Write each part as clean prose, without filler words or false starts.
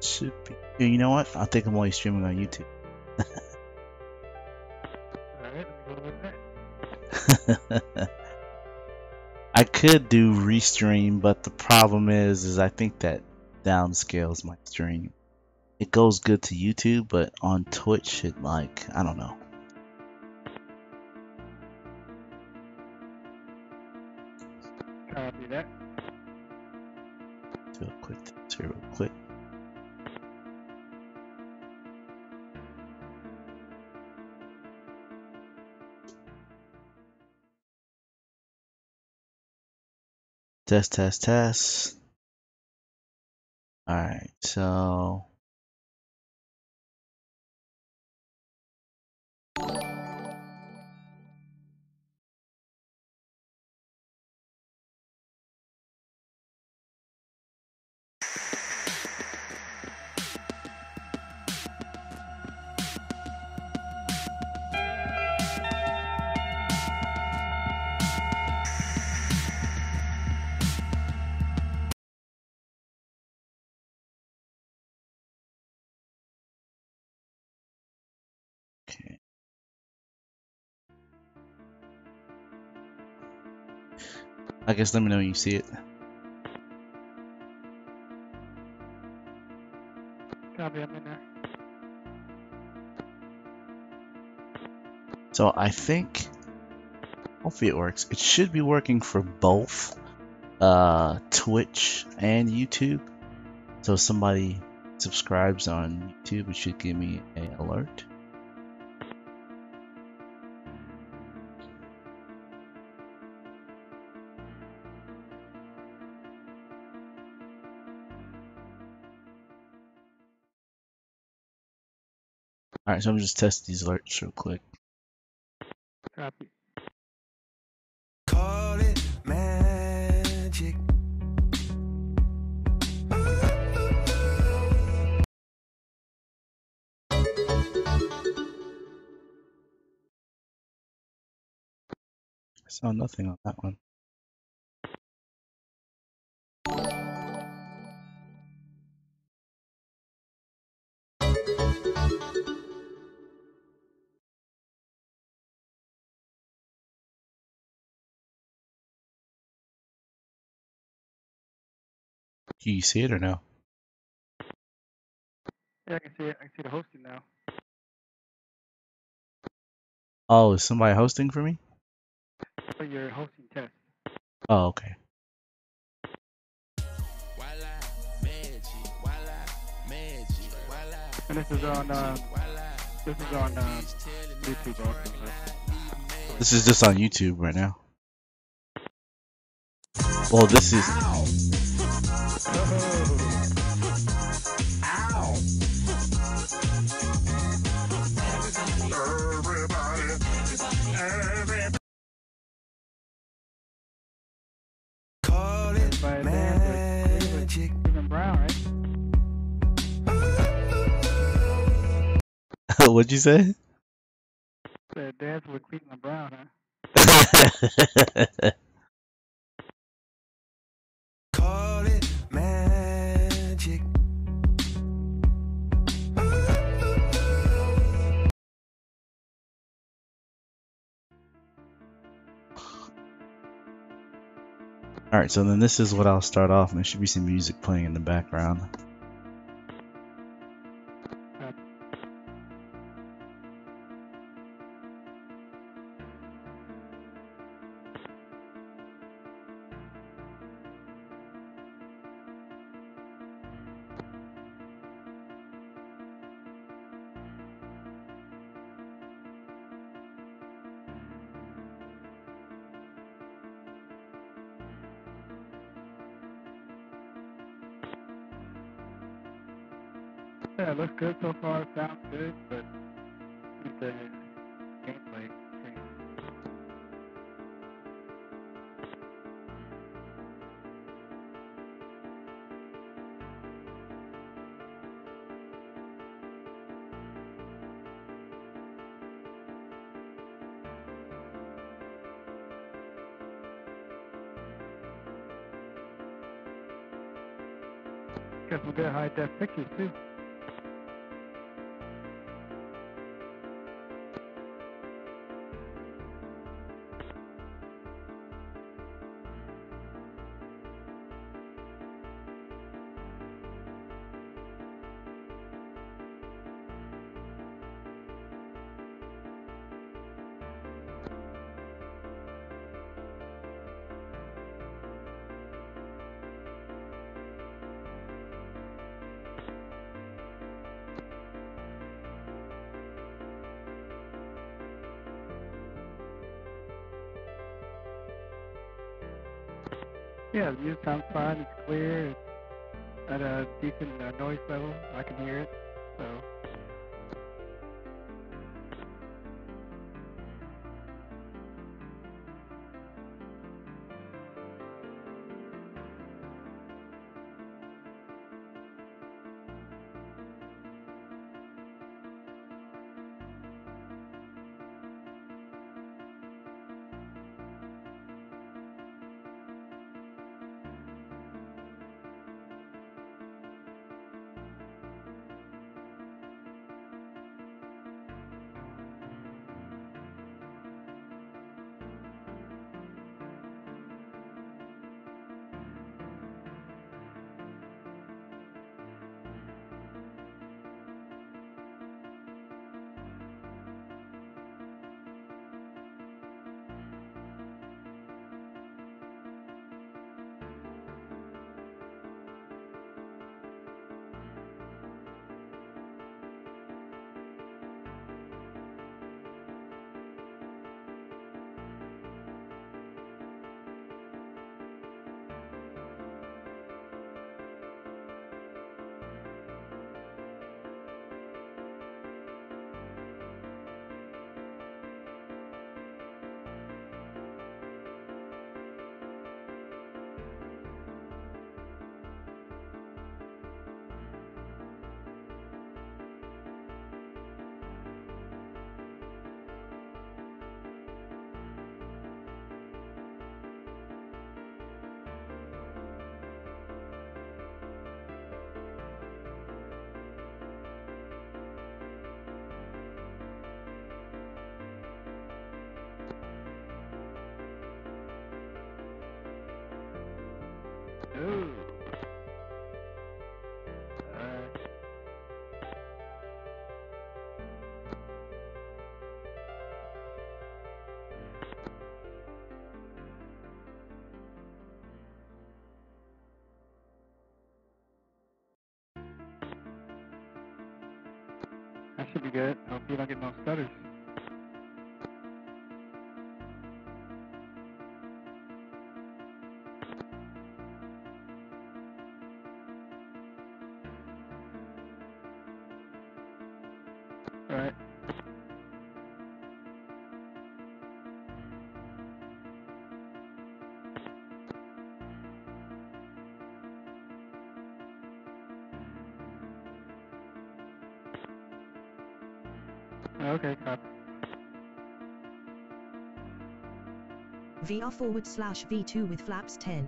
should be. You know what? I think I'm only streaming on YouTube. Alright, let me go with that. I could do restream, but the problem is I think that downscales my stream. It goes good to YouTube, but on Twitch, it like, I don't know. Copy that. Do a quick test here real quick. Test, test, test. Alright, so... Okay. I guess let me know when you see it. Copy, I'm in there. So I think, hopefully it works. It should be working for both Twitch and YouTube. So if somebody subscribes on YouTube, it should give me an alert. Alright, so I'm just testing these alerts real quick. Copy. Call it magic. I saw nothing on that one. Can you see it or no? Yeah, I can see it. I can see the hosting now. Oh, is somebody hosting for me? For your hosting test. Oh, okay. And this is on YouTube also. Right? This is just on YouTube right now. Well, this is... Call it By magic. Cleveland Brown, right? What'd you say? The dance with Cleveland Brown, huh? Call it magic. Alright, so then this is what I'll start off, and there should be some music playing in the background. Yeah, it looks good so far. Sounds good, but with the gameplay screen. Got some good high def pictures too. Yeah, the music sounds fine. It's clear. It's at a decent noise level. I can hear it. So. Ooh. That should be good. Hope you don't get no stutters. All right. Okay, copy. VR/V2 with flaps 10.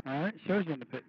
All right, shows you in the pit.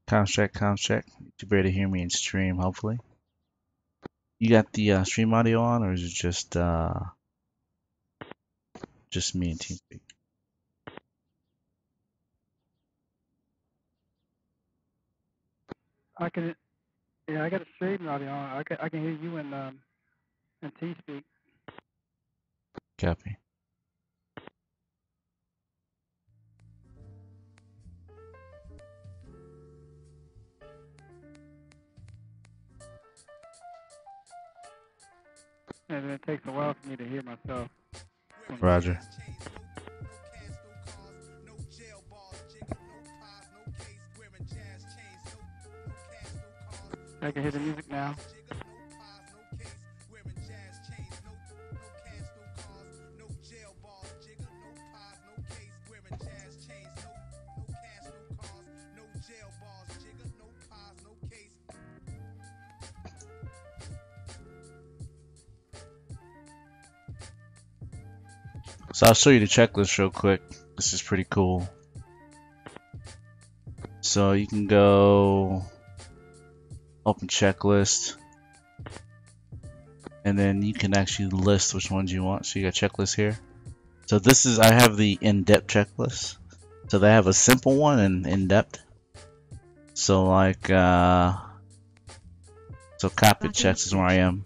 Comms check, comms check. You better to hear me in stream, hopefully. You got the stream audio on, or is it just me and TeamSpeak? I can. Yeah, I got a stream audio on. I can hear you in T-Speak. Copy. And then it takes a while for me to hear myself. Roger. I can hear the music now. So I'll show you the checklist real quick. This is pretty cool. So you can go open checklist, and then you can actually list which ones you want. So you got checklist here. So this is, I have the in-depth checklist. So they have a simple one and in-depth. So like, so cockpit checks is where I am.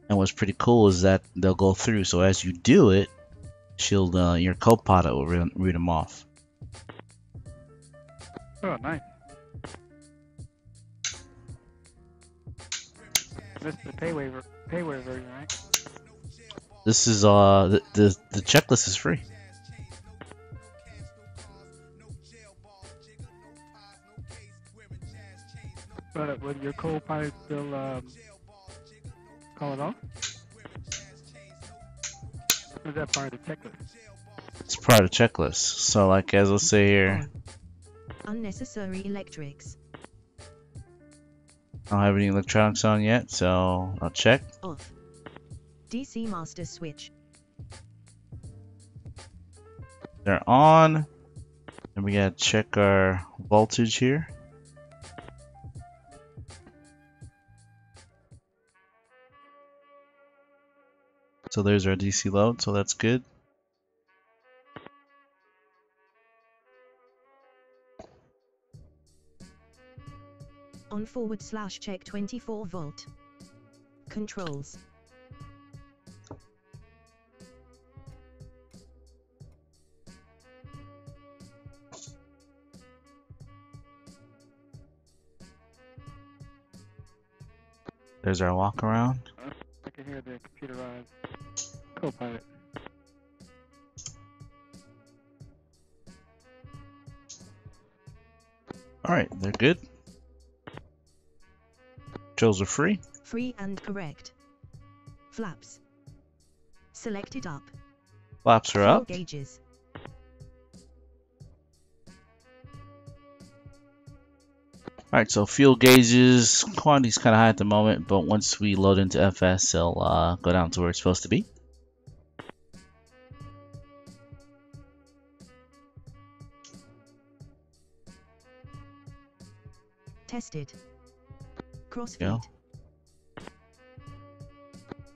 And what's pretty cool is that they'll go through. So as you do it, your co-pilot will read them off. Oh, nice. This is the payware version, right? This is the checklist is free. But would your co-pilot still call it off? Or is that part of the checklist? It's part of the checklist. So like, as let's say here, Unnecessary electrics. I don't have any electronics on yet, so I'll check. Off. DC master switch. They're on. And we gotta check our voltage here. So there's our DC load, so that's good. On / check 24 volt. Controls. There's our walk around. I can hear the computerized co-pilot. Alright, they're good. Controls are free. Free and correct. Flaps. Selected up. Flaps are up. Gauges. Alright, so fuel gauges, quantity's kind of high at the moment, but once we load into FS, it'll go down to where it's supposed to be. Tested. Crossfeed. Go.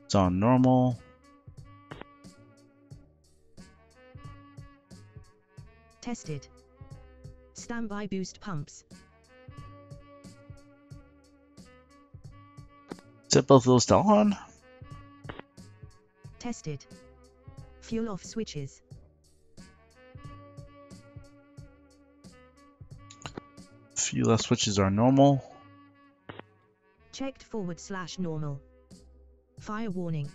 It's on normal. Tested. Standby boost pumps. Set both of those to on. Tested. Fuel off switches. Fuel off switches are normal. Checked / normal. Fire warning.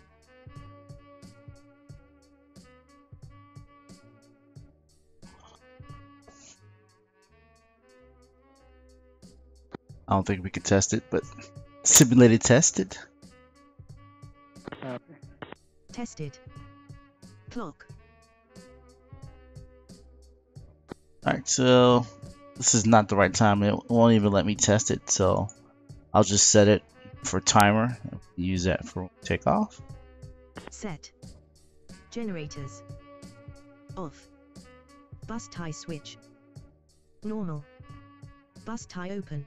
I don't think we could test it, but simulated tested. Tested. Clock. Alright, so this is not the right time. It won't even let me test it, so I'll just set it for timer. Use that for takeoff. Set. Generators. Off. Bus tie switch. Normal. Bus tie open.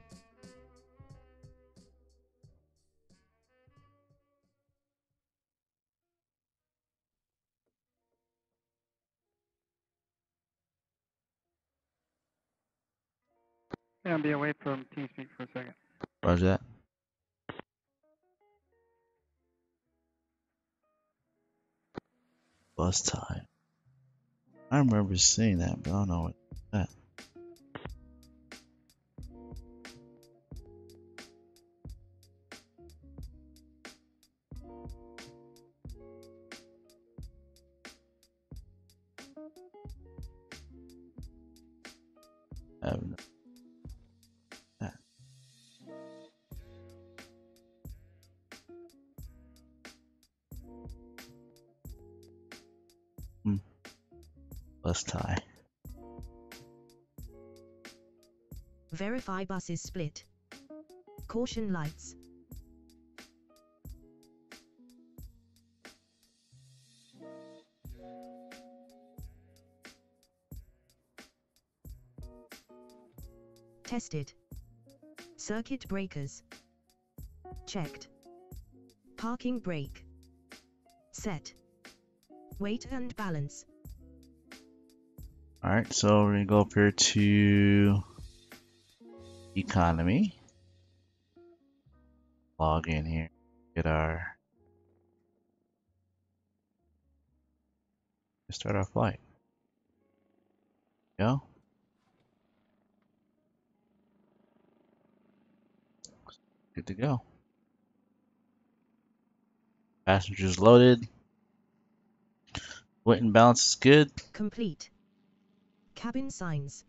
Yeah, I'll be away from TeamSpeak for a second. Roger that. Bus tie. I remember seeing that, but I don't know what that. I have no. That. Bus tie. Verify buses split. Caution lights. Tested. Circuit breakers. Checked. Parking brake. Set. Weight and balance. Alright, so we're gonna go up here to economy. Log in here. Get our start our flight. Go. Good to go. Passengers loaded. Weight and balance is good. Complete. Cabin signs.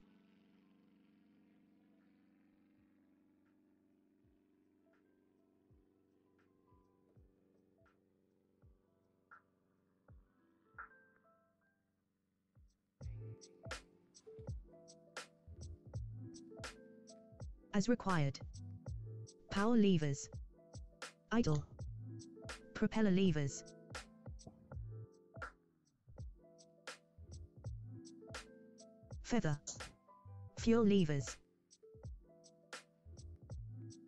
As required. Power levers. Idle. Propeller levers. Feather. Fuel levers.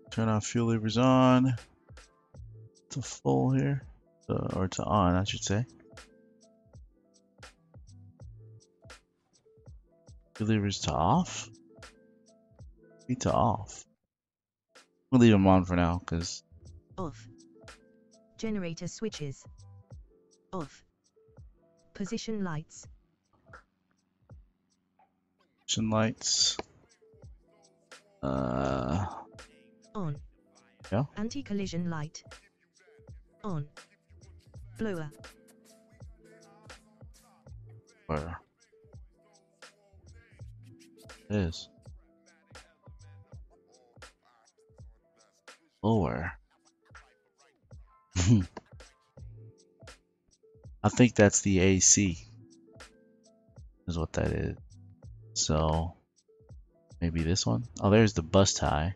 Turn our fuel levers on to full here, or to on, I should say. Fuel levers to off. Be to off. We'll leave them on for now, because Off. Generator switches. Off. Position lights. position lights. On. Yeah. Anti-collision light. On. Blower. Where? It is. Lower. I think that's the AC. Is what that is. So maybe this one. Oh, there's the bus tie.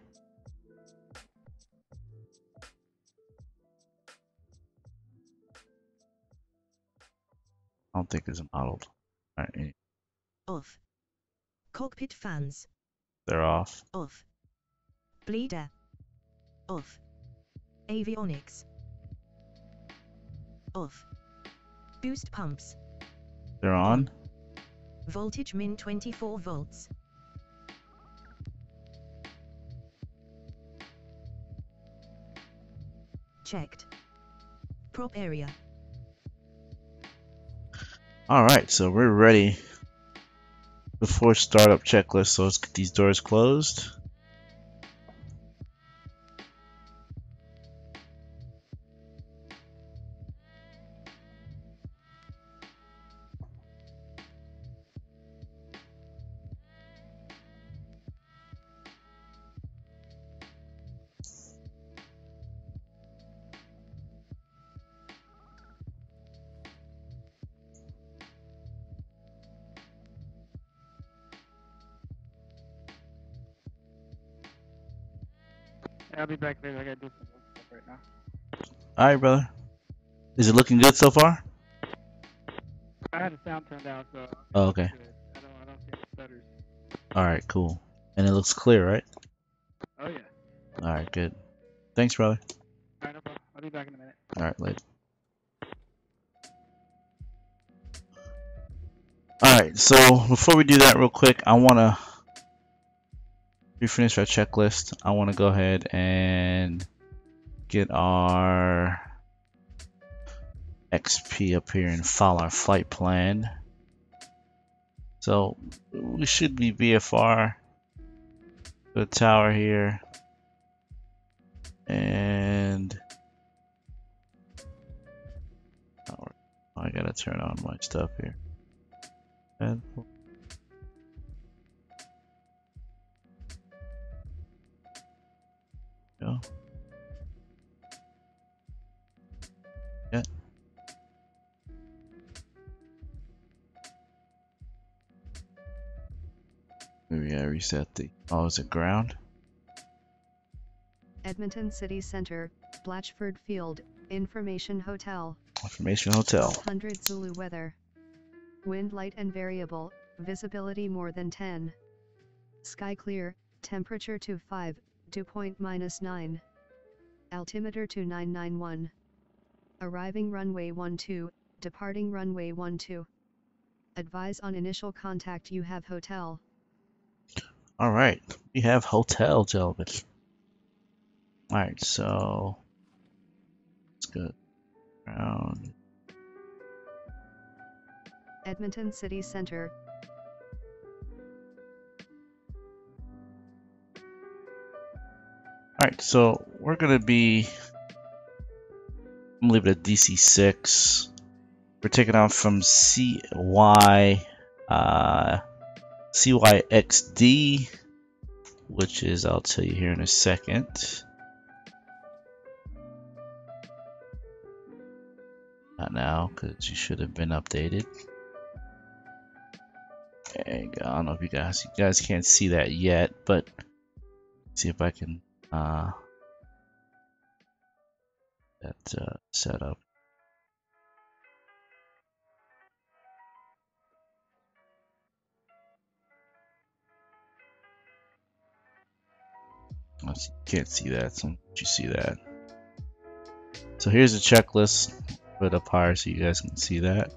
I don't think it's modeled. Alright, Off. Cockpit fans. they're off. Off. Bleeder. Off. Avionics. Off. Boost pumps. They're on. Voltage min 24 volts. Checked. Prop area. Alright, so we're ready before startup checklist, so let's get these doors closed. I'll be back later. I gotta do some work stuff right now. Alright, brother. Is it looking good so far? I had the sound turned down, so Oh, okay. good. I don't see any stutters. Alright, cool. And it looks clear, right? Alright, good. Thanks, brother. Alright, no problem. I'll be back in a minute. Alright, later. Alright, so before we do that real quick, I want to finish our checklist. I want to go ahead and get our XP up here and file our flight plan. So we should be VFR, the tower here, and I gotta turn on my stuff here. And go. Yeah. Maybe I reset the. Oh, is it ground? Edmonton City Center, Blatchford Field, Information Hotel. Information Hotel. 100 Zulu weather. Wind light and variable, visibility more than 10. Sky clear, temperature to 5, dew point -9. Altimeter to 991. Arriving runway 12, departing runway 12. Advise on initial contact, you have hotel. Alright, we have hotel, gentlemen. Alright, so let's go around. Edmonton City Center. Alright, so we're gonna be, I'm gonna leave it at DC6. We're taking off from CYXD, which is, I'll tell you here in a second. Not now, because you should have been updated. There you go. I don't know if you guys can't see that yet, but see if I can set up. You can't see that, so you see that. So here's a checklist. Put it up higher so you guys can see that.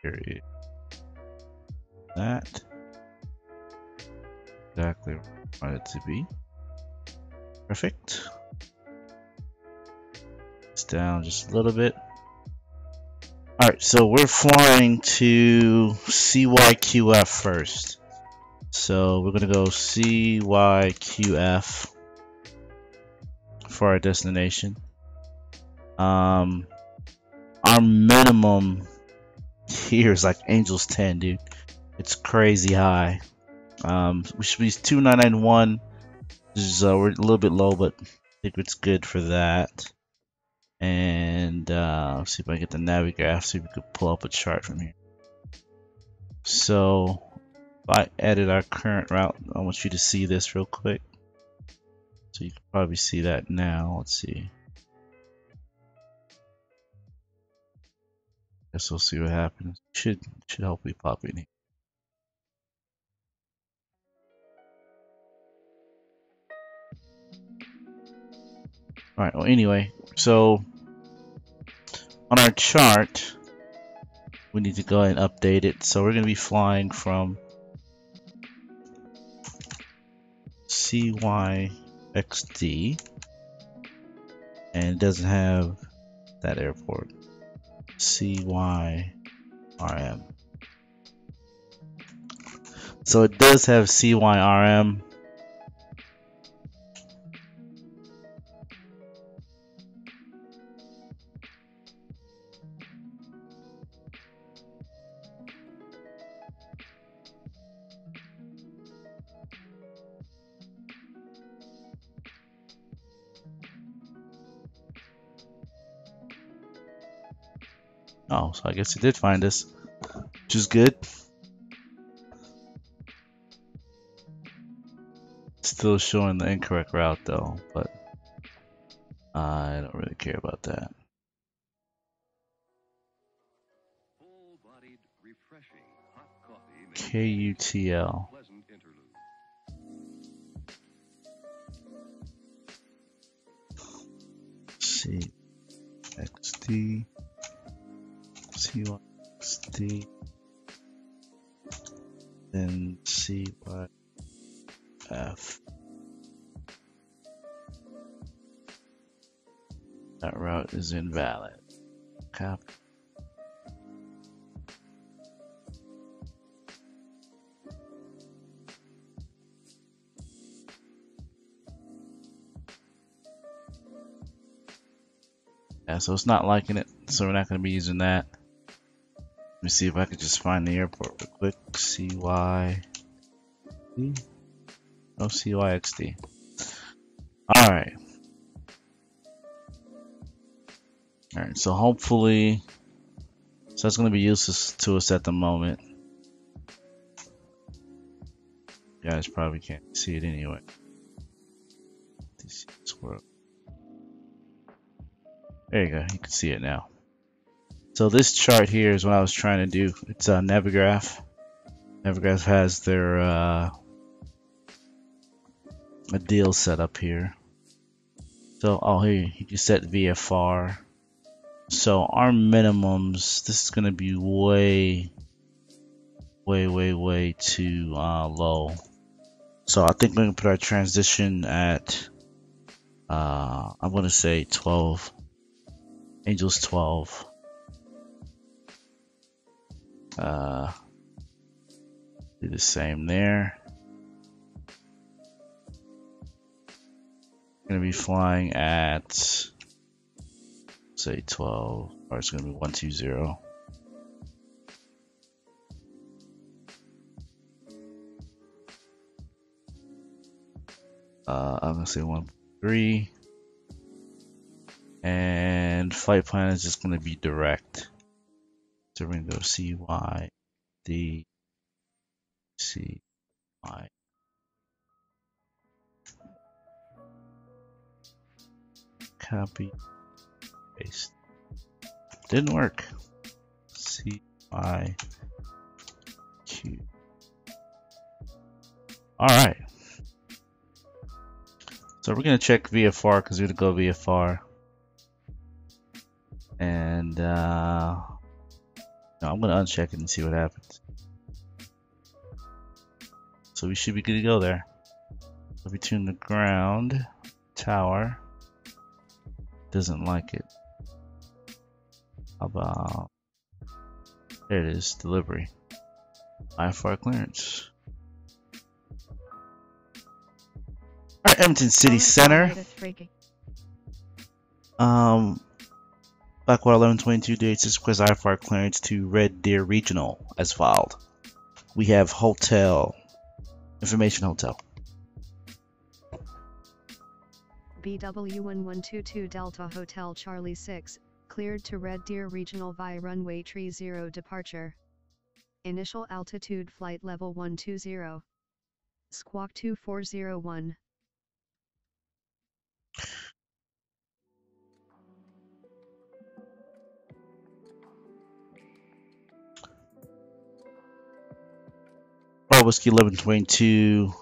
Here is that. Exactly where I want it to be. Perfect. It's down just a little bit. Alright, so we're flying to CYQF first. So we're gonna go CYQF for our destination. Our minimum here is like Angels 10, dude. It's crazy high. We should be 2991. We're a little bit low, but I think it's good for that. And let's see if I can get the Navigraph, see if we could pull up a chart from here. So if I edit our current route, I want you to see this real quick. So you can probably see that now. Let's see. Guess we'll see what happens. Should hopefully pop in here. Alright, well anyway, so on our chart we need to go ahead and update it. So we're gonna be flying from CYXD, and it doesn't have that airport. CYRM. So it does have CYRM. Oh, so I guess it did find us, which is good. Still showing the incorrect route though, but I don't really care about that. KUTL. CYXB, CYXD, then CYF. That route is invalid. Copy. Yeah, so it's not liking it, so we're not going to be using that. Let me see if I can just find the airport real quick. CY. No, CYXD. Alright. Alright, so hopefully, so that's going to be useless to us at the moment. You guys probably can't see it anyway. DCS world. There you go, you can see it now. So this chart here is what I was trying to do. It's a Navigraph. Navigraph has their a deal set up here. So, oh, here you can set VFR. So our minimums, this is going to be way too low. So I think we're going to put our transition at, I'm going to say 12. Angels 12. Do the same there. Going to be flying at, say 12, or it's going to be 120. I'm going to say 1.3. And flight plan is just going to be direct. So we're going to go CY, D, CY. Copy, paste. Didn't work. CY, Q. Alright. So we're going to check VFR because we're going to go VFR. And no, I'm going to uncheck it and see what happens. So we should be good to go there. So we tune the ground, tower. Doesn't like it. How about, there it is, delivery. IFR clearance. Alright, Edmonton City Center. Blackwater 1122 dates this request IFR clearance to Red Deer Regional as filed. We have hotel, information hotel. BW1122 Delta Hotel Charlie 6, cleared to Red Deer Regional via runway 30 departure. Initial altitude flight level 120. Squawk 2401. Whiskey 1122.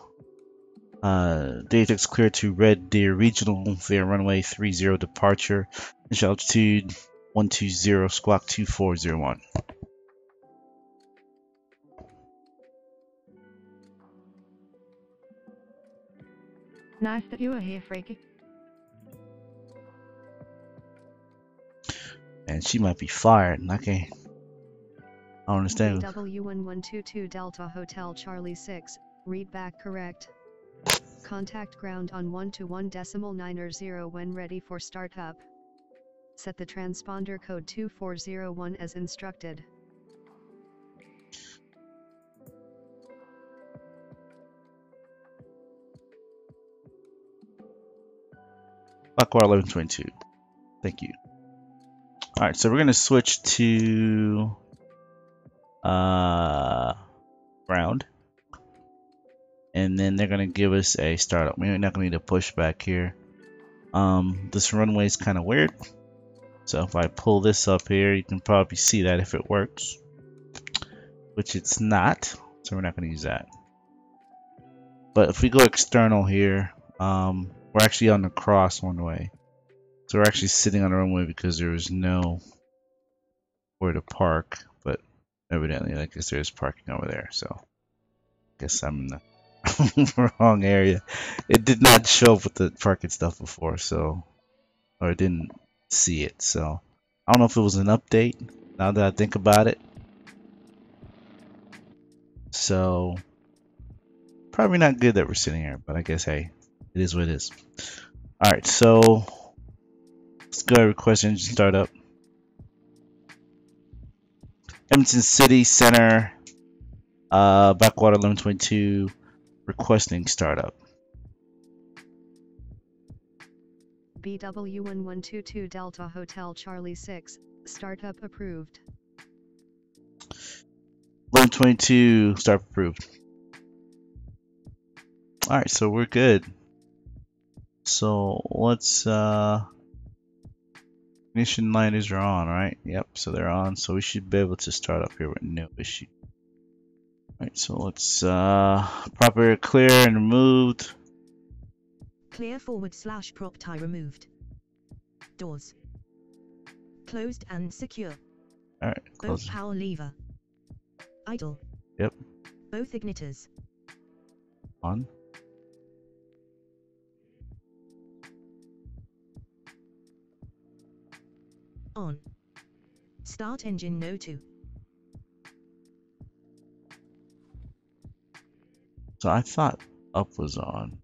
Data's clear to Red Deer Regional via runway 30 departure. Initial altitude 120, squawk 2401. Nice that you are here, Freaky. And she might be fired. Okay. I don't understand. BW1122 Delta Hotel Charlie 6, read back correct. Contact ground on 121.90 when ready for startup. Set the transponder code 2401 as instructed. Blackwater 1122. Thank you. Alright, so we're going to switch to ground. And then they're going to give us a startup. We're not going to need a pushback here. This runway is kind of weird. So if I pull this up here, you can probably see that if it works. Which it's not. So we're not going to use that. But if we go external here, we're actually on the cross runway. So we're actually sitting on the runway because there was no where to park, but evidently, I guess there's parking over there. So I guess I'm in the wrong area. It did not show up with the parking stuff before, so or I didn't see it. So I don't know if it was an update. Now that I think about it, so probably not good that we're sitting here, but I guess hey, it is what it is. All right, so let's go ahead and request engine startup. Edmonton City Center, Backwater 1122, requesting startup. BW1122 Delta Hotel Charlie 6, startup approved. 1122, start approved. All right, so we're good. So let's ignition liners are on, right? Yep, so they're on. So we should be able to start up here with no issue. All right, so let's prop area clear and removed. Clear / prop tie removed. Doors closed and secure. All right, close. Both power lever. Idle. Yep. Both ignitors. On. On. Start engine no 2. So I thought up was on.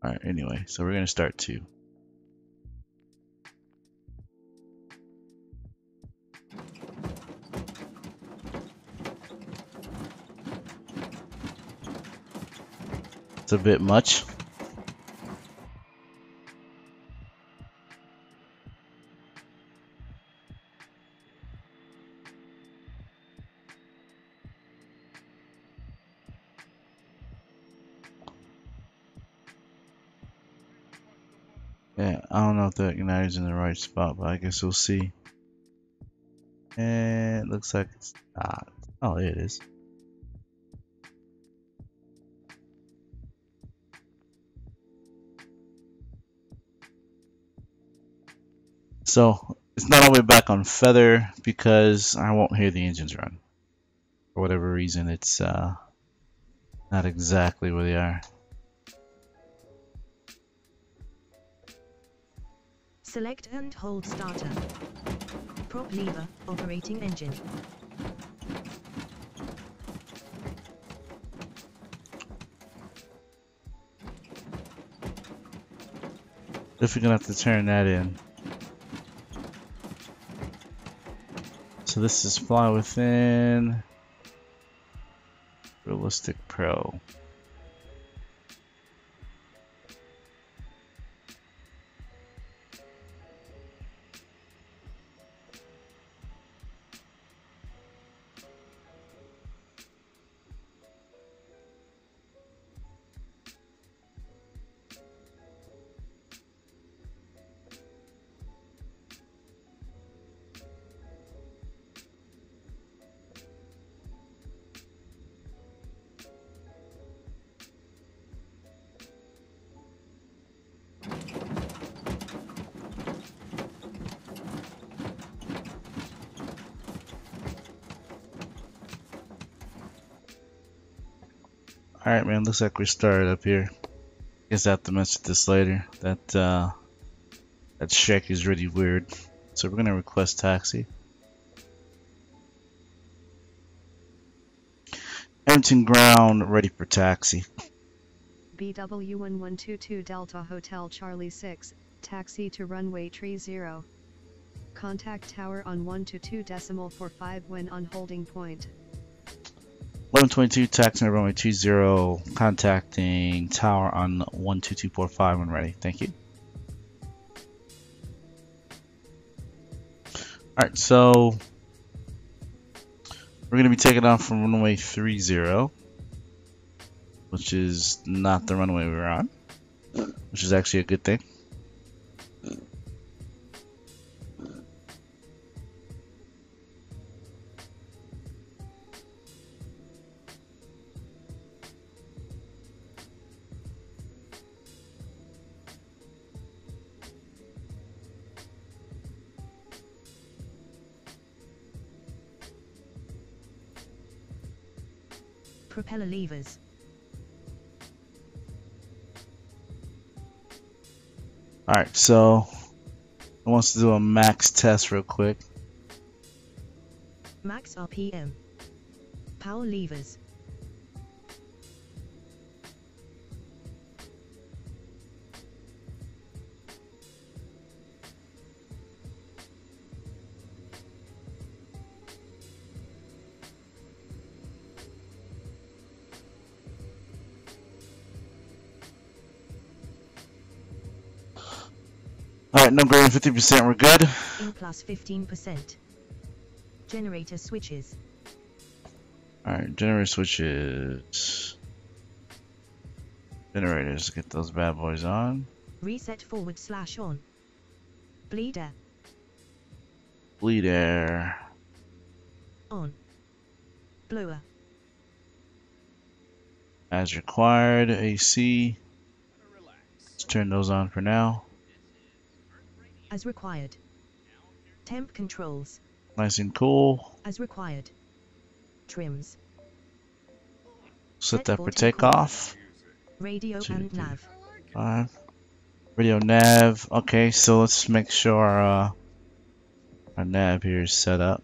All right, anyway, so we're gonna start 2. It's a bit much. Yeah, I don't know if the igniter's in the right spot, but I guess we'll see. And it looks like it's not. Oh, there it is. So it's not all the way back on feather because I won't hear the engines run. For whatever reason, it's not exactly where they are. Select and hold starter. Prop lever, operating engine. If we're gonna have to turn that in. So this is fly within Realistic Pro. Alright, man, looks like we started up here. Guess I have to mess with this later. That check is really weird. So we're gonna request taxi. Edmonton ground, ready for taxi. BW1122 Delta Hotel Charlie 6, taxi to runway 30. Contact tower on 122.45 when on holding point. 1122, taxi to runway 20, contacting tower on 122.45 when ready. Thank you. Alright, so we're going to be taking off from runway 30, which is not the runway we're on, which is actually a good thing. Propeller levers. Alright, so it wants to do a max test real quick. Max RPM. Power levers. Alright, no greater than 50%, we're good. In plus 15%. Generator switches. Alright, generator switches. Generators, get those bad boys on. Reset /on. Bleed air. Bleed air. On. Blower. As required, AC. Let's turn those on for now. As required. Temp controls. Nice and cool. As required. Trims. Set that for Set takeoff. Radio 2, and 3, nav. 5. Radio nav. Okay, so let's make sure our nav here is set up.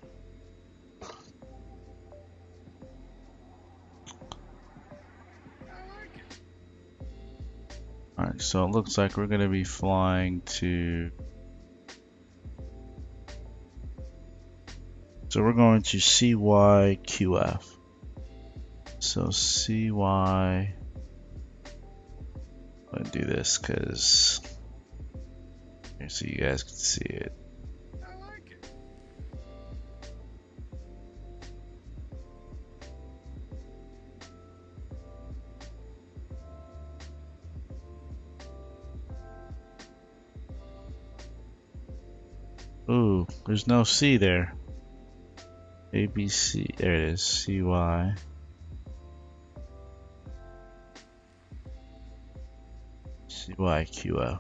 Alright, so it looks like we're going to be flying to... So we're going to CYQF. So CY... I'm going to do this because... so you guys can see it. Ooh, there's no C there. ABC, there it is, CY. CYQO.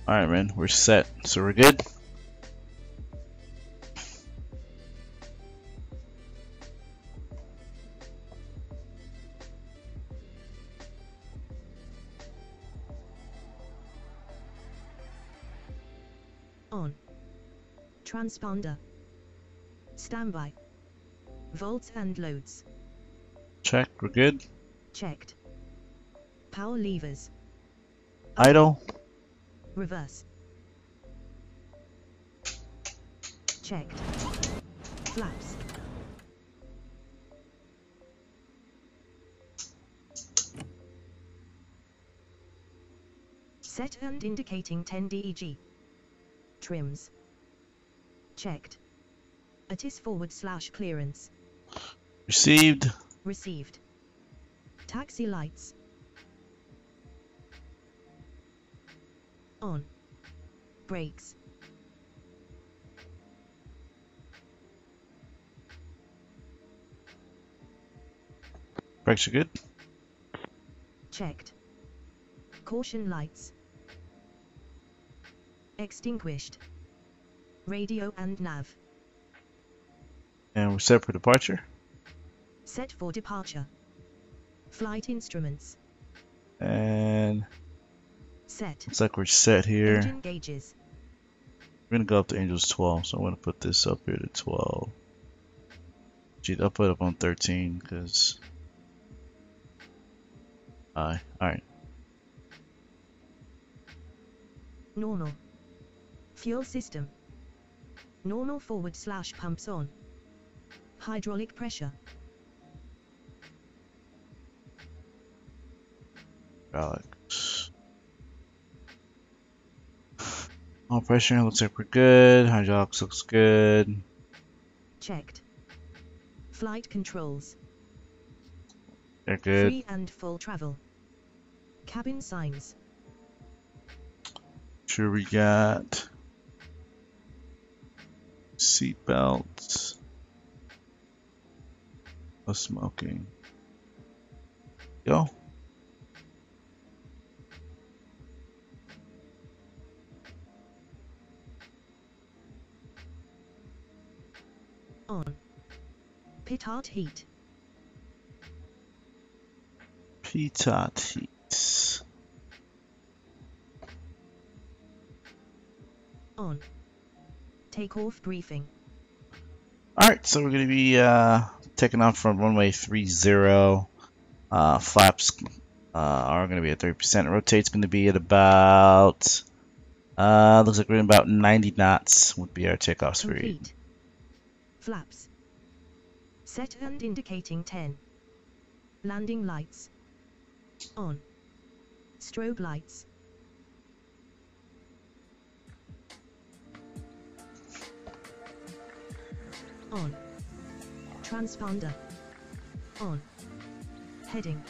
Alright, man, we're set. So we're good? On. Transponder. Standby. Volts and loads. Check, we're good. Checked. Power levers. Idle. Reverse. Checked. Flaps. Set and indicating 10 DEG. Trims. Checked. ATIS /clearance. Received. Received. Taxi lights. On. Brakes. Brakes are good. Checked. Caution lights. Extinguished. Radio and nav. And we're set for departure. Set for departure. Flight instruments. And Set. looks like we're set here. Engine gauges. We're gonna go up to Angels 12, so I'm gonna put this up here to 12. Gee, I'll put it up on 13 because alright. Normal. Fuel system. Normal /pumps on. Hydraulic pressure. Alex. All pressure looks like we're good. Hydraulics looks good. Checked. Flight controls. They're good. Free and full travel. Cabin signs. Sure, we got seat belts. No smoking. Go. On. Petard heat. Petard heat. On. Takeoff briefing. Alright, so we're going to be taking off from runway 30. Flaps are going to be at 30%. Rotate's going to be at about, looks like we're at about 90 knots would be our takeoff speed. Complete. Flaps. Set and indicating 10. Landing lights. On. Strobe lights. On. Transponder. On. Heading.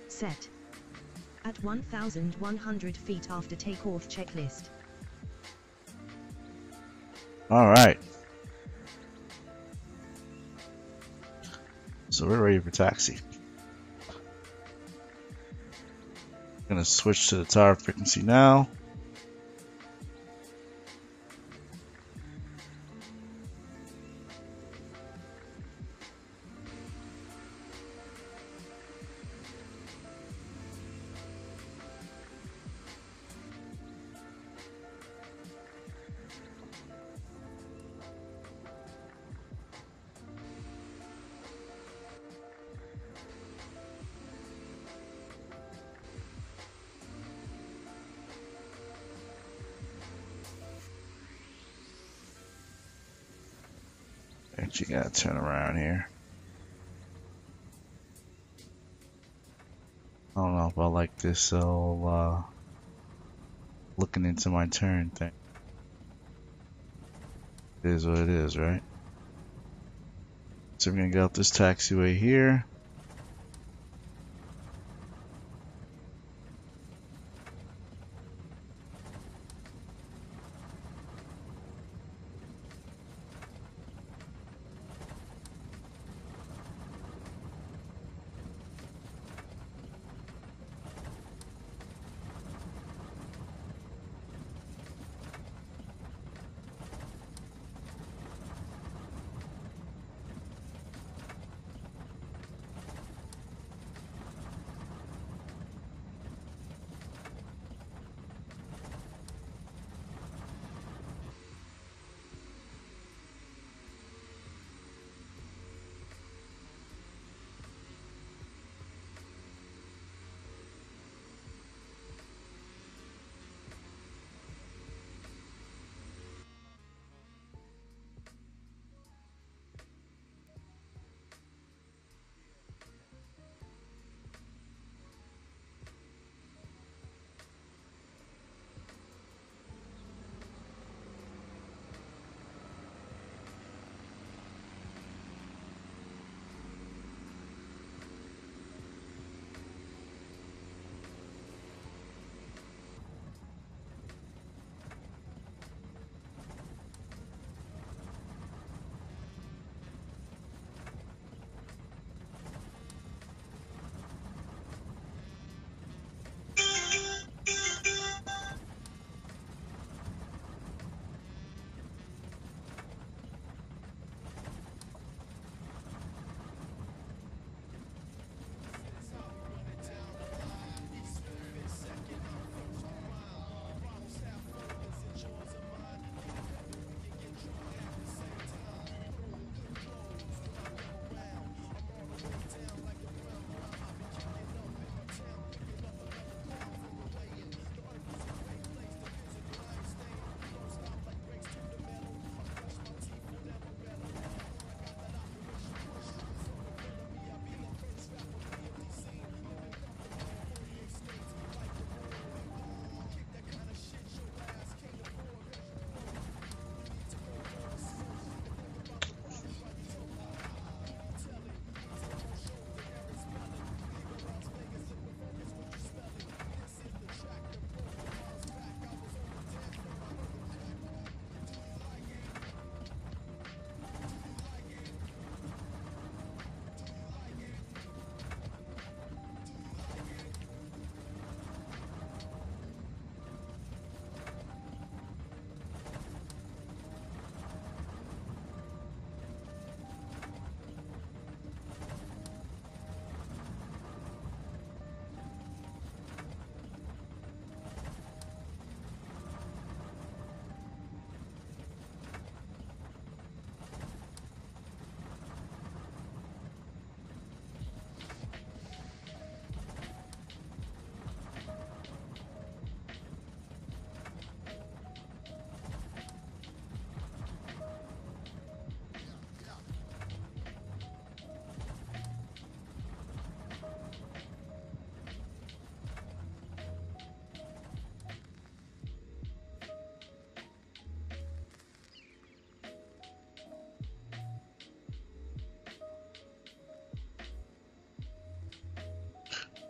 Set. At 1,100 feet after takeoff checklist. Alright. So we're ready for taxi. Gonna switch to the tower frequency now. Actually gotta turn around here. I don't know if I like this whole looking into my turn thing. It is what it is, right? So we're gonna go up this taxiway here.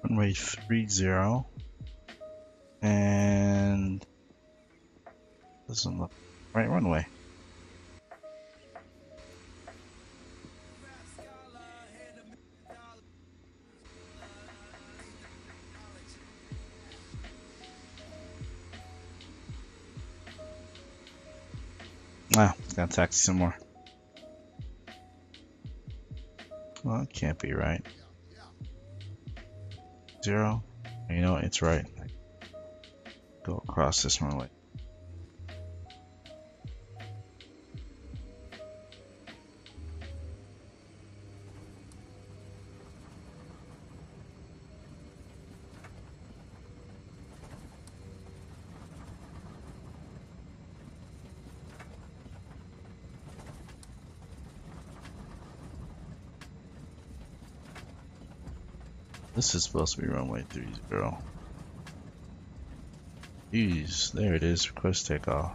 Runway 30. And doesn't look right runway. Ah, gotta taxi some more. Well, it can't be right. 0. You know what? It's right. Go across this runway. This is supposed to be runway 30. Jeez, there it is. Request takeoff.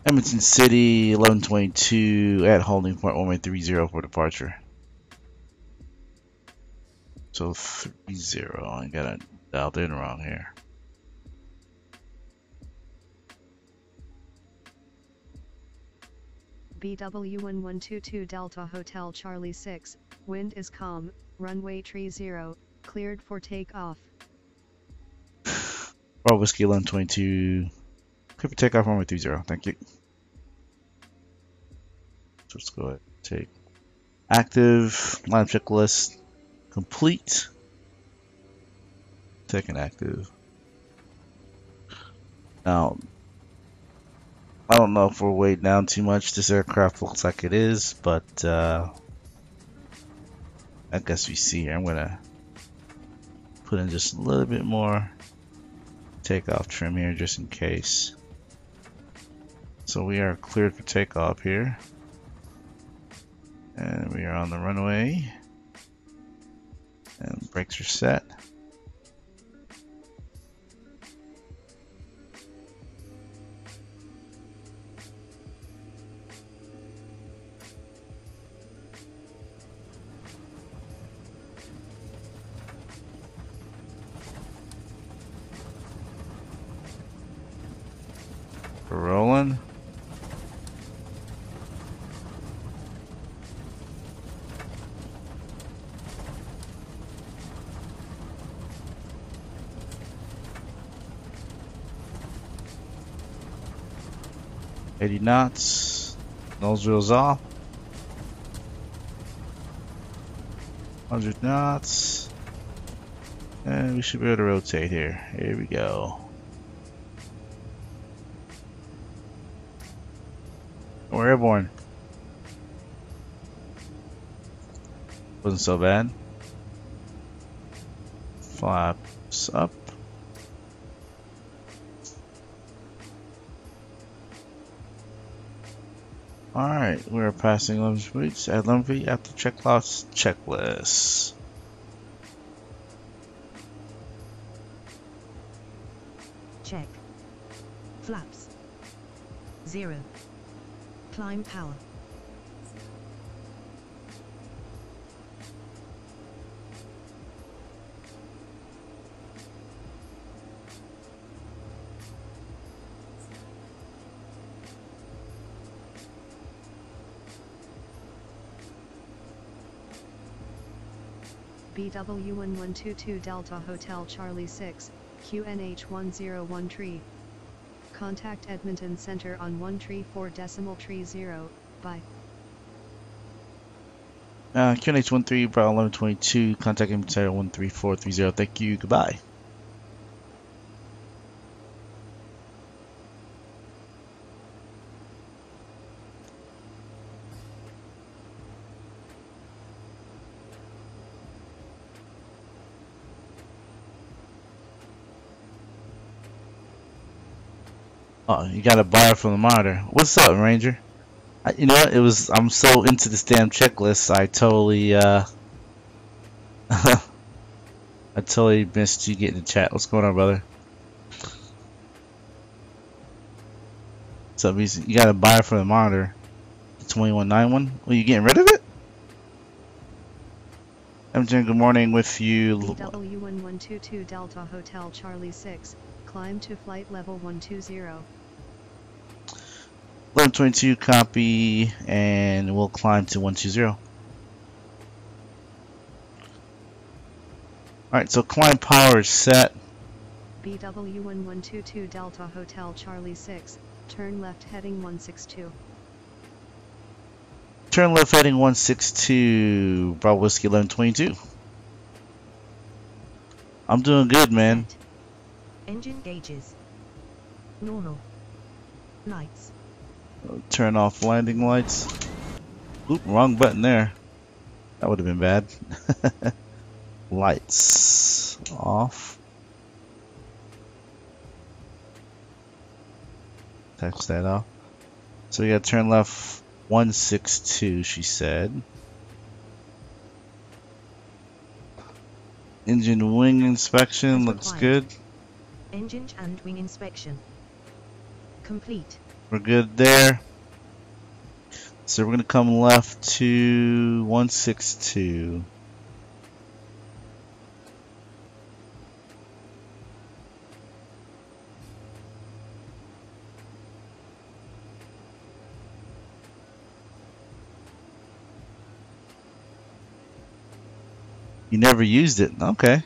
Edmonton City, 11:22 at holding point runway 30 for departure. So 30. I got it dialed in wrong here. BW1122 Delta Hotel Charlie 6, wind is calm, runway 30, cleared for takeoff. Bravo Whiskey 11:22, clear for takeoff runway 30, thank you. So let's go ahead and take active, line checklist, complete. Taking active. Now, I don't know if we're weighed down too much. This aircraft looks like it is, but I guess we see here. I'm gonna put in just a little bit more takeoff trim here just in case. So we are cleared for takeoff here. And we are on the runway. And brakes are set. We're rolling. $80 knots. Nose wheels off. 100 knots. And we should be able to rotate here. Here we go. We're airborne. Wasn't so bad. Flaps up. Alright, we're passing 11 feet at 11 feet after check loss checklist. Check. Flaps. 0. Climb power. BW1122 Delta Hotel Charlie 6, QNH 101 tree. Contact Edmonton Center on 134.30. Bye. QNH 13 Bravo 1122. Contact Edmonton Center 13430. Thank you. Goodbye. Oh, you got a bar from the monitor. What's up, Ranger? You know what? I'm so into this damn checklist. I totally I totally missed you getting the chat. What's going on, brother? What's up, you got a buyer for the monitor. 2191. Well, you getting rid of it? MJ, good morning with you. BW1122 Delta Hotel Charlie 6, climb to flight level 120. 1122, copy, and we'll climb to 120. Alright, so climb power is set. BW1122 Delta Hotel Charlie 6, turn left heading 162. Turn left heading 162, Bravo Whiskey 1122. I'm doing good, man. Set. Engine gauges. Normal. Lights. Turn off landing lights. Oop, wrong button there. That would have been bad. Lights off. Text that off. So we got turn left 162, she said. Engine wing inspection As looks required. good. Engine and wing inspection. Complete. We're good there. So we're going to come left to 162. You never used it. Okay.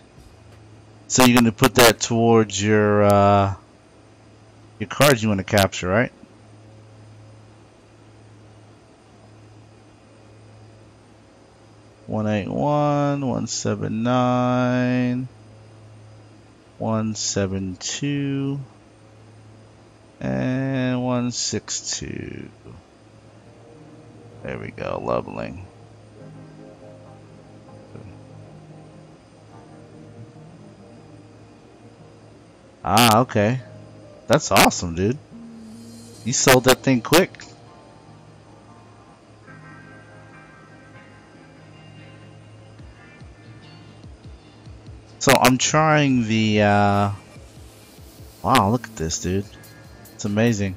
So you're going to put that towards your cards you want to capture, right? (181), 179, 172, and 162. There we go, leveling. Ah, okay. That's awesome, dude. You sold that thing quick. So I'm trying the wow, look at this, dude. It's amazing.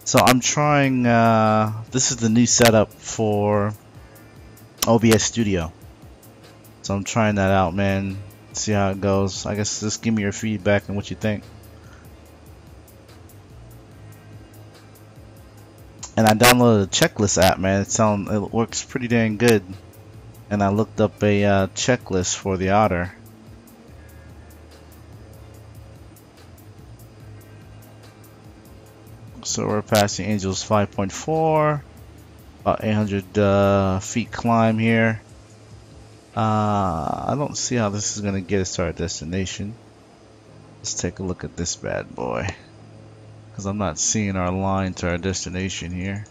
So I'm trying this is the new setup for OBS Studio. So I'm trying that out, man. See how it goes. I guess just give me your feedback and what you think. And I downloaded a checklist app, man. It works pretty dang good. And I looked up a checklist for the Otter. So we're passing Angels 5.4, about 800 feet climb here. I don't see how this is going to get us to our destination. Let's take a look at this bad boy, because I'm not seeing our line to our destination here.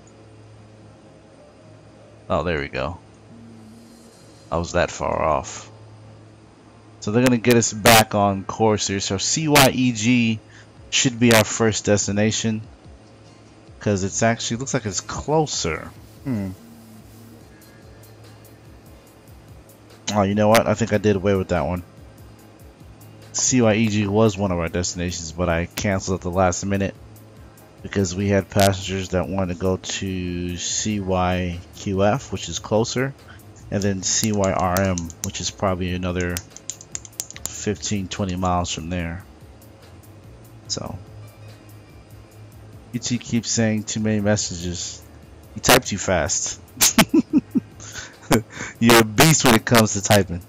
Oh, there we go. I was that far off. So they're going to get us back on course here. So CYEG should be our first destination, because it's actually looks like it's closer. Oh, you know what? I think I did away with that one. CYEG was one of our destinations, but I canceled at the last minute because we had passengers that wanted to go to CYQF, which is closer, and then CYRM, which is probably another 15-20 miles from there. So UT keeps saying too many messages. You type too fast. You're a beast when it comes to typing.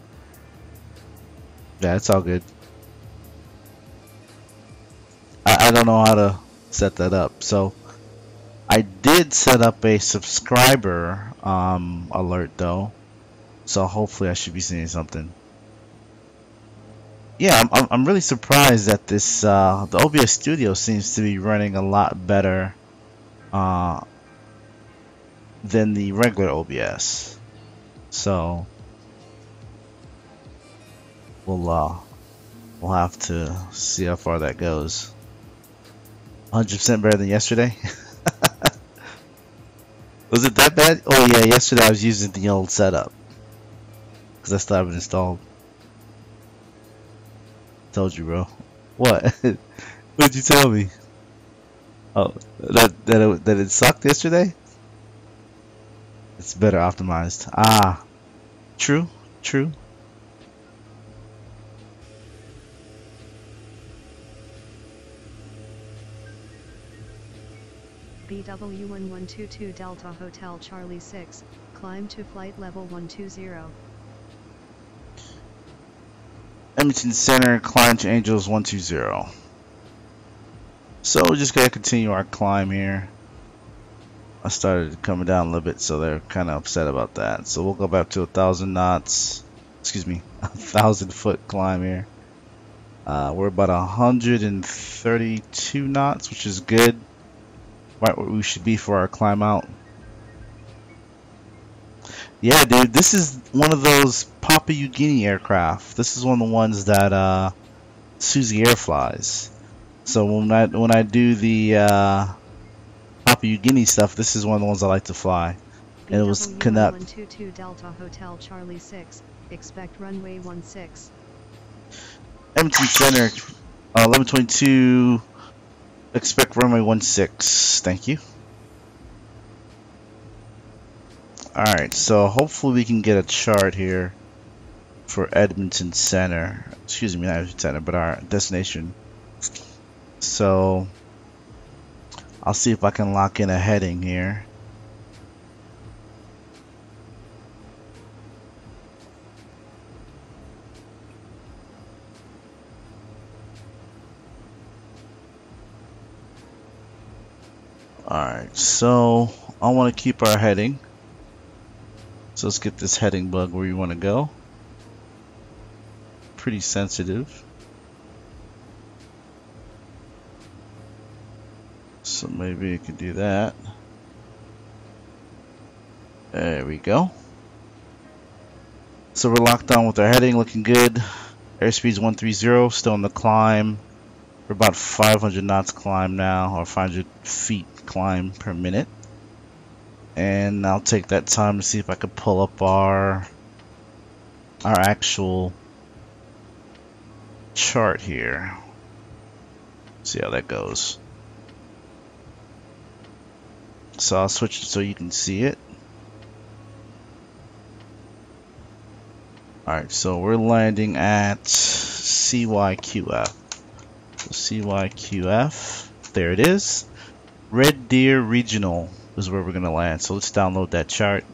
Yeah, it's all good. I don't know how to set that up. So I did set up a subscriber alert though. So hopefully I should be seeing something. Yeah, I'm really surprised that this the OBS Studio seems to be running a lot better than the regular OBS. So we'll have to see how far that goes. 100% better than yesterday. Was it that bad? Oh yeah, yesterday I was using the old setup because I still haven't installed. Told you, bro. What? What'd you tell me? Oh, that it sucked yesterday? It's better optimized. Ah, true. True. BW1122 Delta Hotel Charlie 6, climb to flight level 120. Edmonton Center, climb to Angels 120. So we're just gonna continue our climb here. I started coming down a little bit, so they're kind of upset about that. So we'll go back to 1,000 knots. Excuse me, 1,000-foot climb here. We're about 132 knots, which is good. Right where we should be for our climb out. Yeah, dude, this is one of those Papua New Guinea aircraft. This is one of the ones that Suzy Air flies. So when I do the Papua New Guinea stuff, this is one of the ones I like to fly. And it was Canup. 1122 Delta Hotel Charlie 6, expect runway 16. Edmonton Center, 1122. Expect runway 16. Thank you. Alright, so hopefully we can get a chart here for Edmonton Center. Excuse me, not Edmonton Center, but our destination. So I'll see if I can lock in a heading here. Alright, so I want to keep our heading. So let's get this heading bug where you want to go. Pretty sensitive. So maybe you could do that. There we go. So we're locked on with our heading, looking good. Airspeed's 130, still on the climb. We're about 500 knots climb now, or 500 feet climb per minute. And I'll take that time to see if I can pull up our actual chart here. See how that goes. So I'll switch it so you can see it. Alright, so we're landing at CYQF. So CYQF, there it is. Red Deer Regional is where we're going to land. So let's download that chart.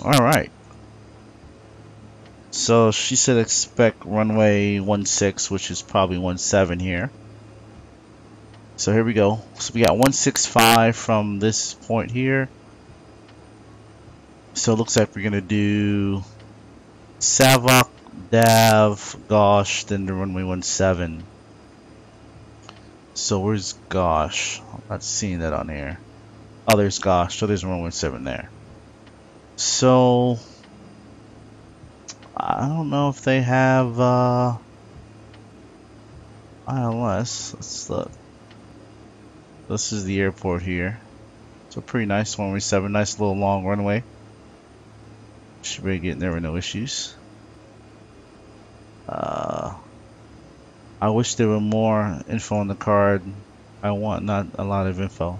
Alright. So she said expect runway 16, which is probably 17 here. So here we go. So we got 165 from this point here. So it looks like we're going to do Savok, Dav, Gosh, then the runway 17. So where's Gosh? I'm not seeing that on here. Oh, there's Gosh. So there's runway 17 there. So I don't know if they have ILS. Let's look. This is the airport here. It's a pretty nice runway 7. Nice little long runway. Should be getting there with no issues. I wish there were more info on the card. I want not a lot of info.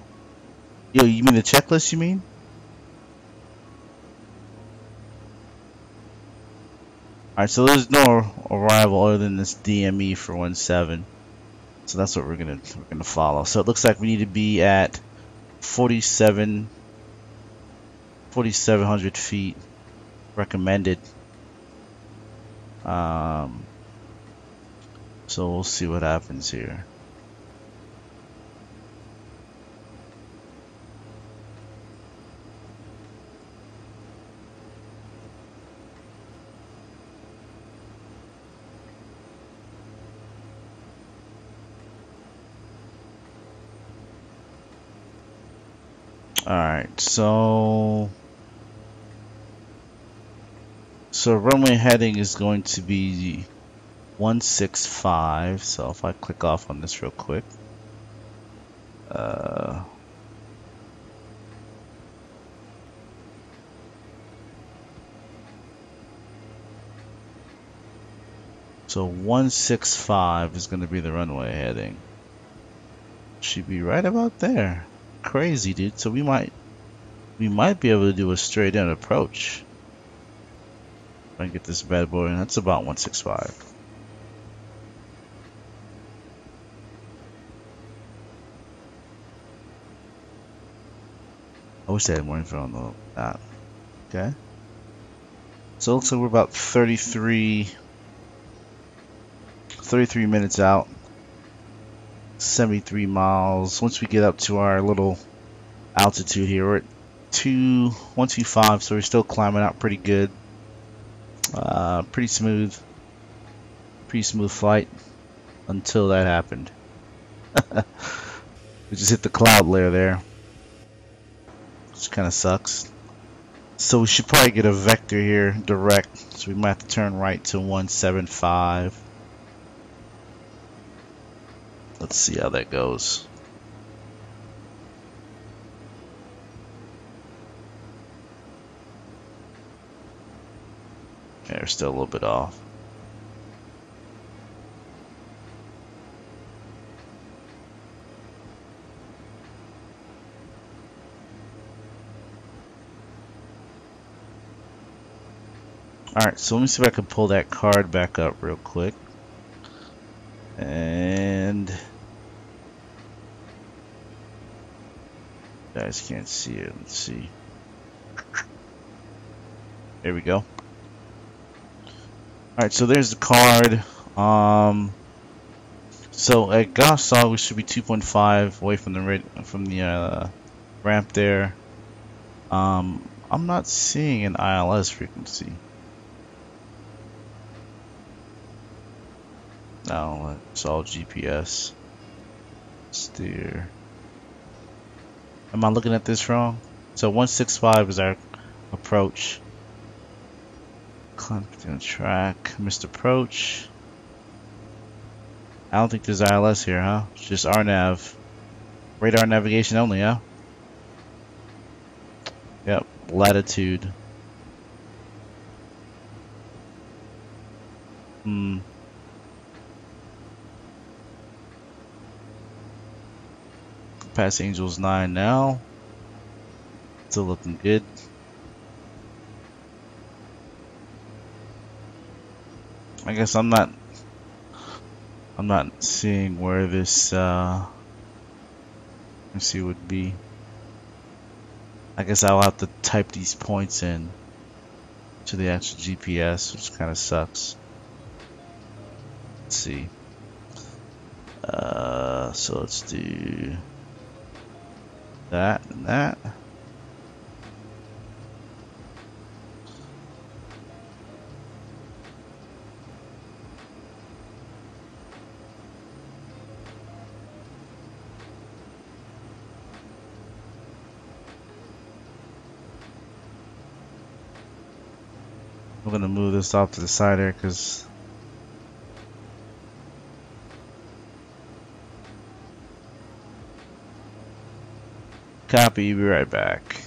Yo, you mean the checklist, you mean? Alright, so there's no arrival other than this DME for 17. So that's what we're gonna follow. So it looks like we need to be at 4,700 feet recommended. So we'll see what happens here. Alright, so runway heading is going to be 165. So if I click off on this real quick, so 165 is going to be the runway heading. Should be right about there. Crazy, dude. So we might we might be able to do a straight in approach. If I can get this bad boy, and that's about 165. I wish they had more info on that. Okay. So it looks like we're about 33 minutes out. 73 miles. Once we get up to our little altitude here, we're at 125, so we're still climbing out pretty good. Pretty smooth flight until that happened. We just hit the cloud layer there, which kind of sucks. So we should probably get a vector here direct, so we might have to turn right to 175. Let's see how that goes. Yeah, we're still a little bit off. Alright, so let me see if I can pull that card back up real quick. And you guys can't see it. Let's see. There we go. Alright, so there's the card. So at Goshawk we should be 2.5 away from the ramp there. I'm not seeing an ILS frequency. No, it's all GPS. Steer. Am I looking at this wrong? So 165 is our approach. Confident track, missed approach. I don't think there's ILS here, huh? It's just RNAV. Radar navigation only, huh? Yep, latitude. Past Angels 9 now. Still looking good. I guess I'm not seeing where this let's see would be. I guess I'll have to type these points in to the actual GPS, which kind of sucks. Let's see. So let's do that and that. I'm gonna move this off to the side here because copy, be right back.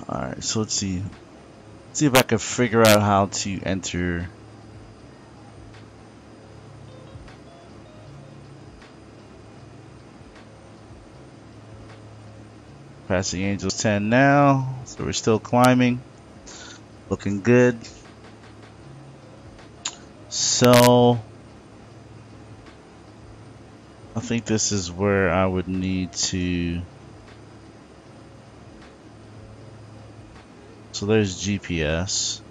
Alright, so let's see. See if I can figure out how to enter passing Angels 10 now, so we're still climbing, looking good. So I think this is where I would need to. So there's GPS.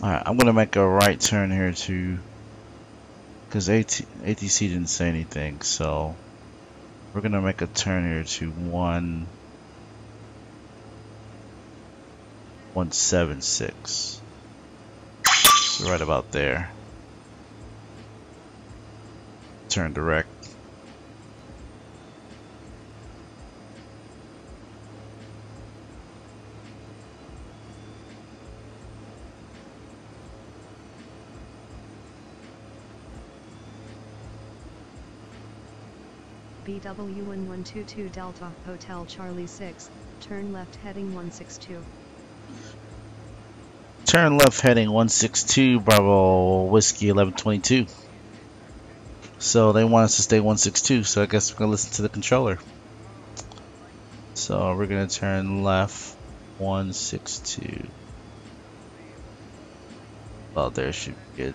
Alright, I'm gonna make a right turn here to, because ATC didn't say anything, so we're gonna make a turn here to 176. So right about there. Turn direct. BW1122 Delta Hotel Charlie 6, turn left heading 162. Turn left heading 162 Bravo Whiskey 1122. So they want us to stay 162, so I guess we're going to listen to the controller. So we're going to turn left 162. Well, there should be good.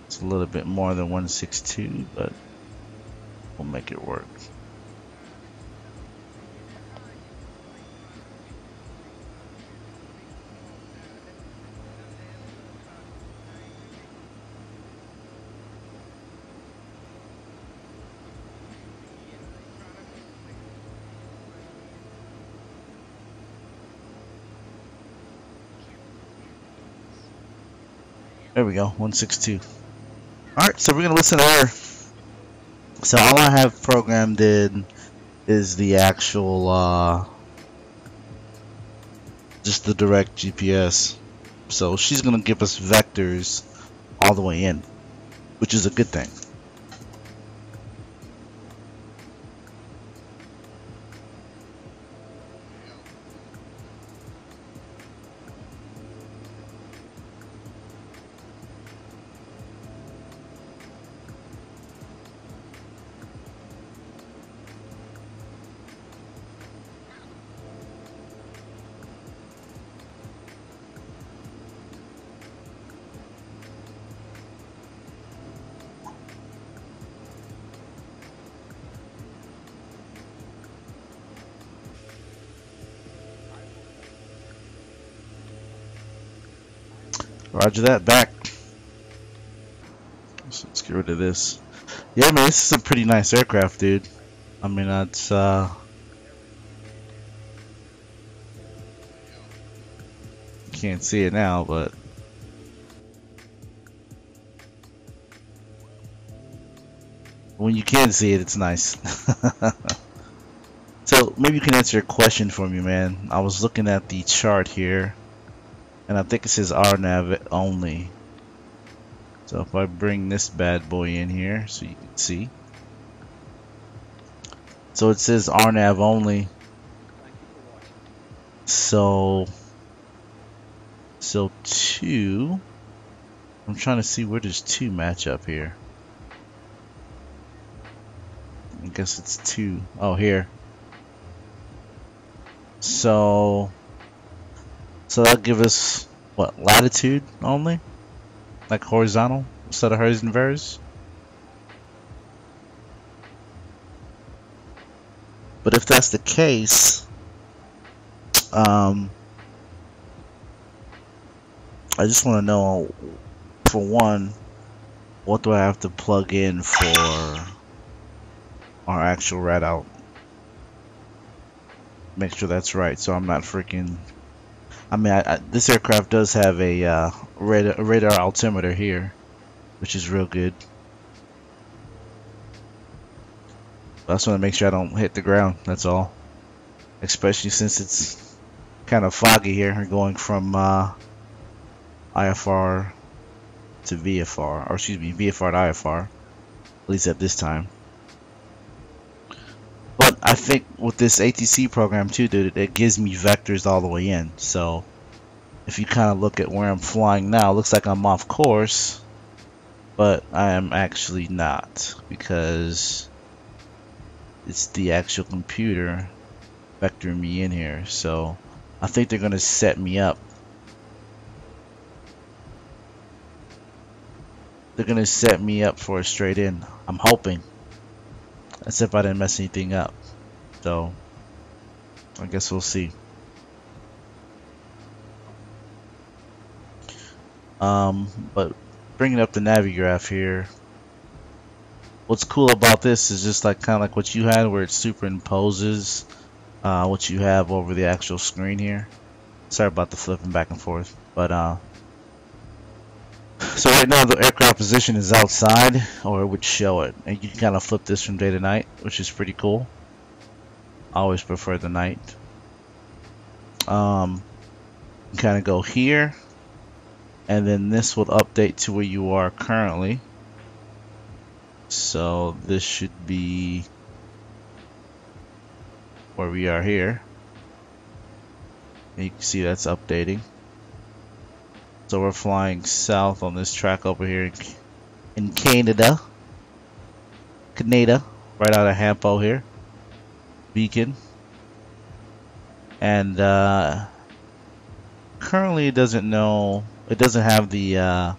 It's a little bit more than 162, but we'll make it work. There we go, 162. Alright, so we're going to listen to her. So all I have programmed in is the actual, just the direct GPS. So she's going to give us vectors all the way in, which is a good thing. Roger that, back. So let's get rid of this. Yeah, man, this is a pretty nice aircraft, dude. I mean, that's, can't see it now, but when you can see it, it's nice. So maybe you can answer a question for me, man. I was looking at the chart here, and I think it says RNAV only. So if I bring this bad boy in here so you can see. So it says RNAV only. So 2. I'm trying to see where does 2 match up here. I guess it's 2. Oh, here. So that'll give us what, latitude only? Like horizontal instead of hers and vers? But if that's the case, I just want to know, for one, what do I have to plug in for our actual rad out? Make sure that's right, so I'm not freaking. I mean, this aircraft does have a radar altimeter here, which is real good. But I just want to make sure I don't hit the ground, that's all. Especially since it's kind of foggy here, going from IFR to VFR, or excuse me, VFR to IFR, at least at this time. But I think with this ATC program too, dude, it gives me vectors all the way in. So if you kind of look at where I'm flying now, it looks like I'm off course, but I am actually not, because it's the actual computer vectoring me in here. So I think they're gonna set me up. They're gonna set me up for a straight in. I'm hoping. That's if I didn't mess anything up. So I guess we'll see. But bringing up the Navigraph here, what's cool about this is just like kind of like what you had, where it superimposes what you have over the actual screen here. Sorry about the flipping back and forth, but so right now the aircraft position is outside, or it would show it, and you can kind of flip this from day to night, which is pretty cool. I always prefer the night. You kind of go here, and then this will update to where you are currently. So this should be where we are here. And you can see that's updating. So we're flying south on this track over here in Canada. Right out of Hampo here. Beacon. And currently it doesn't have the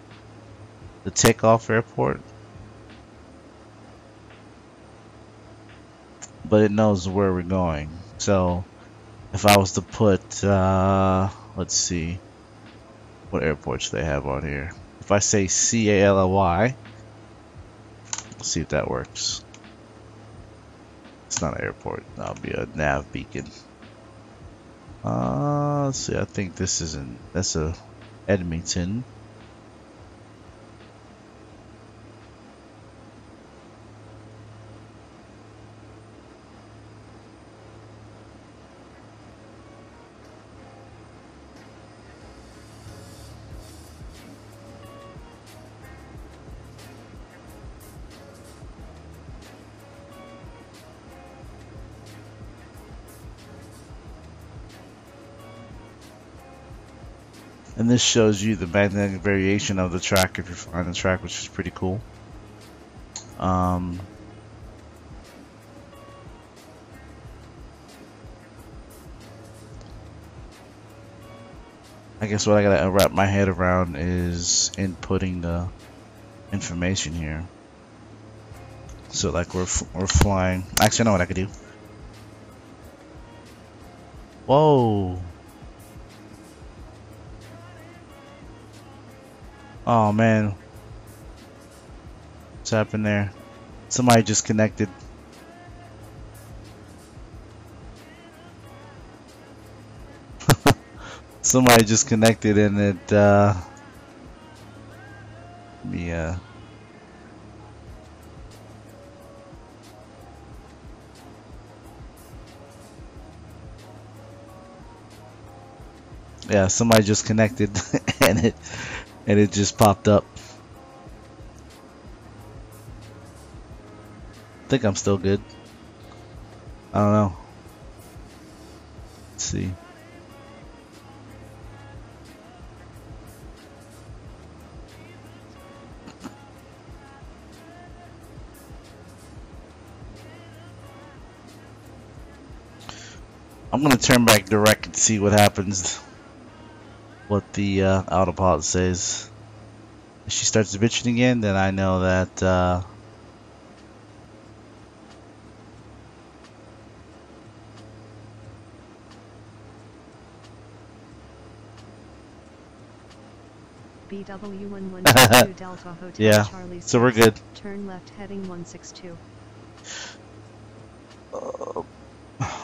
takeoff airport. But it knows where we're going. So if I was to put let's see what airports they have on here. If I say CALY, let's see if that works. It's not an airport, that'll be a nav beacon. Let's see, I think this isn't, that's a Edmonton. And this shows you the magnetic variation of the track if you're flying the track, which is pretty cool. I guess what I gotta wrap my head around is inputting the information here. So like we're flying. Actually, I know what I could do. Whoa. Oh man, what's happened there? Somebody just connected. Somebody just connected and it yeah, somebody just connected and it just popped up. I think I'm still good. I don't know. Let's see. I'm gonna turn back direct and see what happens. What the autopilot says. If she starts bitching again, then I know that BW1122 Delta Hotel yeah, Charlie so we're good. Turn left heading 162.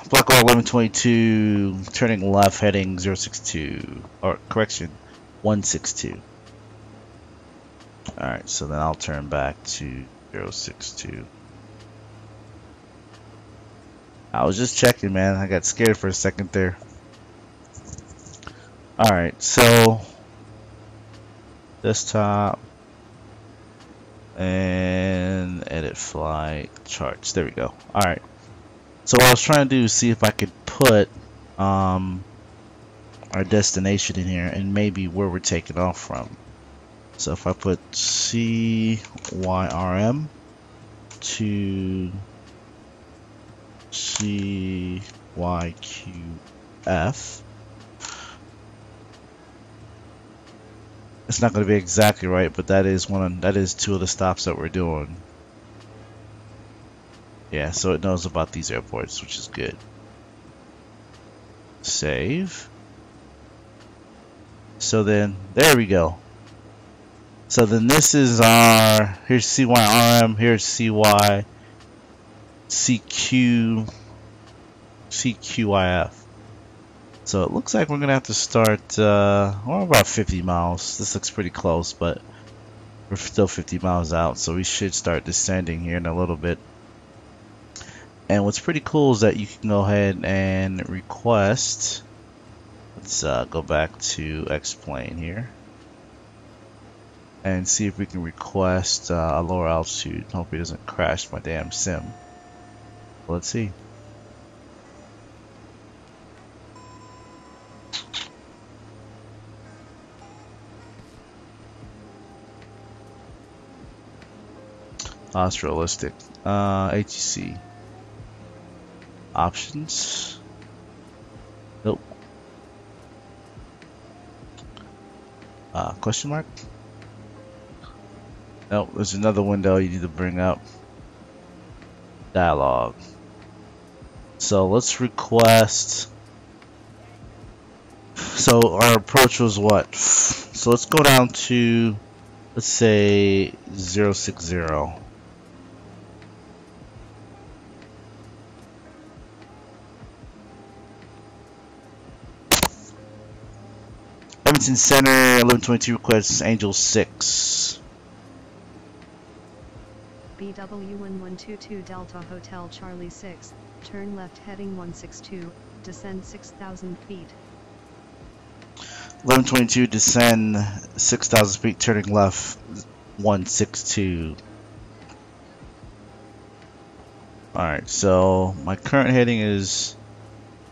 BlackMajic 1122 turning left heading 062, or correction 162. Alright, so then I'll turn back to 062. I was just checking, man. I got scared for a second there. Alright, so desktop and edit flight charts. There we go. Alright. So what I was trying to do is see if I could put our destination in here and maybe where we're taking off from. So if I put CYRM to CYQF, it's not going to be exactly right, but that is two of the stops that we're doing. Yeah, so it knows about these airports, which is good. Save. So then, there we go. So then this is our, here's CYRM, here's CY, CQ, CQIF. So it looks like we're going to have to start, we're about 50 miles. This looks pretty close, but we're still 50 miles out, so we should start descending here in a little bit. And what's pretty cool is that you can go ahead and request. Let's go back to Xplane here. and see if we can request a lower altitude. Hope he doesn't crash my damn sim. Let's see. Oh, it's realistic. ATC. Options. Nope. Question mark? Nope, there's another window you need to bring up. Dialogue. So let's request. So our approach was what? So let's go down to, let's say 060. Edmonton Center, 1122 requests Angel 6. BW1122 Delta Hotel Charlie 6, turn left heading 162, descend 6,000 feet. 1122 descend 6,000 feet, turning left 162. Alright, so my current heading is,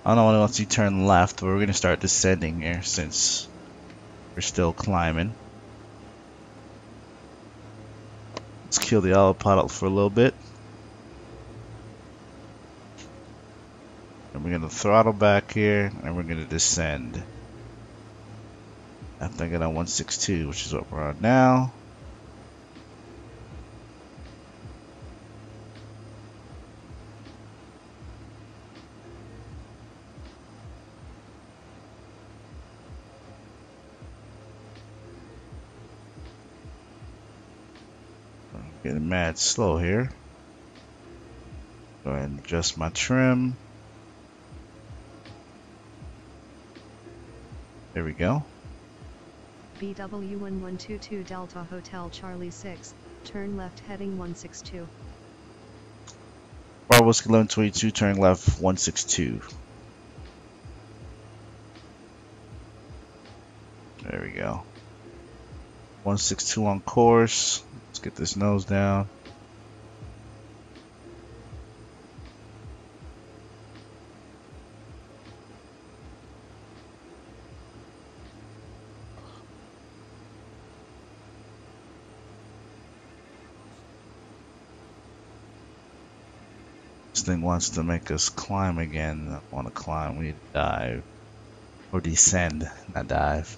I don't know once you turn left, but we're going to start descending here since we're still climbing. Let's kill the autopilot for a little bit. And we're going to throttle back here and we're going to descend. After I get on 162, which is what we're on now. Getting mad slow here. Go ahead and adjust my trim. There we go. BW1122 Delta Hotel Charlie 6, turn left heading 162. Bar Whiskey 1122, turning left 162. There we go. 162 on course. Let's get this nose down. This thing wants to make us climb again. I don't want to climb, we need to dive. Or descend, not dive.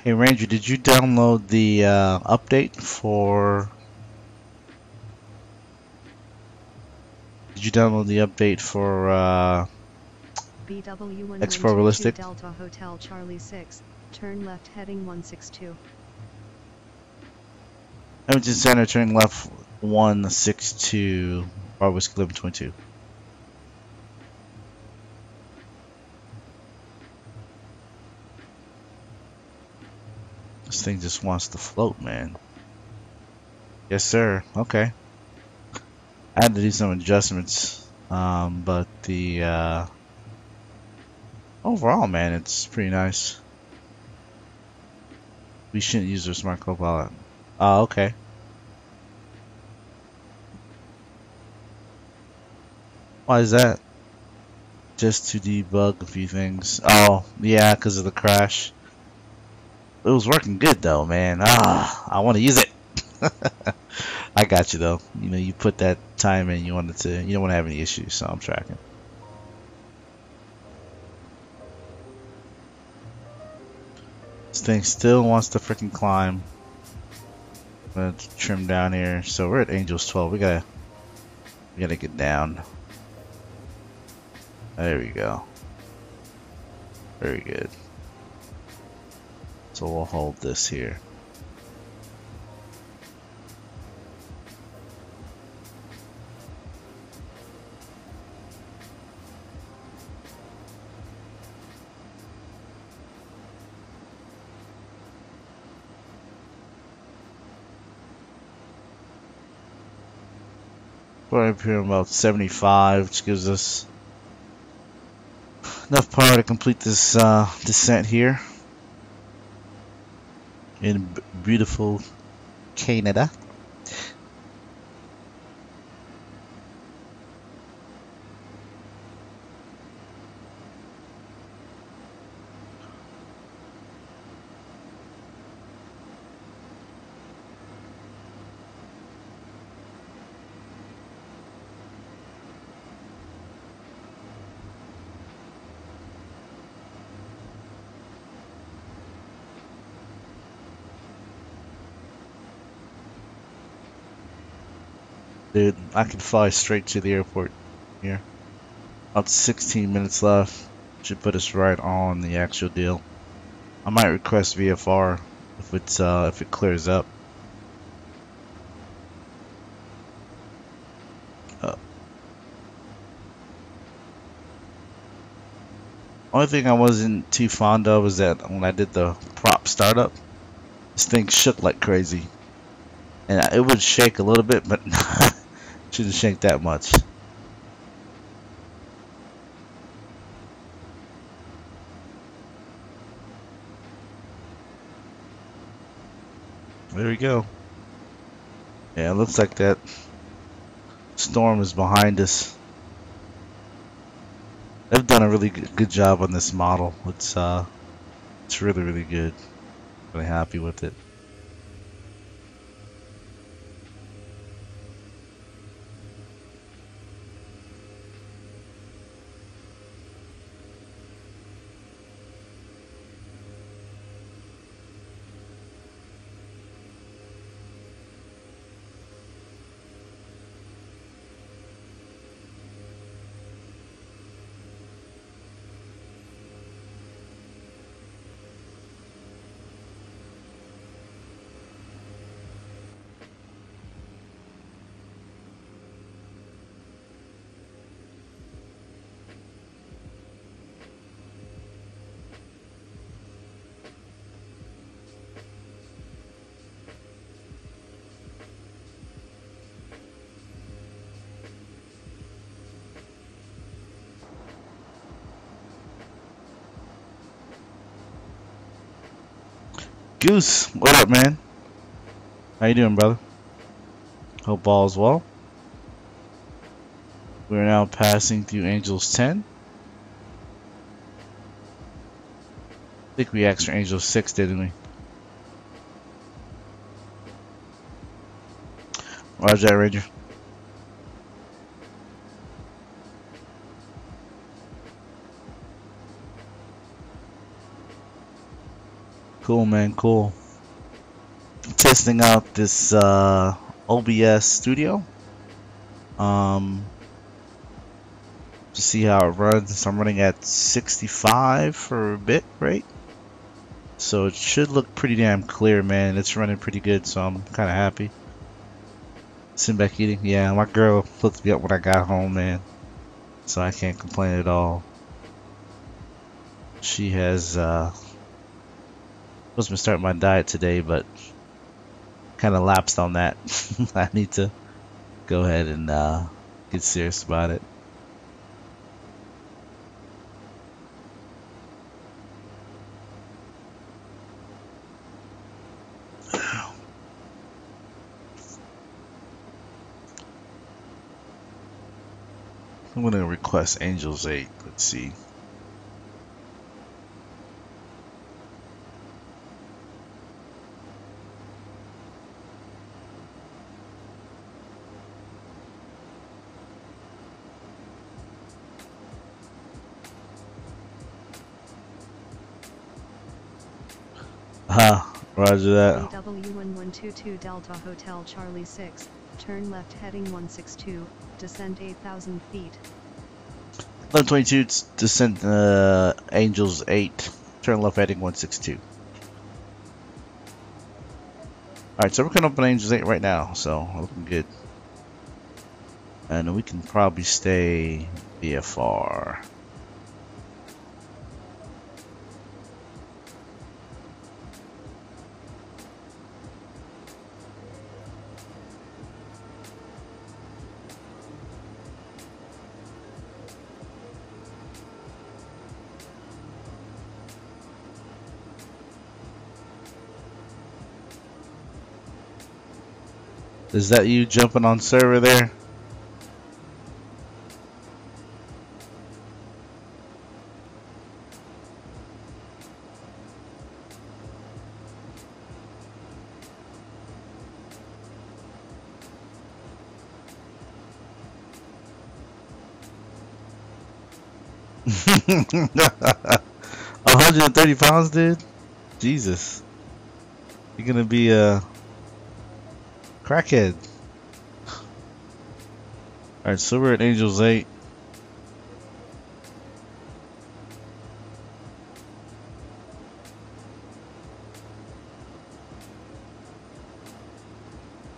Hey Ranger, did you download the update for? Did you download the update for X-Pro Realistic? Delta Hotel Charlie 6, turn left heading 162. Edmonton Center, turning left 162. Bar Whiskey 1122. This thing just wants to float, man. Yes, sir. Okay. I had to do some adjustments, but the overall, man, it's pretty nice. We shouldn't use our smart copilot. Oh, okay. Why is that? Just to debug a few things. Oh, yeah, because of the crash. It was working good though, man. I want to use it. I got you though. You know, you put that time in. You don't want to have any issues, so I'm tracking. This thing still wants to freaking climb. I'm gonna trim down here. So we're at Angels 12. We gotta get down. There we go. Very good. So we'll hold this here. We're up here about 75, which gives us enough power to complete this descent here in beautiful Canada. Dude, I can fly straight to the airport here. About 16 minutes left. Should put us right on the actual deal. I might request VFR if it clears up. Only thing I wasn't too fond of is that when I did the prop startup, this thing shook like crazy. And it would shake a little bit, but shouldn't shake that much. There we go. Yeah, it looks like that storm is behind us. They've done a really good job on this model. It's really, really good. Really happy with it. Goose, what up, man? How you doing, brother? Hope all is well. We are now passing through Angels 10. I think we asked for Angels 6, didn't we? Roger that, Ranger. Cool, man, cool. Testing out this OBS studio to see how it runs. I'm running at 65 for a bit rate, so it should look pretty damn clear, man. It's running pretty good, so I'm kind of happy. Sitting back eating. Yeah, my girl hooked me up when I got home, man, so I can't complain at all. She has supposed to start my diet today, but kind of lapsed on that. I need to go ahead and get serious about it. I'm gonna request Angels 8. Let's see. Roger that. AW1122 Delta Hotel Charlie 6, turn left heading 162, descend 8,000 feet. 1122 descent Angels 8, turn left heading 162. Alright, so we're coming up on Angels 8 right now, so looking good. And we can probably stay VFR. Is that you jumping on server there? £130, dude? Jesus. You're gonna be a crackhead. Alright, so we're at Angels 8.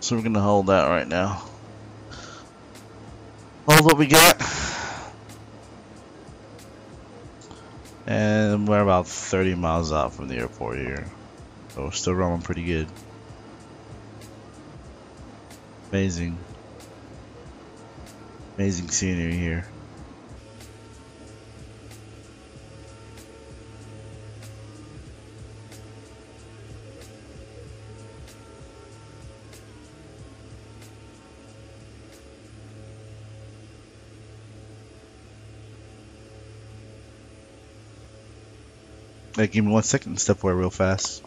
So we're gonna hold that right now. Hold what we got. And we're about 30 miles out from the airport here. So we're still rolling pretty good. Amazing. Amazing scenery here. Hey, give me 1 second, step away real fast.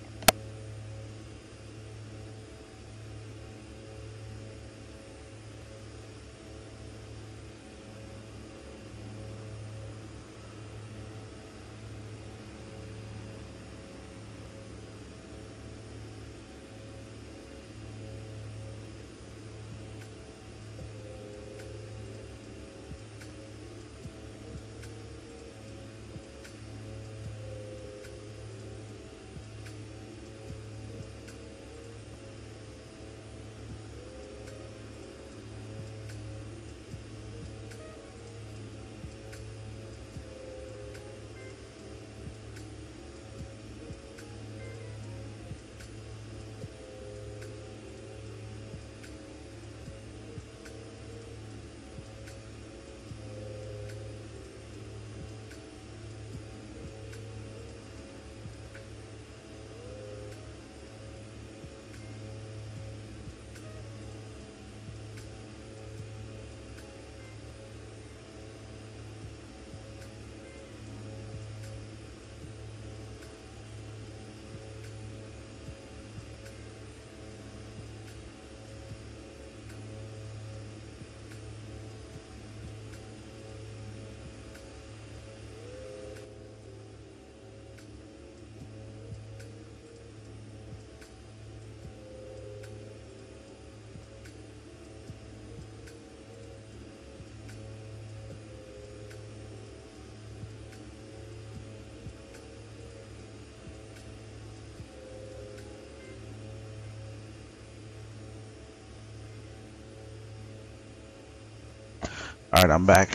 Alright, I'm back.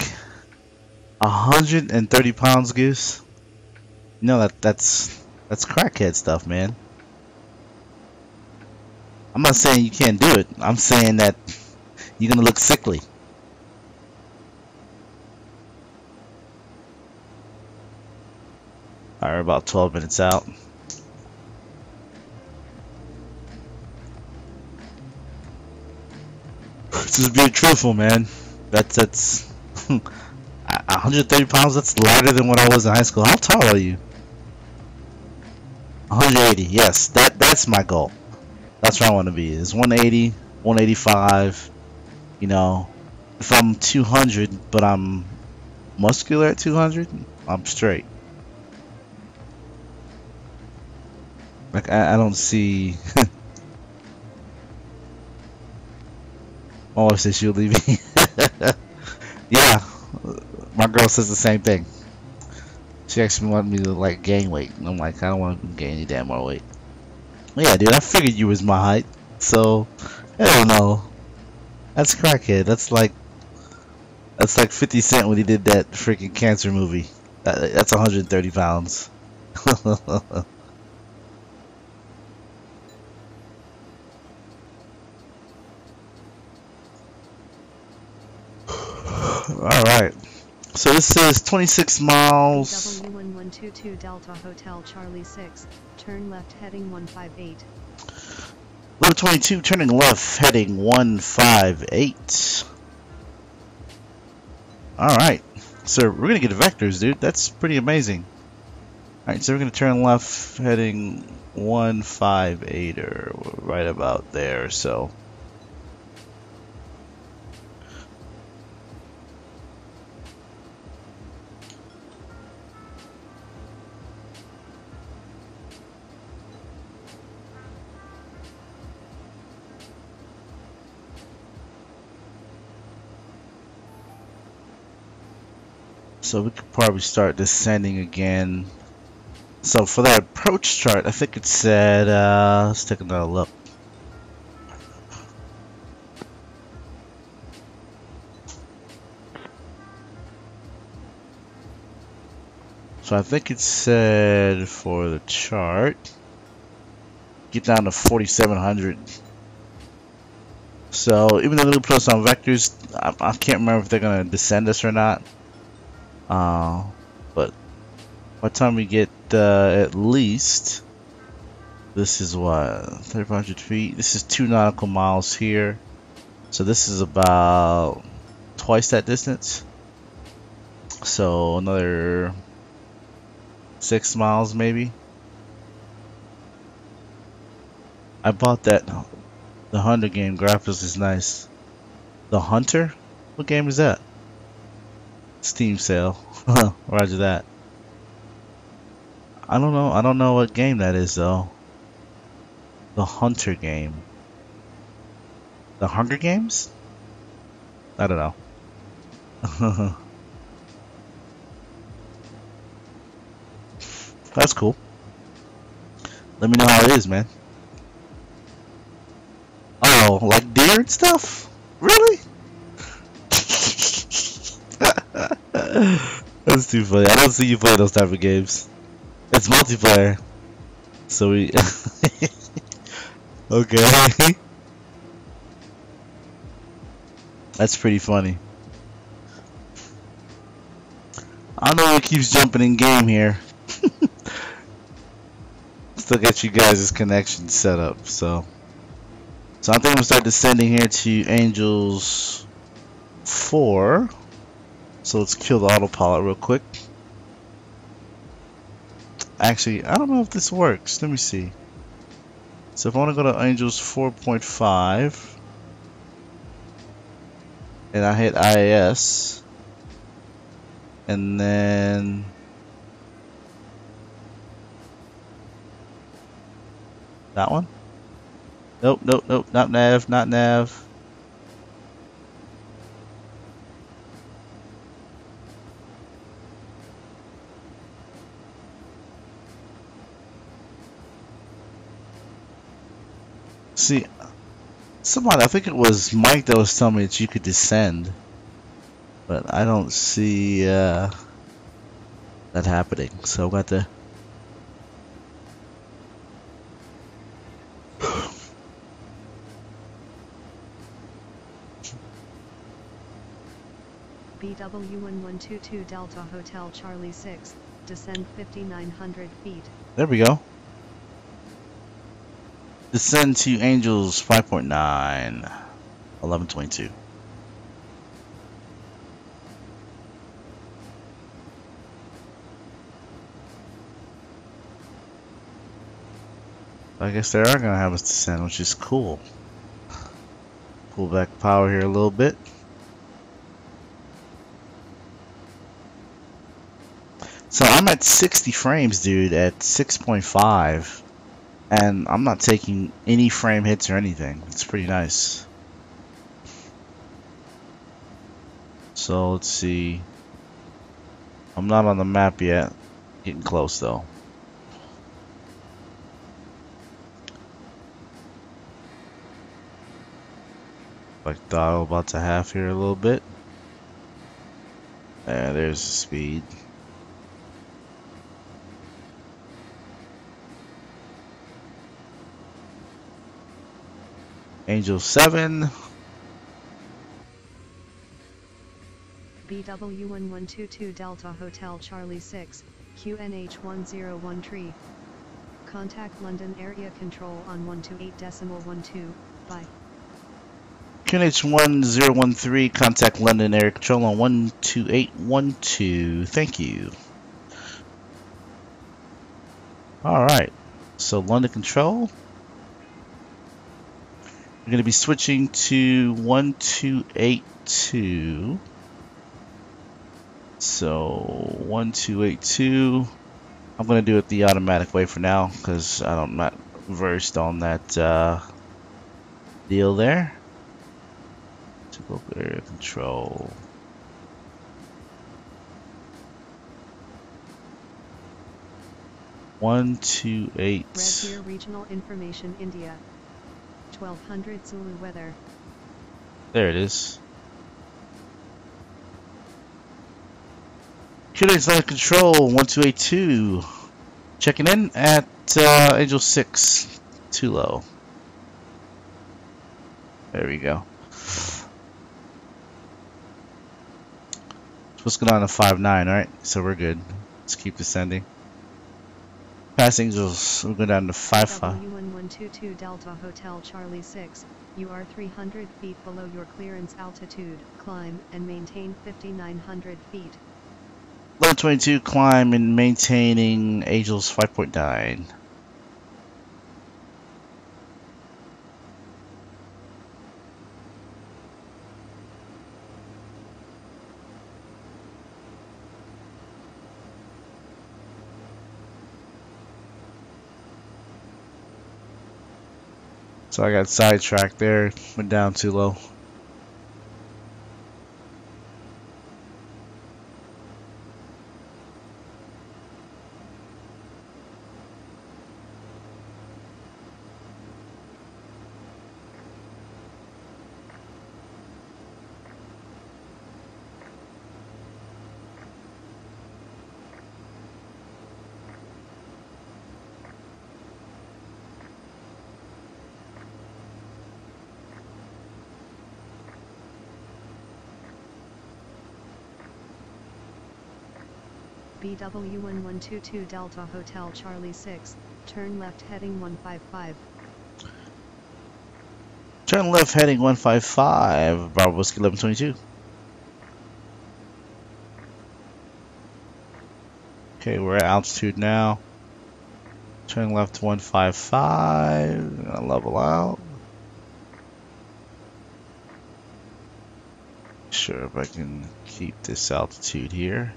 130 pounds, Goose. You know that's crackhead stuff, man. I'm not saying you can't do it. I'm saying that you're gonna look sickly. Alright, we're about 12 minutes out. Just being truthful, man. That's 130 pounds. That's lighter than what I was in high school. How tall are you? 180. Yes, that's my goal. That's where I want to be. Is 180, 185. You know, if I'm 200, but I'm muscular at 200, I'm straight. Like I don't see. My wife says she'll leave me. Yeah, my girl says the same thing. She actually wanted me to like gain weight, and I'm like, I don't want to gain any damn more weight. Yeah, dude, I figured you was my height, so I don't know. That's crackhead. That's like 50 Cent when he did that freaking cancer movie. That's 130 pounds. Alright, so this says 26 miles. W1122 Delta Hotel Charlie 6, turn left heading 158. Low 22 turning left, heading 158. Alright, so we're gonna get vectors, dude. That's pretty amazing. Alright, so we're gonna turn left, heading 158, or right about there, so. So we could probably start descending again. So for that approach chart, I think it said, let's take another look. So I think it said for the chart, get down to 4,700. So even though they put us on vectors, I can't remember if they're gonna descend us or not. But by the time we get at least, this is what, 3,500 feet. This is 2 nautical miles here. So this is about twice that distance. So another 6 miles maybe. I bought that. The Hunter game graphics is nice. The Hunter? What game is that? Steam sale. Roger that. I don't know what game that is though. The Hunter game. The Hunger Games? I don't know. That's cool. Let me know how it is, man. Oh, like deer and stuff? Really? That's too funny. I don't see you play those type of games. It's multiplayer. So we... Okay. That's pretty funny. I don't know what keeps jumping in game here. Still got you guys' connection set up, so I think I'm gonna start descending here to Angels 4. So let's kill the autopilot real quick. Actually, I don't know if this works. Let me see. So if I want to go to Angels 4.5 and I hit IAS and then that one? Nope, nope, nope, not nav, not nav. See, somebody, I think it was Mike that was telling me that you could descend, but I don't see that happening. So I've got to. BW1122 Delta Hotel Charlie 6, descend 5,900 feet. There we go. Descend to Angels 5.9, 1122. I guess they are going to have us descend, which is cool. Pull back power here a little bit. So I'm at 60 frames, dude, at 6.5. And I'm not taking any frame hits or anything. It's pretty nice. So let's see. I'm not on the map yet. Getting close though. Like throttle about to half here a little bit. There's the speed. Angel 7. BW1122 Delta Hotel Charlie 6, QNH101 tree. Contact London Area Control on 128.12. Bye. QNH1013, contact London Area Control on 12812. Thank you. Alright, so London Control. We're going to be switching to 1282. So 1282. I'm going to do it the automatic way for now because I'm not versed on that deal there. To local area control. Red Deer Regional Information India. 1200 Zulu weather. There it is. QNH Line Control 1282. Checking in at Angel 6. Too low. There we go. Supposed to go down to 5.9, right? So we're good. Let's keep descending. Pass Angels, we'll go down to 5.5. W1122 Delta Hotel Charlie 6. You are 300 feet below your clearance altitude. Climb and maintain 5,900 feet. 1122, climb and maintaining Angels 5.9. So I got sidetracked there, went down too low. BW1122 Delta Hotel Charlie 6, turn left heading 155. Turn left heading 155, Bravo Whiskey 1122. Okay, we're at altitude now. Turn left to 155, gonna level out. Sure if I can keep this altitude here.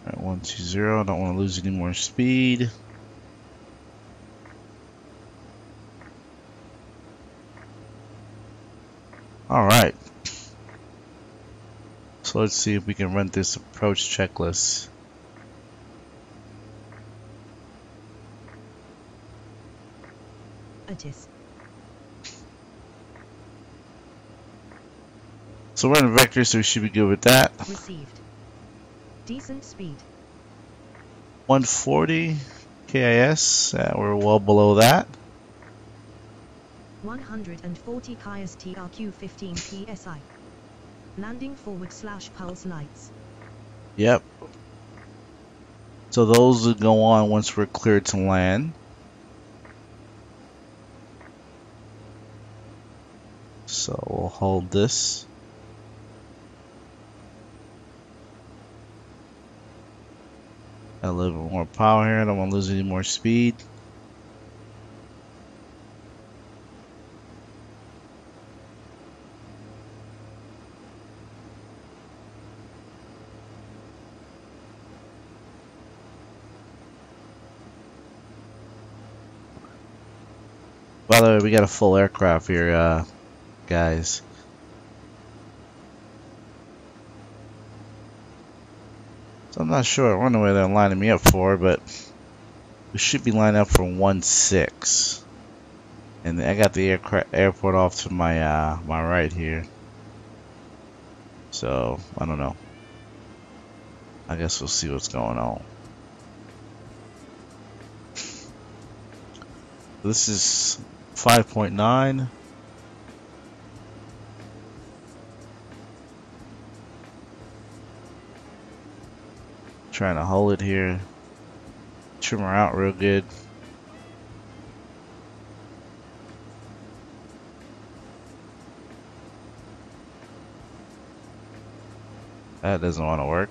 Alright, 120, I don't want to lose any more speed. Alright. So let's see if we can run this approach checklist. Otis. So we're in vector, so we should be good with that. Received. Decent speed. 140 KIS, we're well below that. 140 KIS TRQ 15 PSI. Landing /pulse lights. Yep. So those will go on once we're cleared to land. So we'll hold this. A little bit more power here. I don't want to lose any more speed. By the way, we got a full aircraft here, guys. So I'm not sure. I wonder where they're lining me up for, but we should be lined up for 1-6. And I got the airport off to my my right here. So I don't know. I guess we'll see what's going on. This is 5.9. Trying to hold it here. Trim her out real good. That doesn't want to work.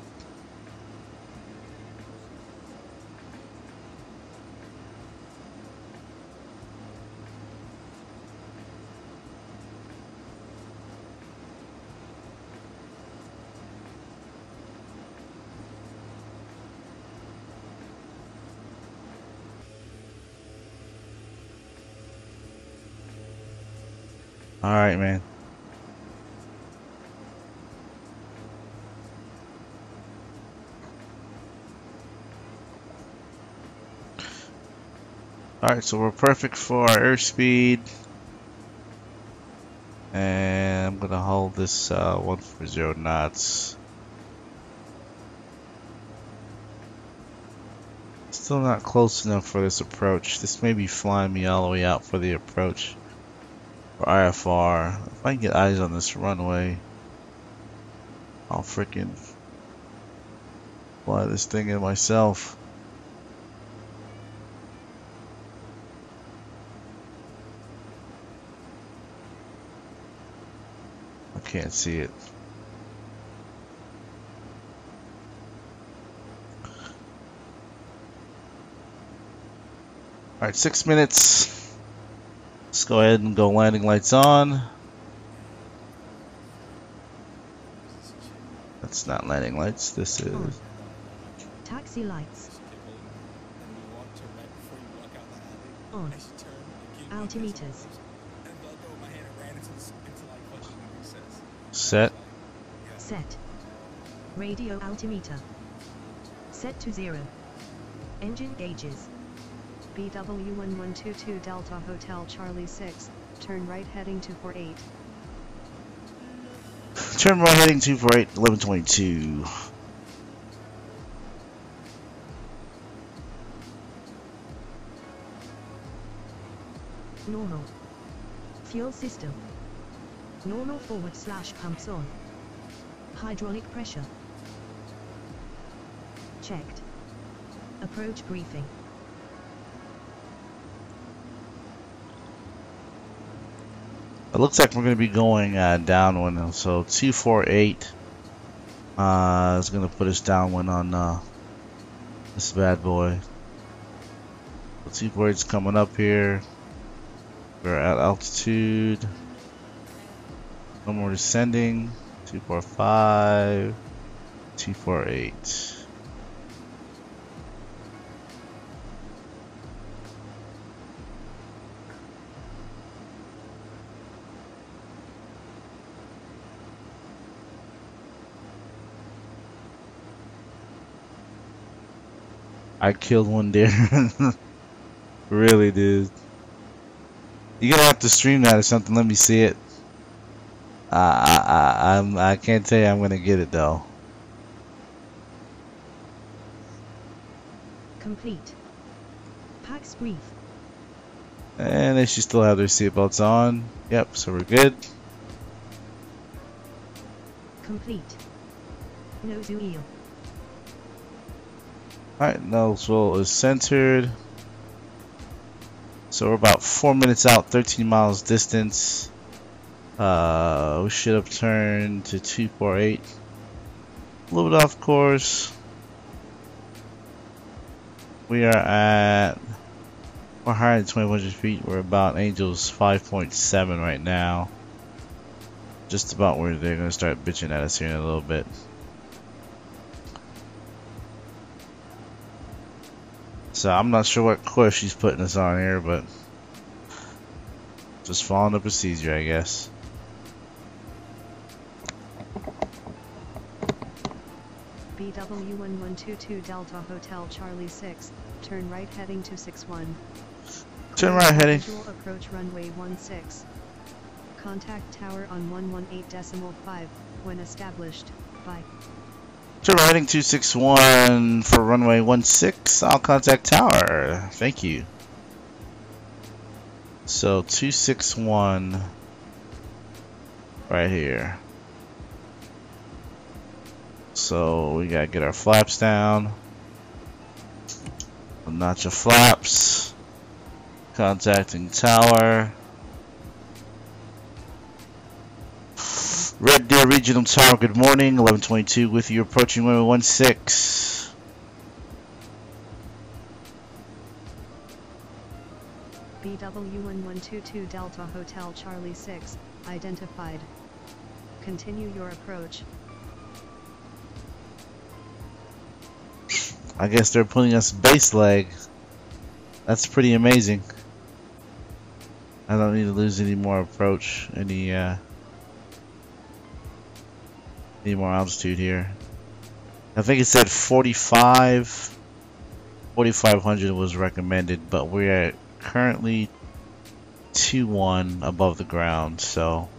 All right, man. Alright, so we're perfect for our airspeed. And I'm gonna hold this 140 knots. Still not close enough for this approach. This may be flying me all the way out for the approach. For IFR. If I can get eyes on this runway, I'll freaking fly this thing in myself. I can't see it. Alright, 6 minutes. Let's go ahead and go landing lights on. That's not landing lights, this is... On. Taxi lights. On. Altimeters. Set. Set. Radio altimeter. Set to 0. Engine gauges. BW1122 Delta Hotel Charlie 6, turn right heading 248. Turn right heading 248, 1122. Normal. Fuel system. Normal / pumps on. Hydraulic pressure. Checked. Approach briefing. It looks like we're going to be going downwind, so 248 is going to put us downwind on this bad boy. So 248 is coming up here. We're at altitude. No more descending. 245, 248. I killed one deer. Really, dude. You're gonna have to stream that or something. Let me see it. I can't tell you I'm gonna get it though. Complete. Packs brief. And they should still have their seatbelts on. Yep, so we're good. Complete. Nose wheel. Alright, nose wheel is centered. So we're about 4 minutes out, 13 miles distance. We should have turned to 248. A little bit off course. We are at, we're higher than 2,100 feet. We're about Angels 5.7 right now. Just about where they're going to start bitching at us here in a little bit. So I'm not sure what course she's putting us on here, but just following the procedure, I guess. BW1122 Delta Hotel Charlie 6, turn right heading 261. Turn right heading. Visual approach runway 16. Contact tower on 118.5 when established. Bye. Turn right heading 261 for runway 16. I'll contact tower. Thank you. So 261 right here. So So we gotta get our flaps down. Notch of flaps. Contacting tower. Red Deer Regional Tower, good morning. 1122 with you, approaching runway 16. BW1122 Delta Hotel Charlie 6, identified. Continue your approach. I guess they're putting us base leg. That's pretty amazing. I don't need to lose any more approach, any more altitude here. I think it said 4,500 was recommended, but we're at currently 2-1 above the ground, so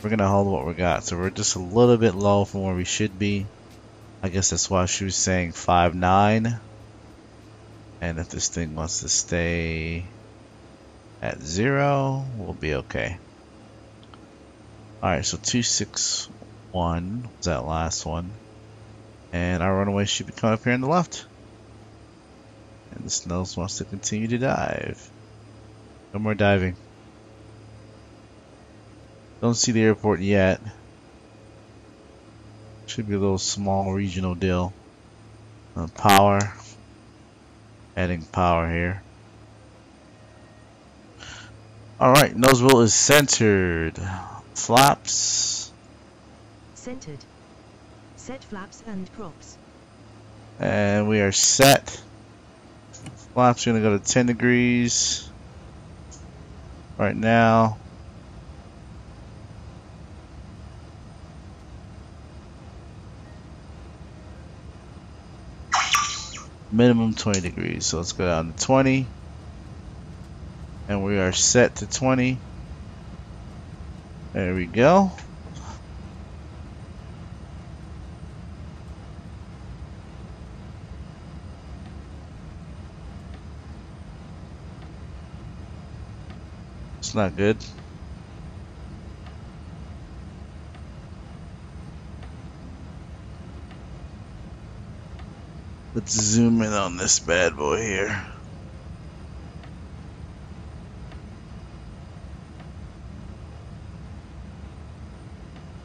we're gonna hold what we got. So we're just a little bit low from where we should be. I guess that's why she was saying 5.9. And if this thing wants to stay at 0, we'll be okay. Alright, so 261 was that last one. And our runway should be coming up here on the left. And the Snows wants to continue to dive. No more diving. Don't see the airport yet. Should be a little small regional deal. Power. Adding power here. Alright, nose wheel is centered. Flaps. Centered. Set flaps and props. And we are set. Flaps are going to go to 10 degrees. Right now. Minimum 20 degrees. So let's go down to 20. And we are set to 20. There we go. It's not good. Let's zoom in on this bad boy here.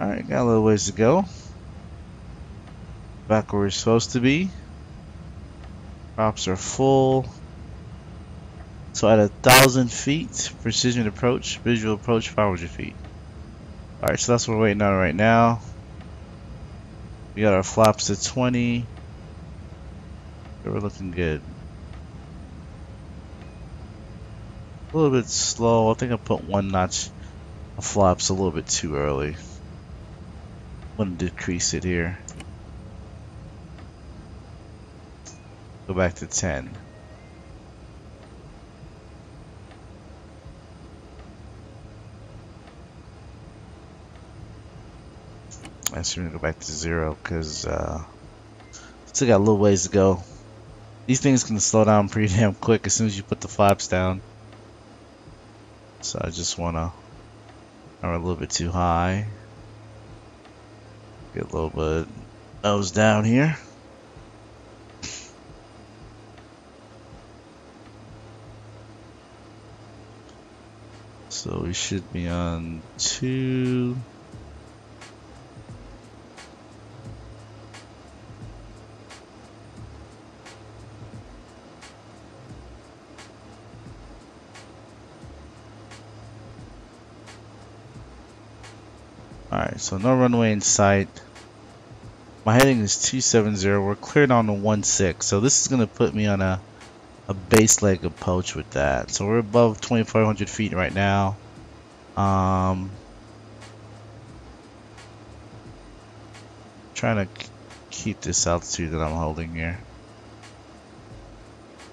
Alright, got a little ways to go. Back where we're supposed to be. Props are full. So at 1,000 feet, precision approach, visual approach, 500 feet. Alright, so that's what we're waiting on right now. We got our flaps at 20. We're looking good. A little bit slow. I think I put one notch of flaps a little bit too early. Want to decrease it here. Go back to 10. I should go back to 0 because still got a little ways to go. These things can slow down pretty damn quick as soon as you put the flaps down. So I just wanna are a little bit too high. Get a little bit nose down here. So we should be on 2. Alright, so no runway in sight. My heading is 270. We're cleared on the 16. So this is going to put me on a base leg approach with that. So we're above 2,400 feet right now. Trying to keep this altitude that I'm holding here.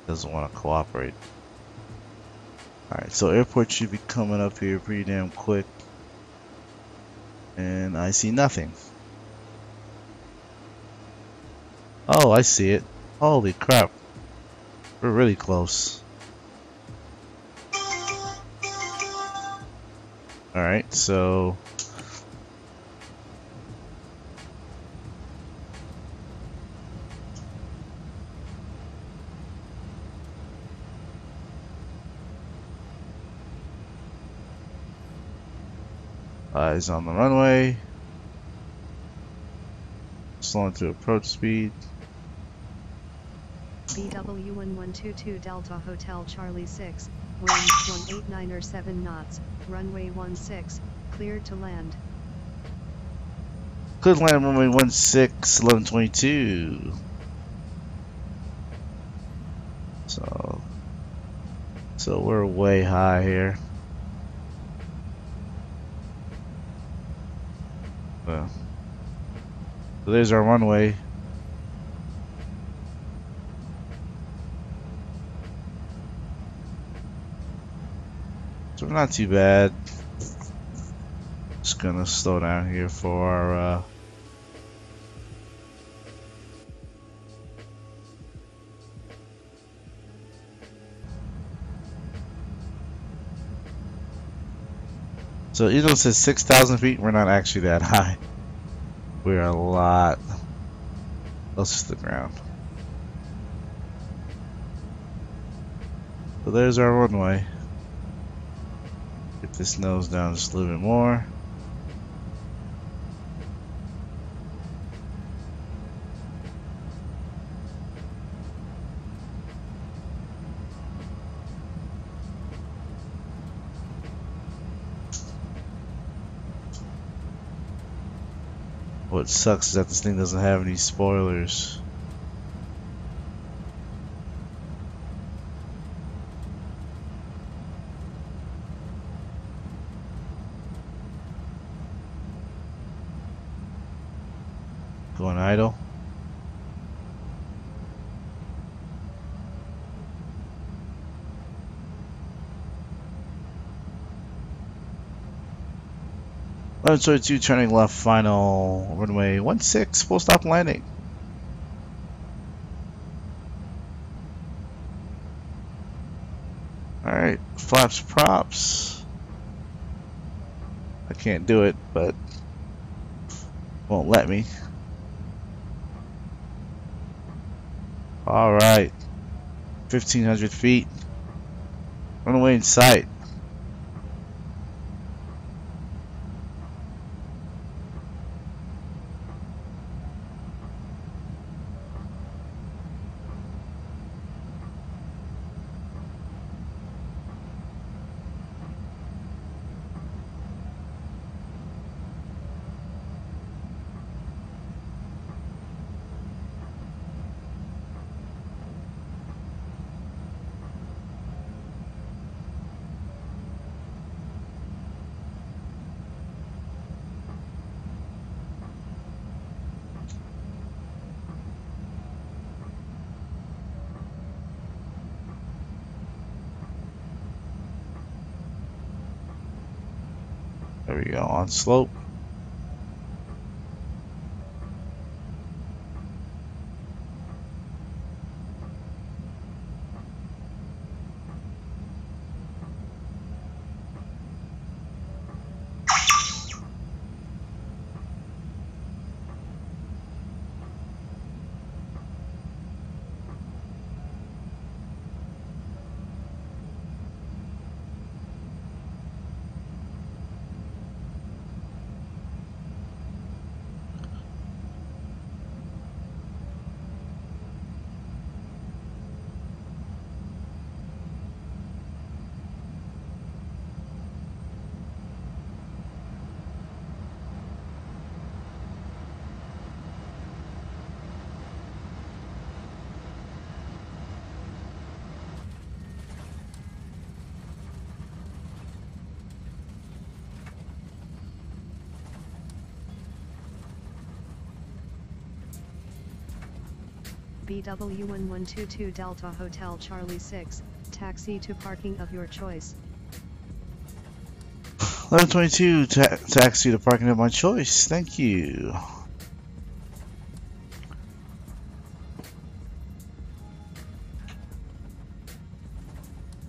Doesn't want to cooperate. Alright, so airport should be coming up here pretty damn quick. And I see nothing. Oh, I see it. Holy crap. We're really close. Alright, so Eyes on the runway. Slowing to approach speed. BW1122 Delta Hotel Charlie 6, wind 189 or 7 knots, runway 16, cleared to land. Cleared to land runway 16, 1122. So we're way high here. Well, so there's our runway. So we're not too bad. Just gonna slow down here for our so even though it says 6,000 feet, we're not actually that high. We're a lot closer to the ground. So there's our runway. Get this nose down just a little bit more. What sucks is that this thing doesn't have any spoilers. Going idle. $11.22 turning left, final runway 16, full stop landing. Alright, flaps props. I can't do it, but won't let me. Alright, 1,500 feet. Runway in sight. There we go, on slope. BW1122 Delta Hotel Charlie 6, taxi to parking of your choice. 1122 taxi to parking of my choice. Thank you.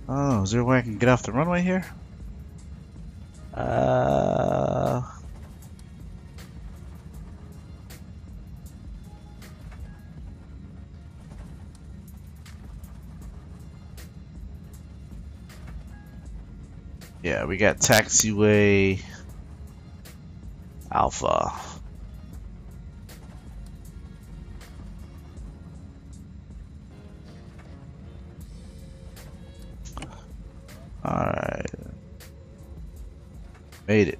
Oh, is there a way I can get off the runway here? Yeah, we got taxiway Alpha. Alright. Made it.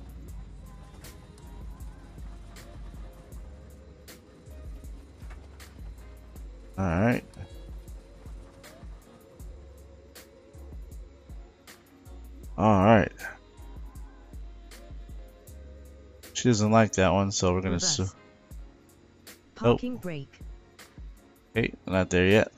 Alright. Alright. She doesn't like that one, so we're gonna Reverse. Parking brake. Okay, not there yet.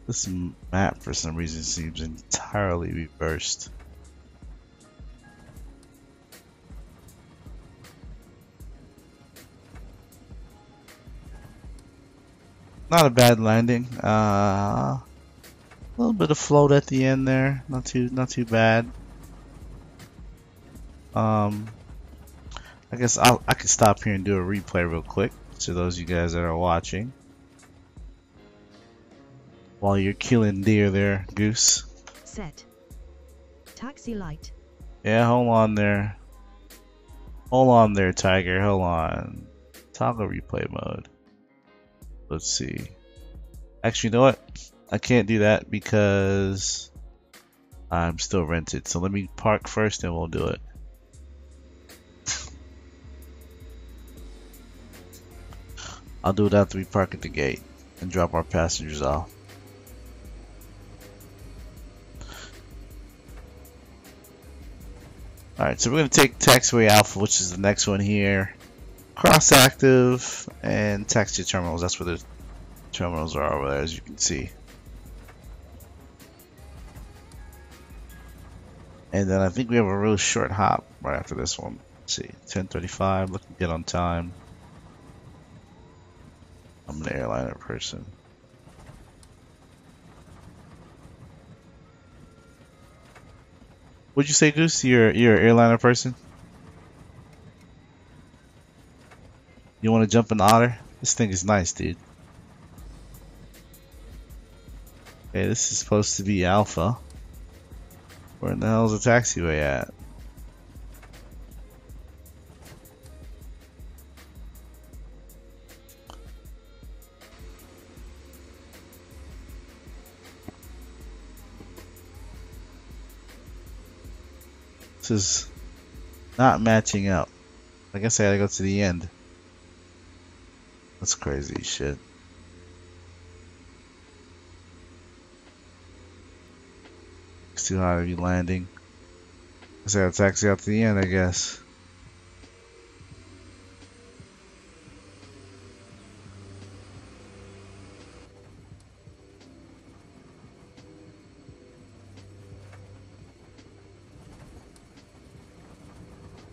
This map for some reason seems entirely reversed. Not a bad landing. A little bit of float at the end there. Not too bad. I guess I can stop here and do a replay real quick to those of you guys that are watching. While you're killing deer there, Goose. Set. Taxi light. Yeah, hold on there. Hold on there, Tiger. Hold on. Toggle replay mode. Let's see. Actually, you know what? I can't do that because I'm still rented. So let me park first and we'll do it. I'll do it after we park at the gate and drop our passengers off. Alright, so we're going to take Taxiway Alpha, which is the next one here. Cross active and taxi terminals. That's where the terminals are over there, as you can see. And then I think we have a real short hop right after this one. Let's see, 10:35, looking good on time. I'm an airliner person. What'd you say, Goose? You're an airliner person? You want to jump in the Otter? This thing is nice, dude. Okay, this is supposed to be Alpha. Where in the hell is the taxiway at? This is not matching up. I guess I gotta go to the end. That's crazy shit. It's too high to be landing. I guess I gotta taxi out to the end, I guess.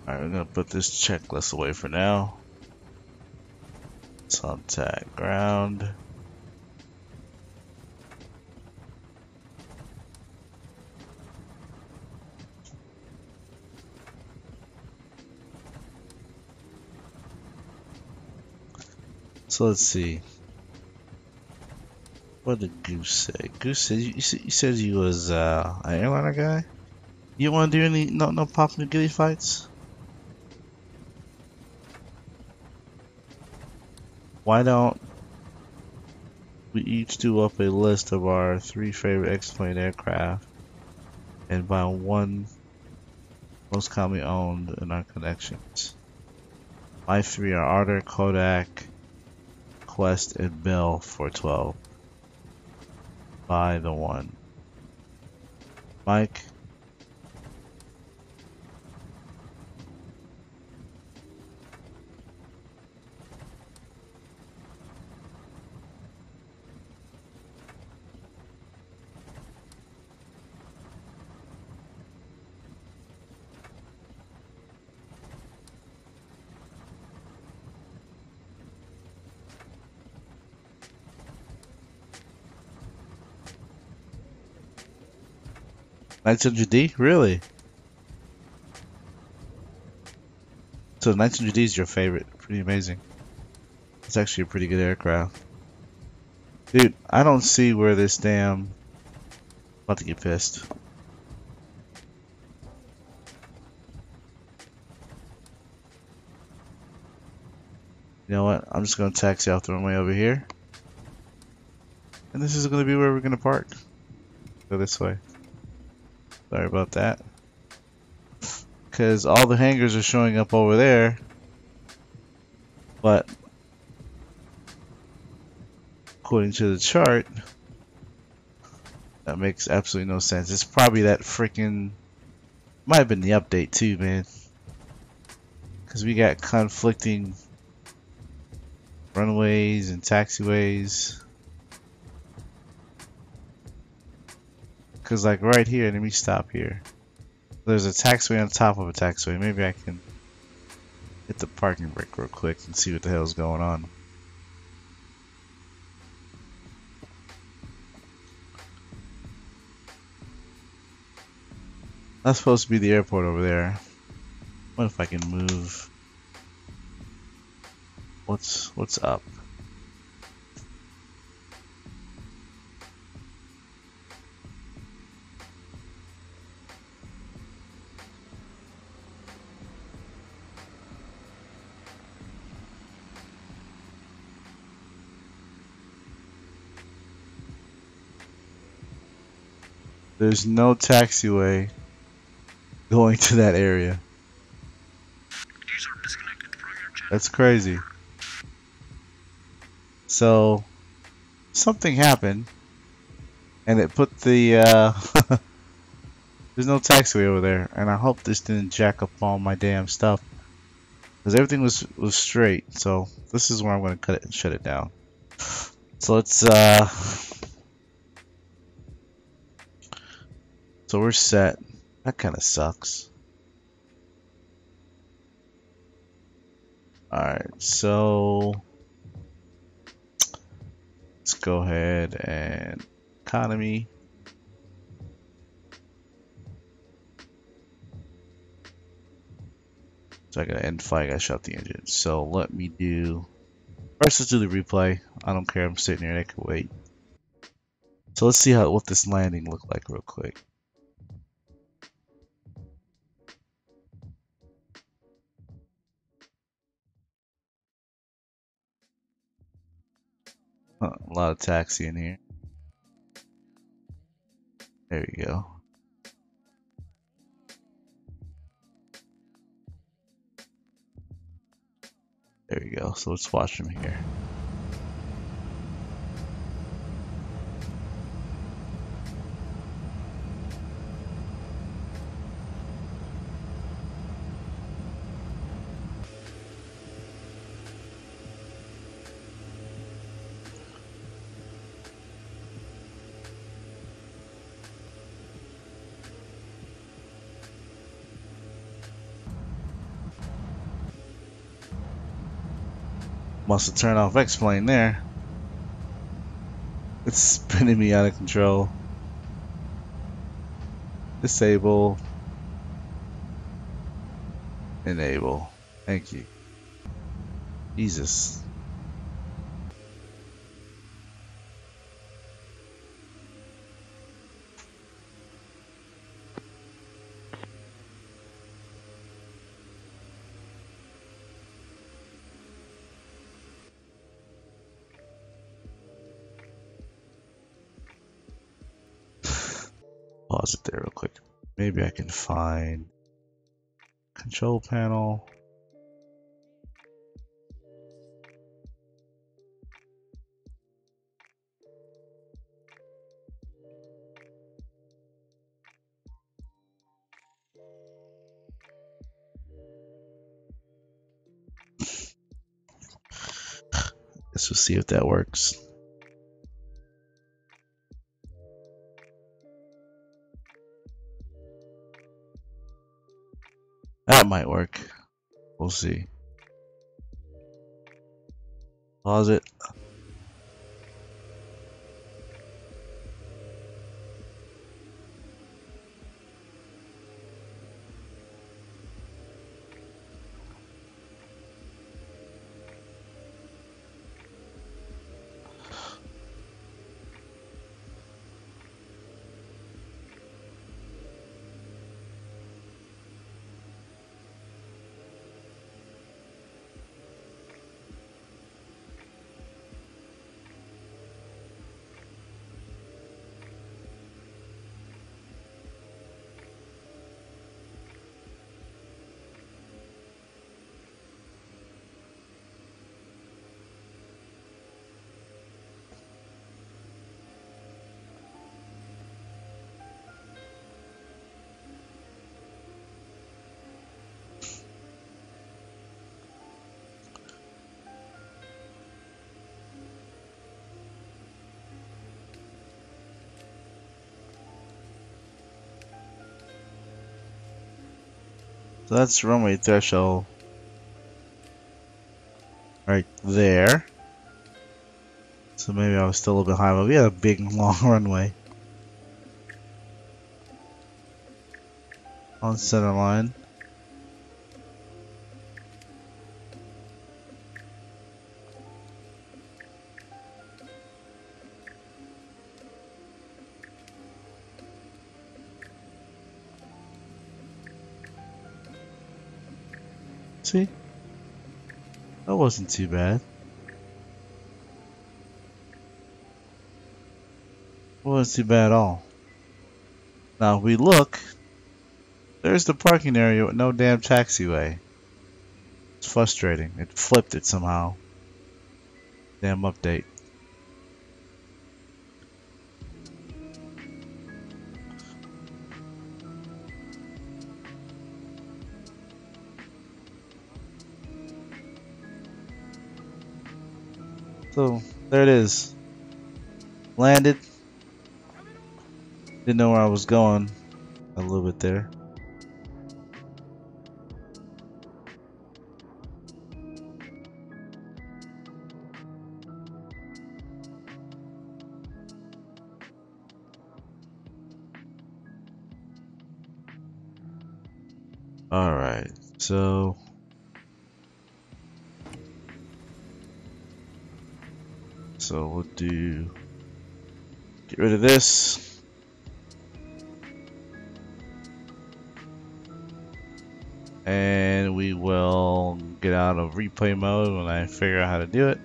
Alright, we're gonna put this checklist away for now. Contact ground. So let's see. What did Goose say? Goose said you said you was an airliner guy. You want to do any no popping giddy fights? Why don't we each do up a list of our 3 favorite Xplane aircraft and buy one most commonly owned in our connections? My 3 are Arter, Kodak, Quest, and Bell 412. Buy the one. Mike? $900D? Really? So the 1900D is your favorite. Pretty amazing. It's actually a pretty good aircraft. Dude, I don't see where this damn... About to get pissed. You know what? I'm just going to taxi off the runway over here. And this is going to be where we're going to park. Go this way. Sorry about that. Because all the hangars are showing up over there. But according to the chart, that makes absolutely no sense. It's probably that freaking... Might have been the update too, man. Because we got conflicting runways and taxiways. Because like right here, let me stop here. There's a taxiway on top of a taxiway. Maybe I can hit the parking brake real quick and see what the hell's going on. That's supposed to be the airport over there. What if I can move? What's up? There's no taxiway going to that area. That's crazy. So something happened and it put the there's no taxiway over there, and I hope this didn't jack up all my damn stuff because everything was straight. So this is where I'm going to cut it and shut it down. So let's so we're set. That kind of sucks. Alright, so let's go ahead and economy. So I gotta end flight, I gotta shut the engine. So let me do, first let's do the replay. I don't care, I'm sitting here, I can wait. So let's see what this landing looked like real quick. A lot of taxi in here. There we go. There we go. So let's watch from here. Must have turned off Xplane there. It's spinning me out of control. Disable. Enable. Thank you. Jesus. Pause it there real quick. Maybe I can find control panel. Let's just see if that works. That might work. We'll see. Pause it. So that's runway threshold right there. So maybe I was still a little bit high, but we had a big long runway on center line. See? That wasn't too bad. It wasn't too bad at all. Now if we look, there's the parking area with no damn taxiway. It's frustrating. It flipped it somehow. Damn update. So there it is. Landed. Didn't know where I was going a little bit there. Alright, so we'll do, get rid of this. And we will get out of replay mode when I figure out how to do it.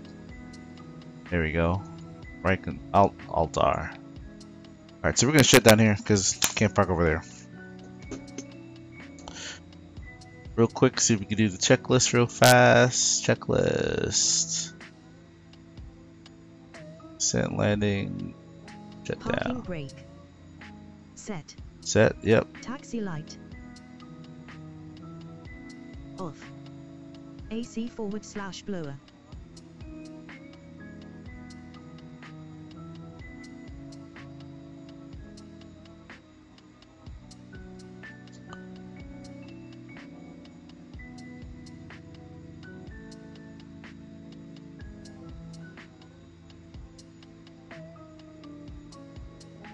There we go. Right, Alt R. Alright, so we're gonna shut down here because can't park over there. Real quick, see if we can do the checklist real fast. Checklist. Set landing. Shut Parking down. brake. Set. Set, yep. Taxi light. Off. AC /blower.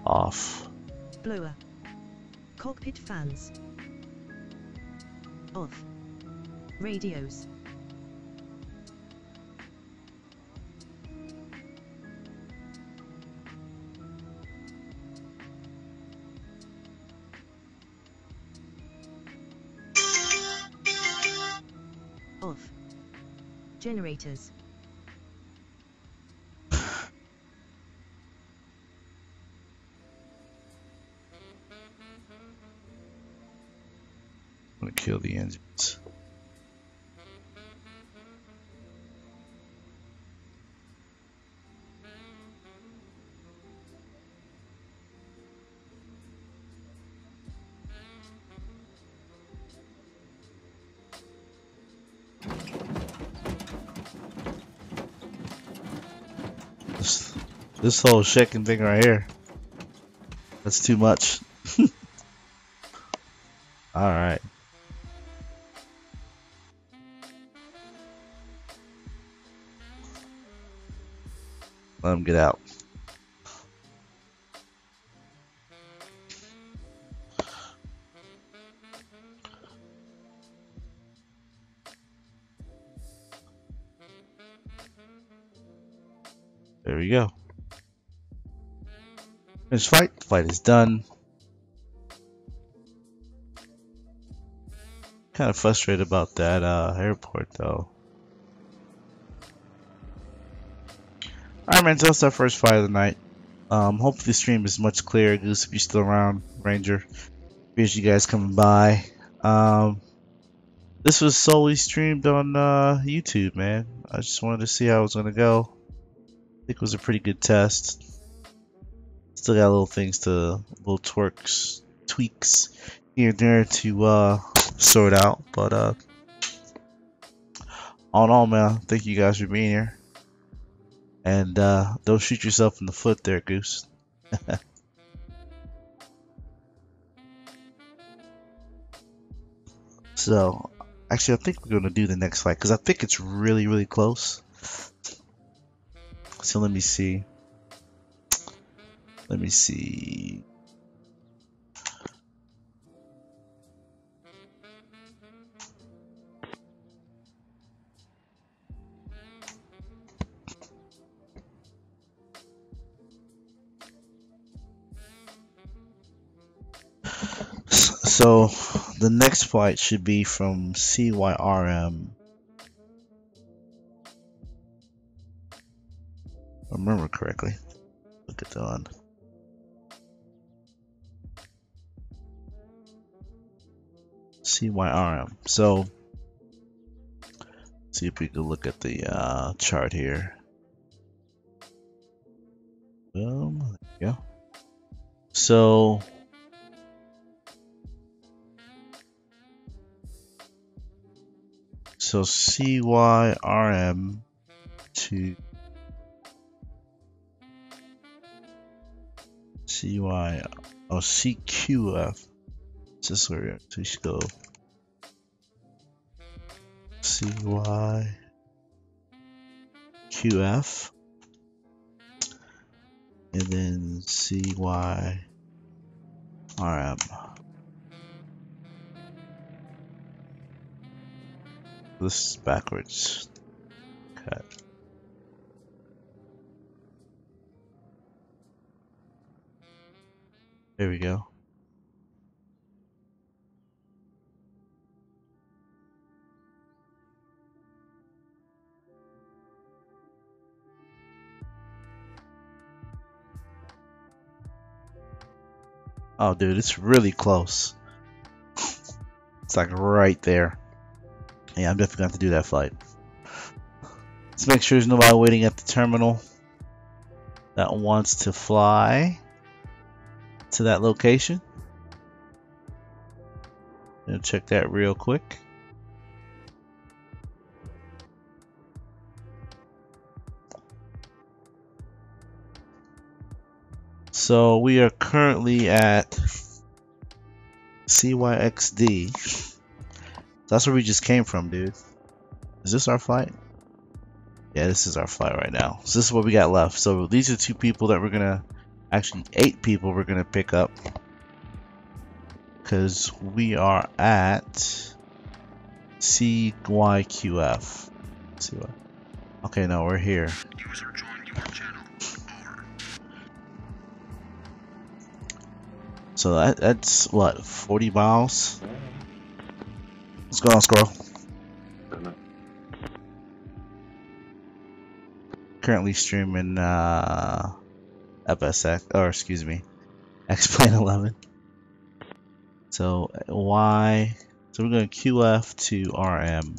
Off. Blower. Cockpit fans. Off. Radios. Off. Generators. I'm gonna kill the engines. This whole shaking thing right here. That's too much. Alright. Let him get out. There we go. Finish flight. Flight is done. Kind of frustrated about that airport though. Alright man, so that's our first flight of the night. Hopefully the stream is much clearer. Goose, if you're still around, Ranger. Appreciate you guys coming by. This was solely streamed on YouTube, man. I just wanted to see how it was gonna go. I think it was a pretty good test. Still got little things little tweaks here and there to sort out. But all in all, man, thank you guys for being here. And don't shoot yourself in the foot there, Goose. So, actually, I think we're going to do the next flight because I think it's really, really close. So let me see. Let me see. So the next flight should be from CYRM. If I remember correctly. Look at that one. CYRM. So see if we can look at the chart here. Boom. There we go. So CYRM to CQF. This is where we should go. CYQF and then CYRM. This is backwards. Okay. There we go. Oh, dude, it's really close. It's like right there. Yeah, I'm definitely going to have to do that flight. Let's make sure there's nobody waiting at the terminal that wants to fly to that location. Gonna check that real quick. So we are currently at CYXD. That's where we just came from, dude. Is this our flight? Yeah, this is our flight right now. So this is what we got left. So these are 2 people that we're gonna, actually 8 people we're gonna pick up. Because we are at CYQF. Okay, no, we're here. User joined your channel. Over. So that's what, 40 miles? What's going on, Squirrel? Currently streaming FSC, or excuse me, Xplane 11. So so we're going QF to RM.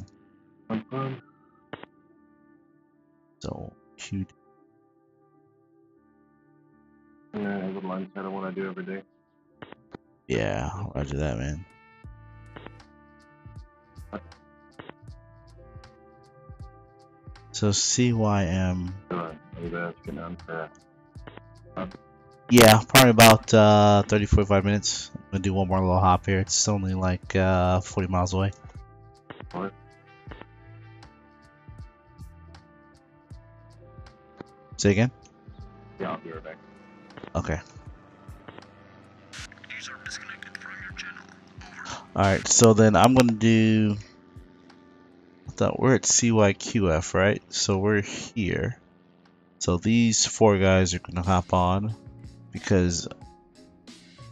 So Q. Yeah, a little mindset of what I do every day. Yeah, roger that, man. So CYM. Yeah, probably about 30-45 minutes. I'm gonna do one more little hop here. It's only like 40 miles away. What? Say again? Yeah, I'll be right back. Okay. User disconnected from your channel. Over. Alright, so then I'm gonna do. I thought we're at CYQF, right? So we're here. So these 4 guys are gonna hop on because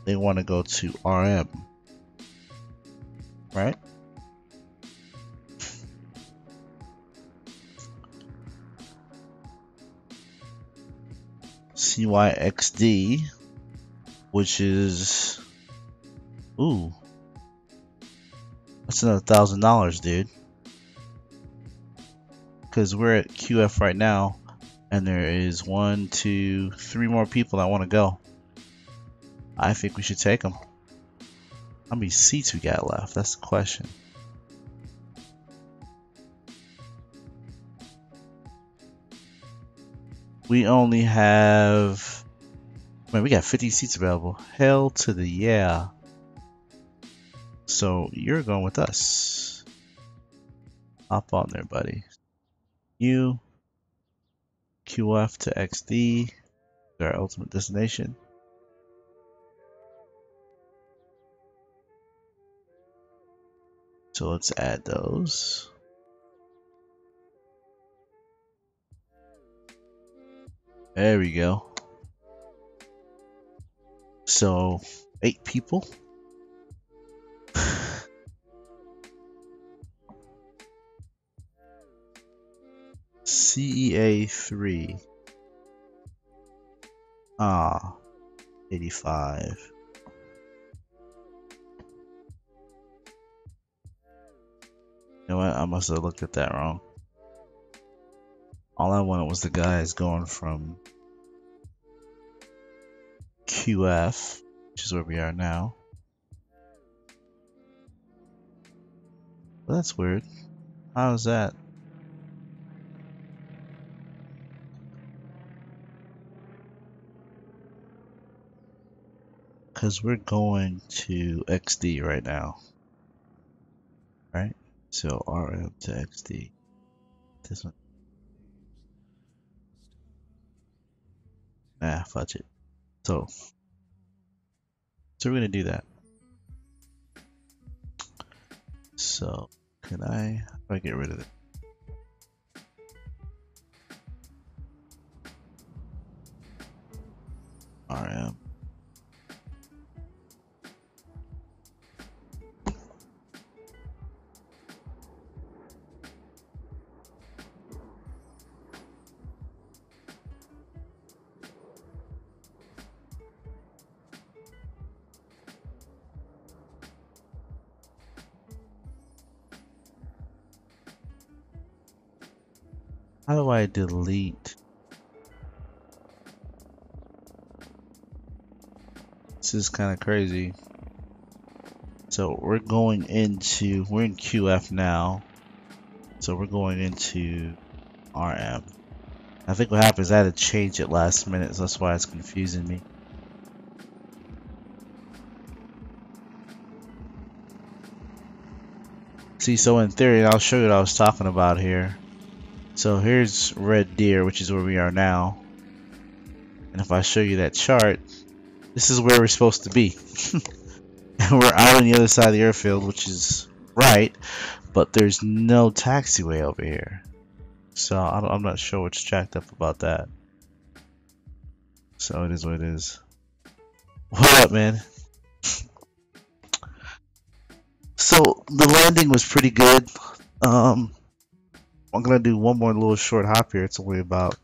they want to go to RM, right? CYXD, which is, ooh, that's another $1,000, dude. Because we're at QF right now, and there is 1, 2, 3 more people that want to go. I think we should take them. How many seats we got left? That's the question. We only have, man, we got 50 seats available. Hell to the yeah. So you're going with us. Hop on there, buddy. You QF to XD, our ultimate destination. So let's add those. There we go. So 8 people. CEA 3. 85. You know what? I must have looked at that wrong. All I wanted was the guys going from QF, which is where we are now. Well, that's weird. How's that? Because we're going to XD right now. Right? So RM to XD. This one. Nah, fudge it. So we're gonna do that. So can I? How do I get rid of it? RM. How do I delete? This is kind of crazy. So we're in QF now. So we're going into RM. I think what happened is I had to change it last minute, so that's why it's confusing me. See, so in theory, I'll show you what I was talking about here. So here's Red Deer, which is where we are now. And if I show you that chart, this is where we're supposed to be. And we're out on the other side of the airfield, which is right, but there's no taxiway over here. So I'm not sure what's jacked up about that. So it is what it is. What up, man? So the landing was pretty good. I'm gonna do one more little short hop here. It's only about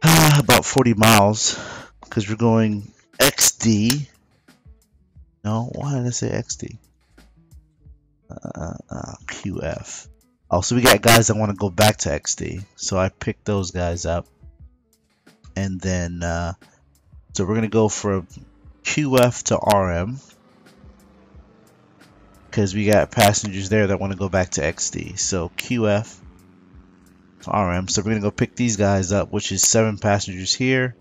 40 miles because we're going XD. No, why did I say XD? QF. Oh, so we got guys that want to go back to XD. So I picked those guys up, and then so we're gonna go from QF to RM. Because we got passengers there that want to go back to XD. So QF to RM. So we're going to go pick these guys up, which is 7 passengers here,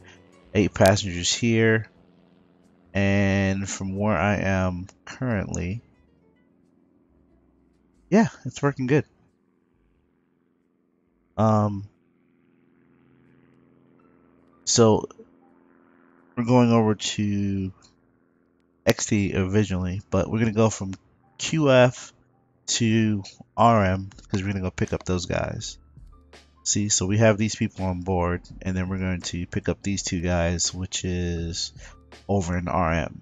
8 passengers here. And from where I am currently, yeah, it's working good. So we're going over to XD originally, but we're going to go from QF to RM because we're going to go pick up those guys. See, so we have these people on board, and then we're going to pick up these 2 guys, which is over in RM.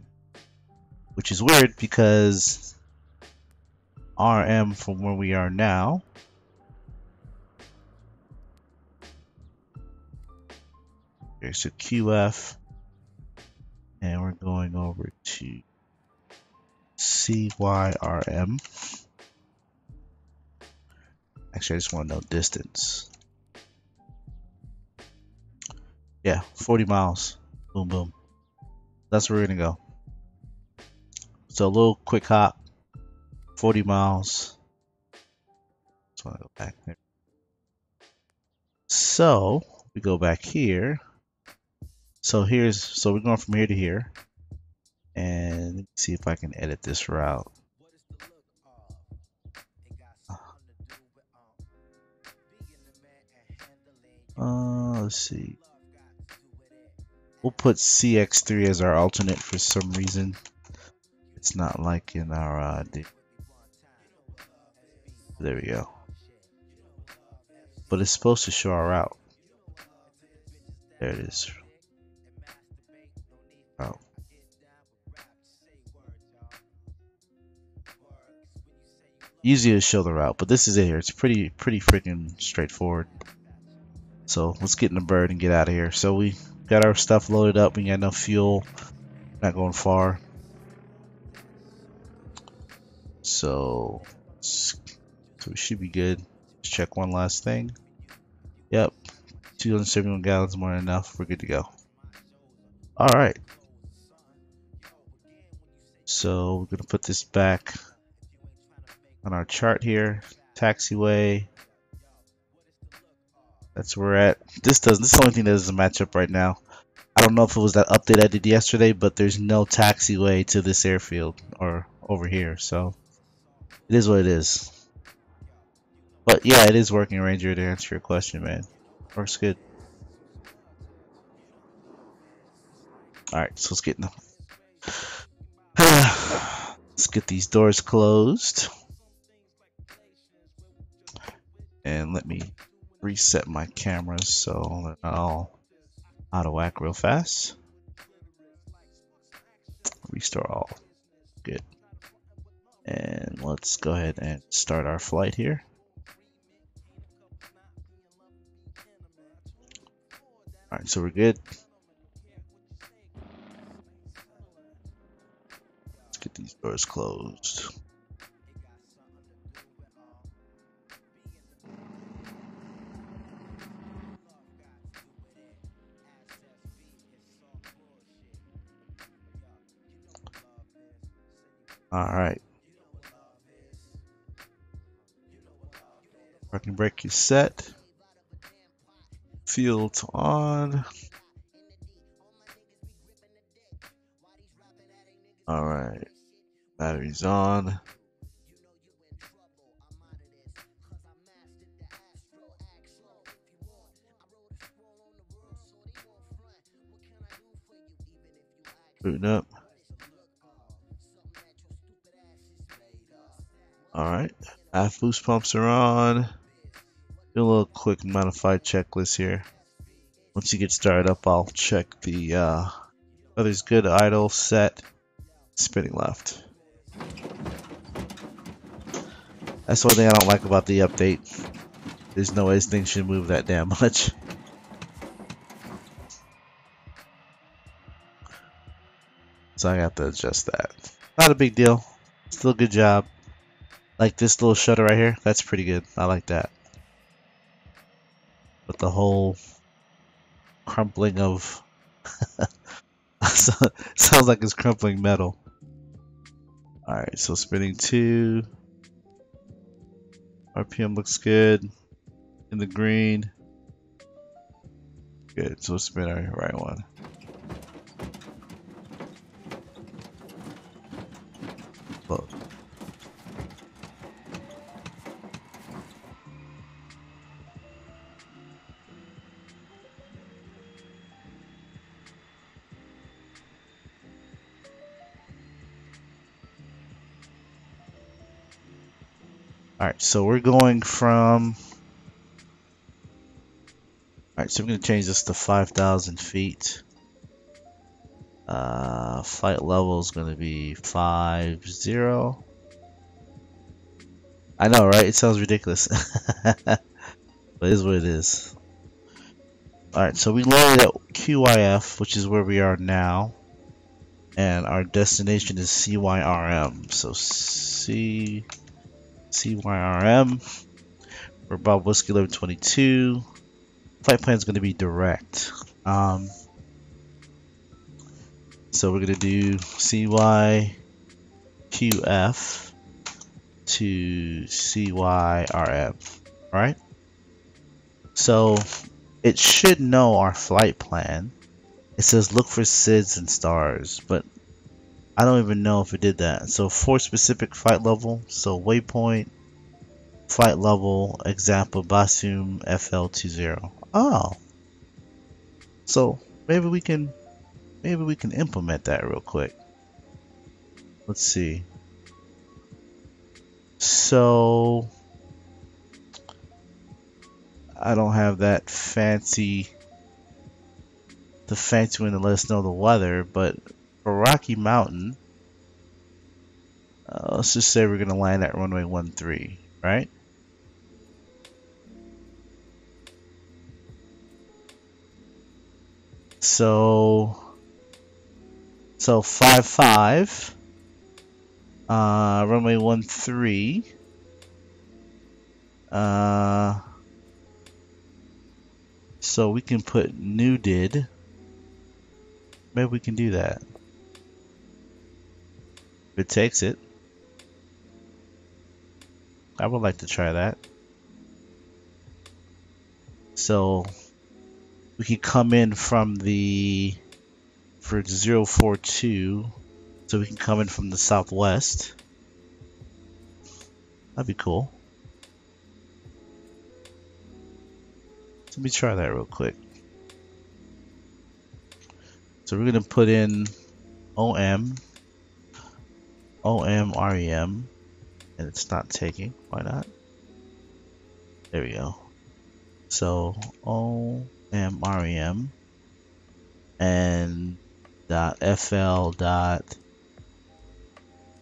Which is weird because RM from where we are now okay, so QF, and we're going over to CYRM. Actually, I just want to know distance. Yeah, 40 miles. Boom, boom. That's where we're going to go. So a little quick hop, 40 miles. Just want to go back there. So we go back here. So we're going from here to here. And let me see if I can edit this route. Let's see. We'll put CX3 as our alternate for some reason. It's not like in our there we go. But it's supposed to show our route. There it is. Oh. Usually it'll show the route, but this is it here. It's pretty freaking straightforward. So let's get in the bird and get out of here. So we got our stuff loaded up. We got enough fuel. Not going far. So we should be good. Let's check one last thing. Yep, 271 gallons, more than enough. We're good to go. All right. So we're gonna put this back on our chart here. Taxiway. That's where we're at. This is the only thing that doesn't match up right now. I don't know if it was that update I did yesterday, but there's no taxiway to this airfield or over here, so it is what it is. But yeah, it is working, Ranger, to answer your question, man. Works good. Alright, so let's get let's get these doors closed. And let me reset my cameras so they're not all out of whack real fast. Restore all. Good. And let's go ahead and start our flight here. Alright, so we're good. Let's get these doors closed. Alright. Parking brake is set. Field's on. Alright. Battery's on. Booting up. Alright. Aft boost pumps are on. Do a little quick modified checklist here. Once you get started up, I'll check the weather's good, idle, set, spinning left. That's one thing I don't like about the update. There's no way this thing should move that damn much. So I have to adjust that. Not a big deal. Still a good job. Like this little shutter right here, that's pretty good. I like that. But the whole crumpling of sounds like it's crumpling metal. Alright, so spinning 2. RPM looks good. In the green. Good, so let's spin our right one. Look. Alright, so we're going from... Alright, so we're going to change this to 5,000 feet. Flight level is going to be 50. I know, right? It sounds ridiculous. But it is what it is. Alright, so we landed at QYF, which is where we are now. And our destination is CYRM. So CYRM. We're Bob Whiskey 1122. Flight plan is going to be direct. So we're going to do CYQF to CYRM. Alright? So it should know our flight plan. It says look for SIDS and stars, but I don't even know if it did that. So for specific flight level, so waypoint, flight level, example, Basum FL20. Oh, so maybe we can implement that real quick. Let's see. So I don't have that fancy one to let us know the weather, but for Rocky Mountain, let's just say we're gonna land at runway 13, right? So 55, runway 13. So we can put new did. Maybe we can do that. If it takes it. I would like to try that. So we can come in from the for 042. So we can come in from the southwest. That'd be cool. Let me try that real quick. So we're gonna put in OM REM, and it's not taking. Why not? There we go. So OM REM and .fl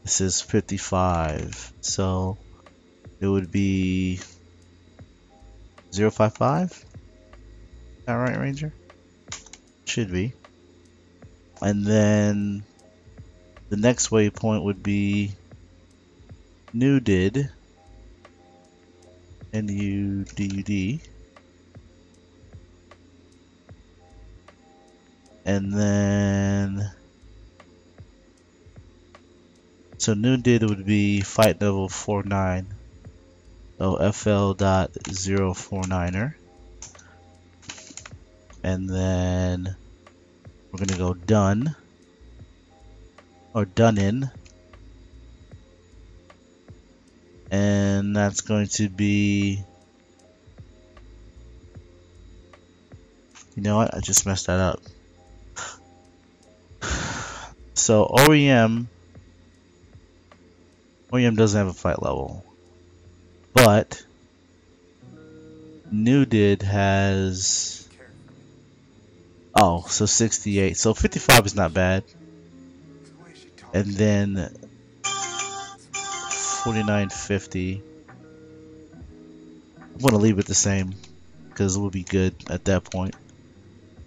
this is 55. So it would be 055. Is that right, Ranger? Should be. And then the next waypoint would be new did NUDUD, and then so new did would be flight level 49, so FL.049er, and then we're gonna go done or done in, and that's going to be, you know what, I just messed that up. So OEM doesn't have a flight level, but new did has, oh, so 68, so 55 is not bad, and then 4950. I'm gonna leave it the same because it will be good at that point.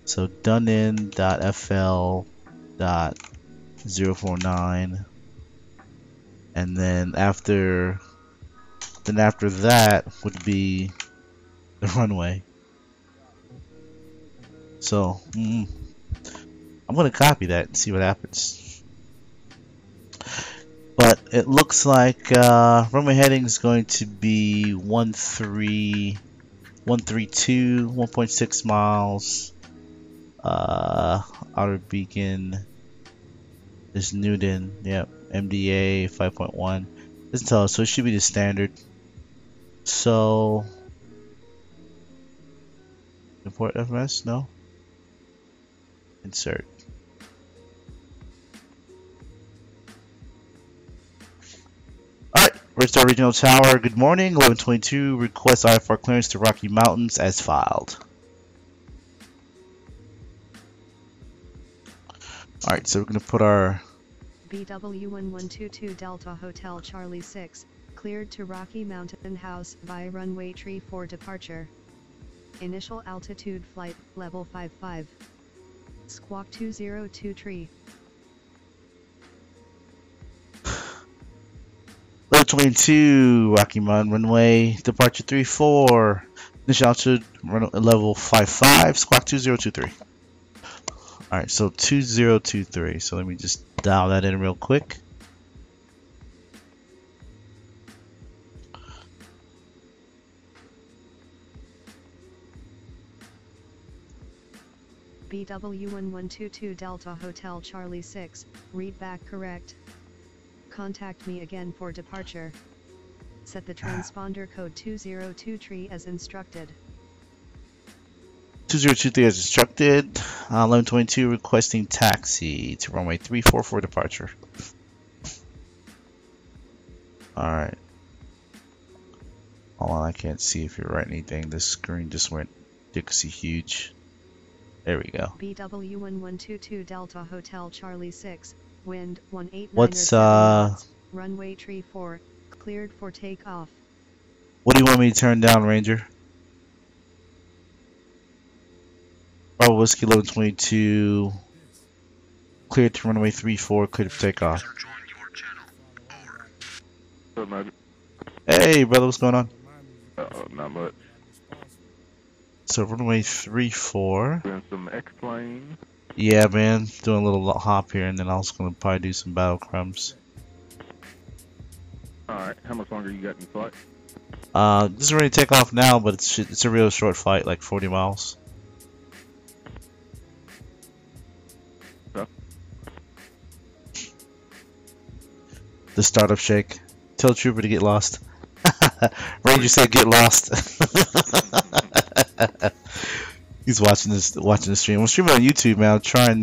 So done in .fl.049, and then after that would be the runway. So I'm gonna copy that and see what happens. But it looks like runway heading is going to be 132, 1.6 miles. Outer beacon is Newton. Yep, MDA 5.1. Doesn't tell us, so it should be the standard. So import FMS? No. Insert. Red Regional Tower, good morning. 1122, request IFR clearance to Rocky Mountains as filed. Alright, so we're going to put our BW1122 Delta Hotel Charlie 6, cleared to Rocky Mountain House via runway 34 departure. Initial altitude flight, level 55. Squawk 202 22 Rocky Mountain runway departure 34, initial altitude level 55, squawk 2023. Alright, so 2023, so let me just dial that in real quick. BW1122 Delta Hotel Charlie 6, read back correct. Contact me again for departure. Set the transponder code 202 tree as instructed. 2023 as instructed. 1122 requesting taxi to runway 34 for departure. Alright. Hold on, I can't see if you're writing anything. This screen just went ridiculously huge. There we go. BW1122 Delta Hotel Charlie 6, wind 189. What's runway tree 4, cleared for takeoff. what do you want me to turn down, Ranger? Bravo Whiskey 1122 cleared to runway 34, cleared for takeoff. User joined your channel. Over. So, Magic. Hey brother, what's going on? Not much. So runway 34. Doing some Xplane. Yeah, man, doing a little hop here, and then I was gonna probably do some battle crumbs. Alright, how much longer you got in the flight? This is ready to take off now, but it's a real short flight, like 40 miles. Okay. The startup shake. Tell Trooper to get lost. Ranger said get lost. He's watching the stream. I'm streaming on YouTube, man. I'm trying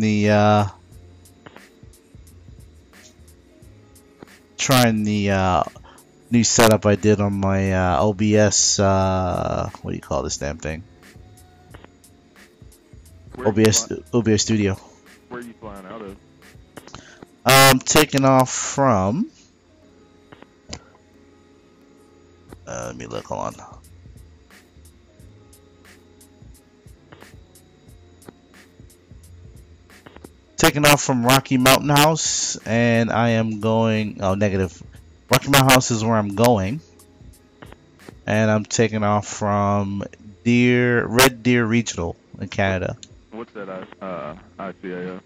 the new setup I did on my OBS. What do you call this damn thing? OBS Studio. Where are you flying out of? I'm taking off from. Let me look. Hold on. Taking off from Rocky Mountain House, and I am going. Oh, negative. Rocky Mountain House is where I'm going, and I'm taking off from Red Deer Regional in Canada. What's that ICAO?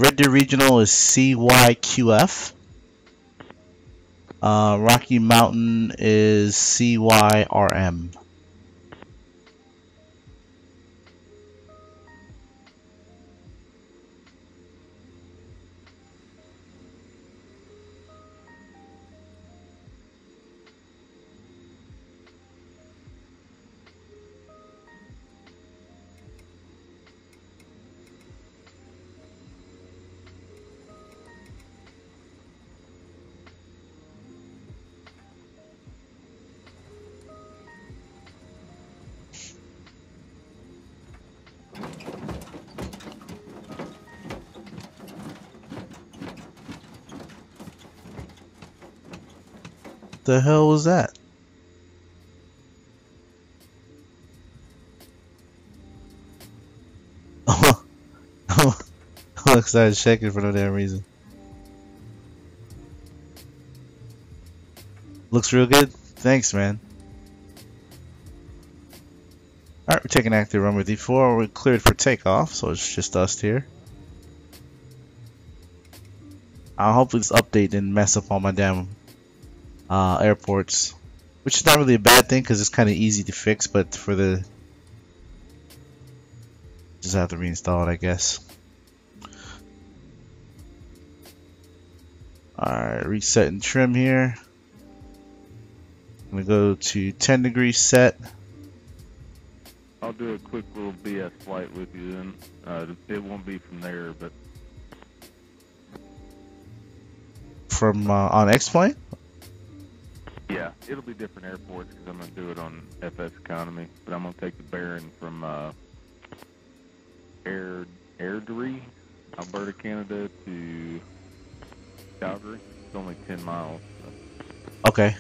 Red Deer Regional is CYQF. Rocky Mountain is CYRM. The hell was that? I started shaking for no damn reason. Looks real good. Thanks, man. Alright, we're taking active runway 34. We're cleared for takeoff, so it's just us here. Hopefully this update didn't mess up all my damn airports, which is not really a bad thing because it's kind of easy to fix, but for the just have to reinstall it, I guess. Alright, reset and trim here. I'm gonna go to 10 degrees set. I'll do a quick little BS flight with you then. It won't be from there, but From on Xplane? yeah, it'll be different airports because I'm going to do it on FS Economy. But I'm going to take the bearing from Airdrie, Alberta, Canada to Calgary. It's only 10 miles. So. Okay.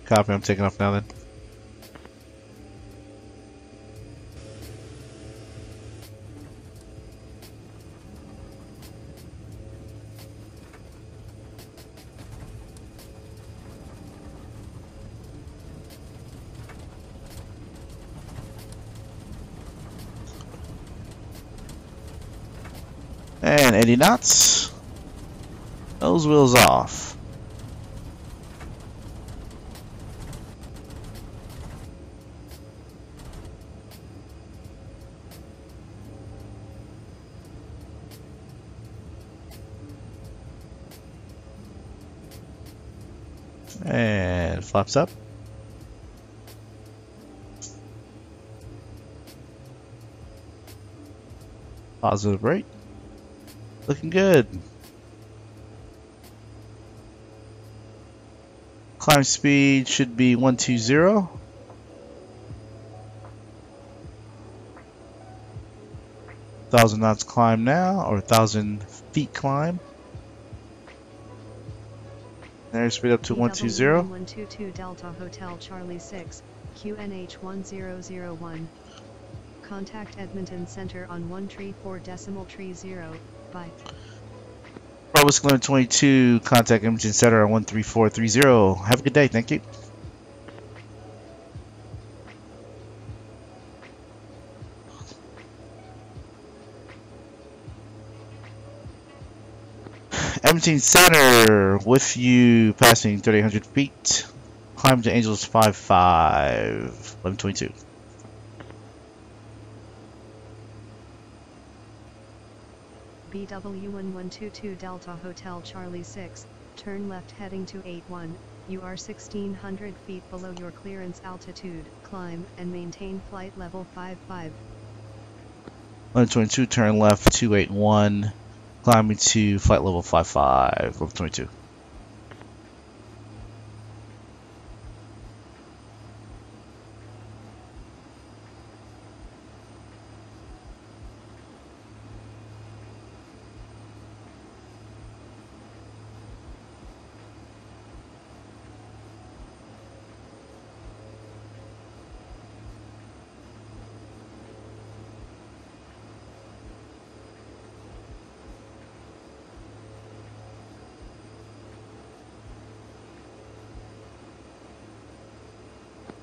Copy, I'm taking off now then. And 80 knots. Those wheels off. And flaps up. Positive rate. Looking good. Climb speed should be 120. 1,000 knots climb now, or 1,000 feet climb. Airspeed up to 120. 122 Delta Hotel Charlie 6, QNH 1001. Contact Edmonton Center on 134.30. Bye. Bravo Limit 22, contact Edmonton Center on 13430. Have a good day, thank you. Edmonton Center, with you passing 3,800 feet. Climb to Angels 55, 1122. BW1122 Delta Hotel Charlie 6, turn left heading to 81, you are 1,600 feet below your clearance altitude, climb and maintain flight level 55. 1122, turn left 281, climbing to flight level 55, 1122.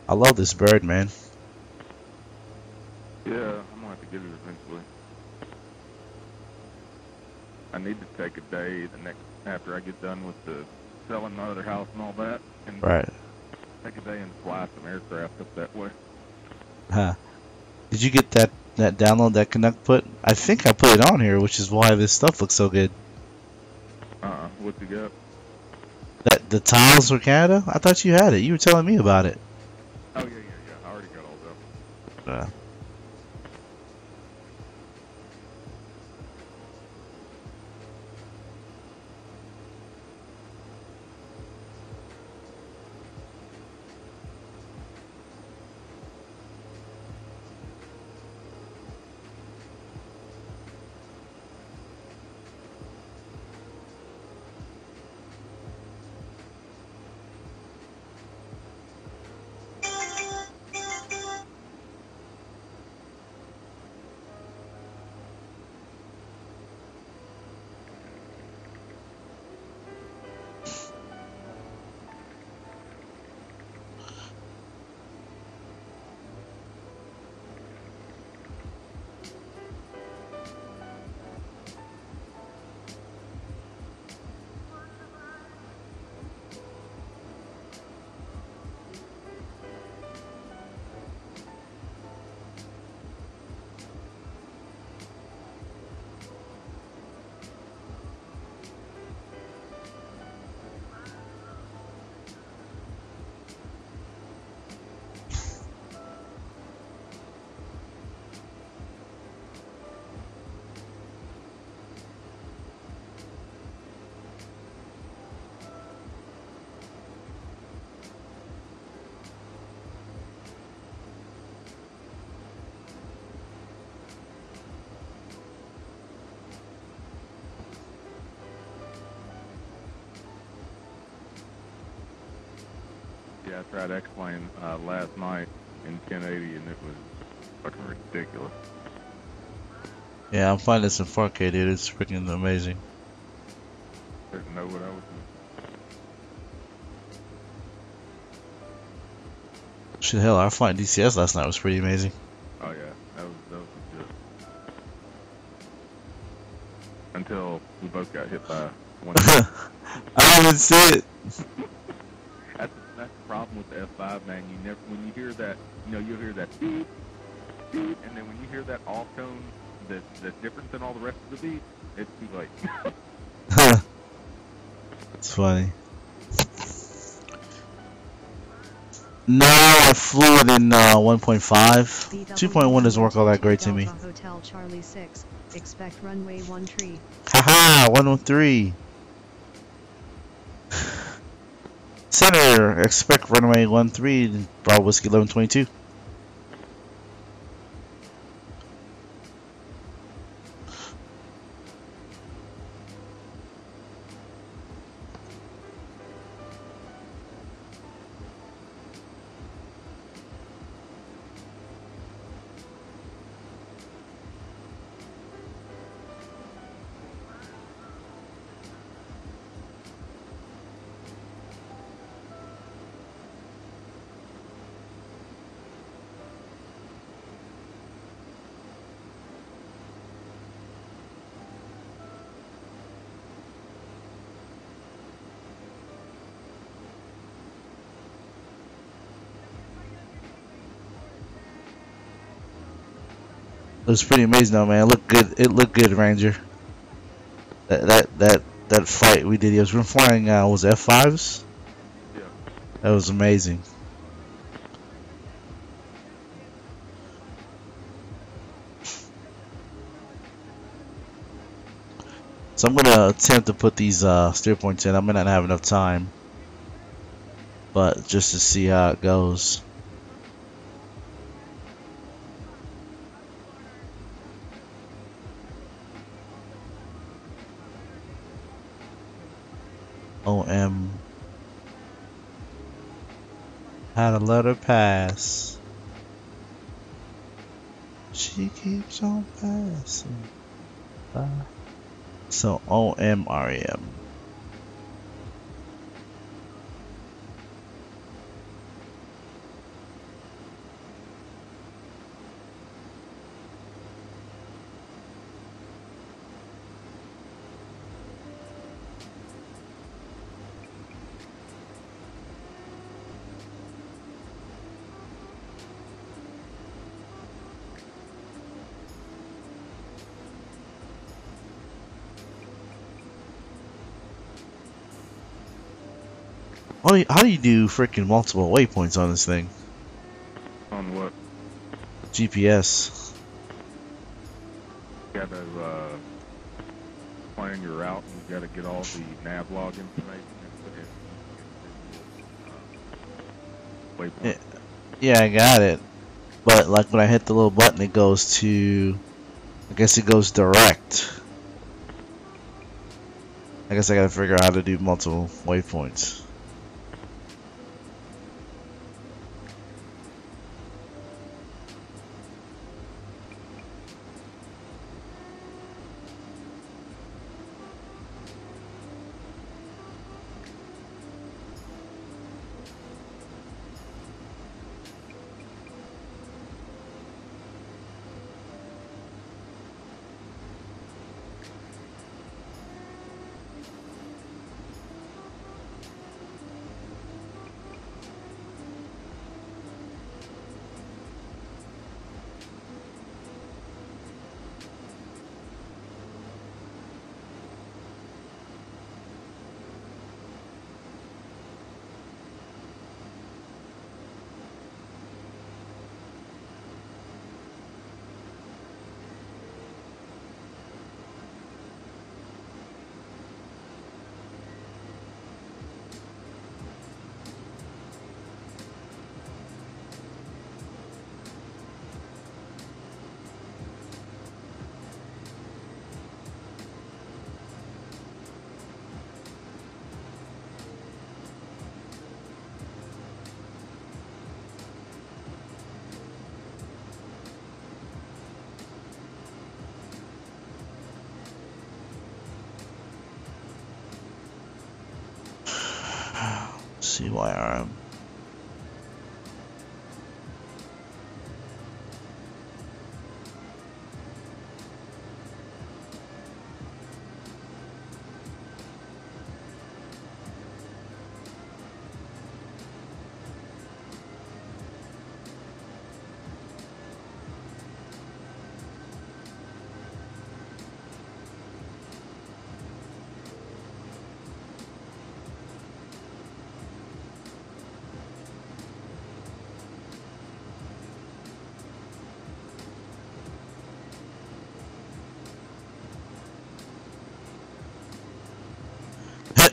I love this bird, man. Yeah, I'm gonna have to get it eventually. I need to take a day after I get done with the selling my other house and all that, and Right. take a day and fly some aircraft up that way. Huh. Did you get that download that Canuck put? I think I put it on here, which is why this stuff looks so good. What's he got? The tiles for Canada? I thought you had it. You were telling me about it. Oh, yeah. I already got all that. Yeah, I tried Xplane last night in 1080, and it was fucking ridiculous. Yeah, I'm finding this in 4K, dude. It's freaking amazing. Didn't know what I was doing. Shit, hell, our flight in DCS last night was pretty amazing. Oh yeah, that was good. Until we both got hit by one. I didn't see it. That's the problem with the F5, man. You never, when you hear that, you'll hear that beep, beep, and then when you hear that off tone, that's different than all the rest of the beat, it's too late. It's funny. No, I flew it in 1.5. 2.1 doesn't work all that great to me. Delta Hotel Charlie 6, expect runway 13. Haha, 103. Center, expect runway 13, Bravo Whiskey 1122. It was pretty amazing though, man. It looked good. It looked good, Ranger. That flight we did. He was flying. Was it F5s? Yeah. That was amazing. So I'm gonna attempt to put these steer points in. I may not have enough time, but just to see how it goes. OM. Had to let her pass. She keeps on passing by. So OMREM. How do you do freaking multiple waypoints on this thing? On what? GPS. You gotta plan your route, and you gotta get all the nav log information and put it in waypoint. Yeah, I got it. But like when I hit the little button, it goes to. I guess it goes direct. I guess I gotta figure out how to do multiple waypoints. CYRM.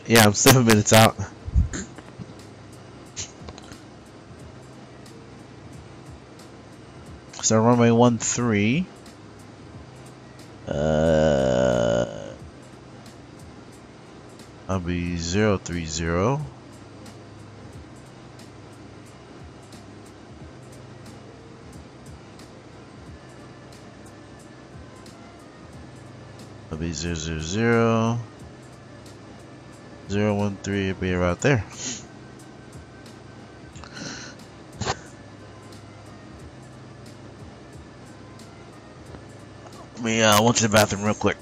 Yeah, I'm 7 minutes out. So runway 13. I'll be 030. I'll be 000. 013. I'll be right there. Let me went to the bathroom real quick.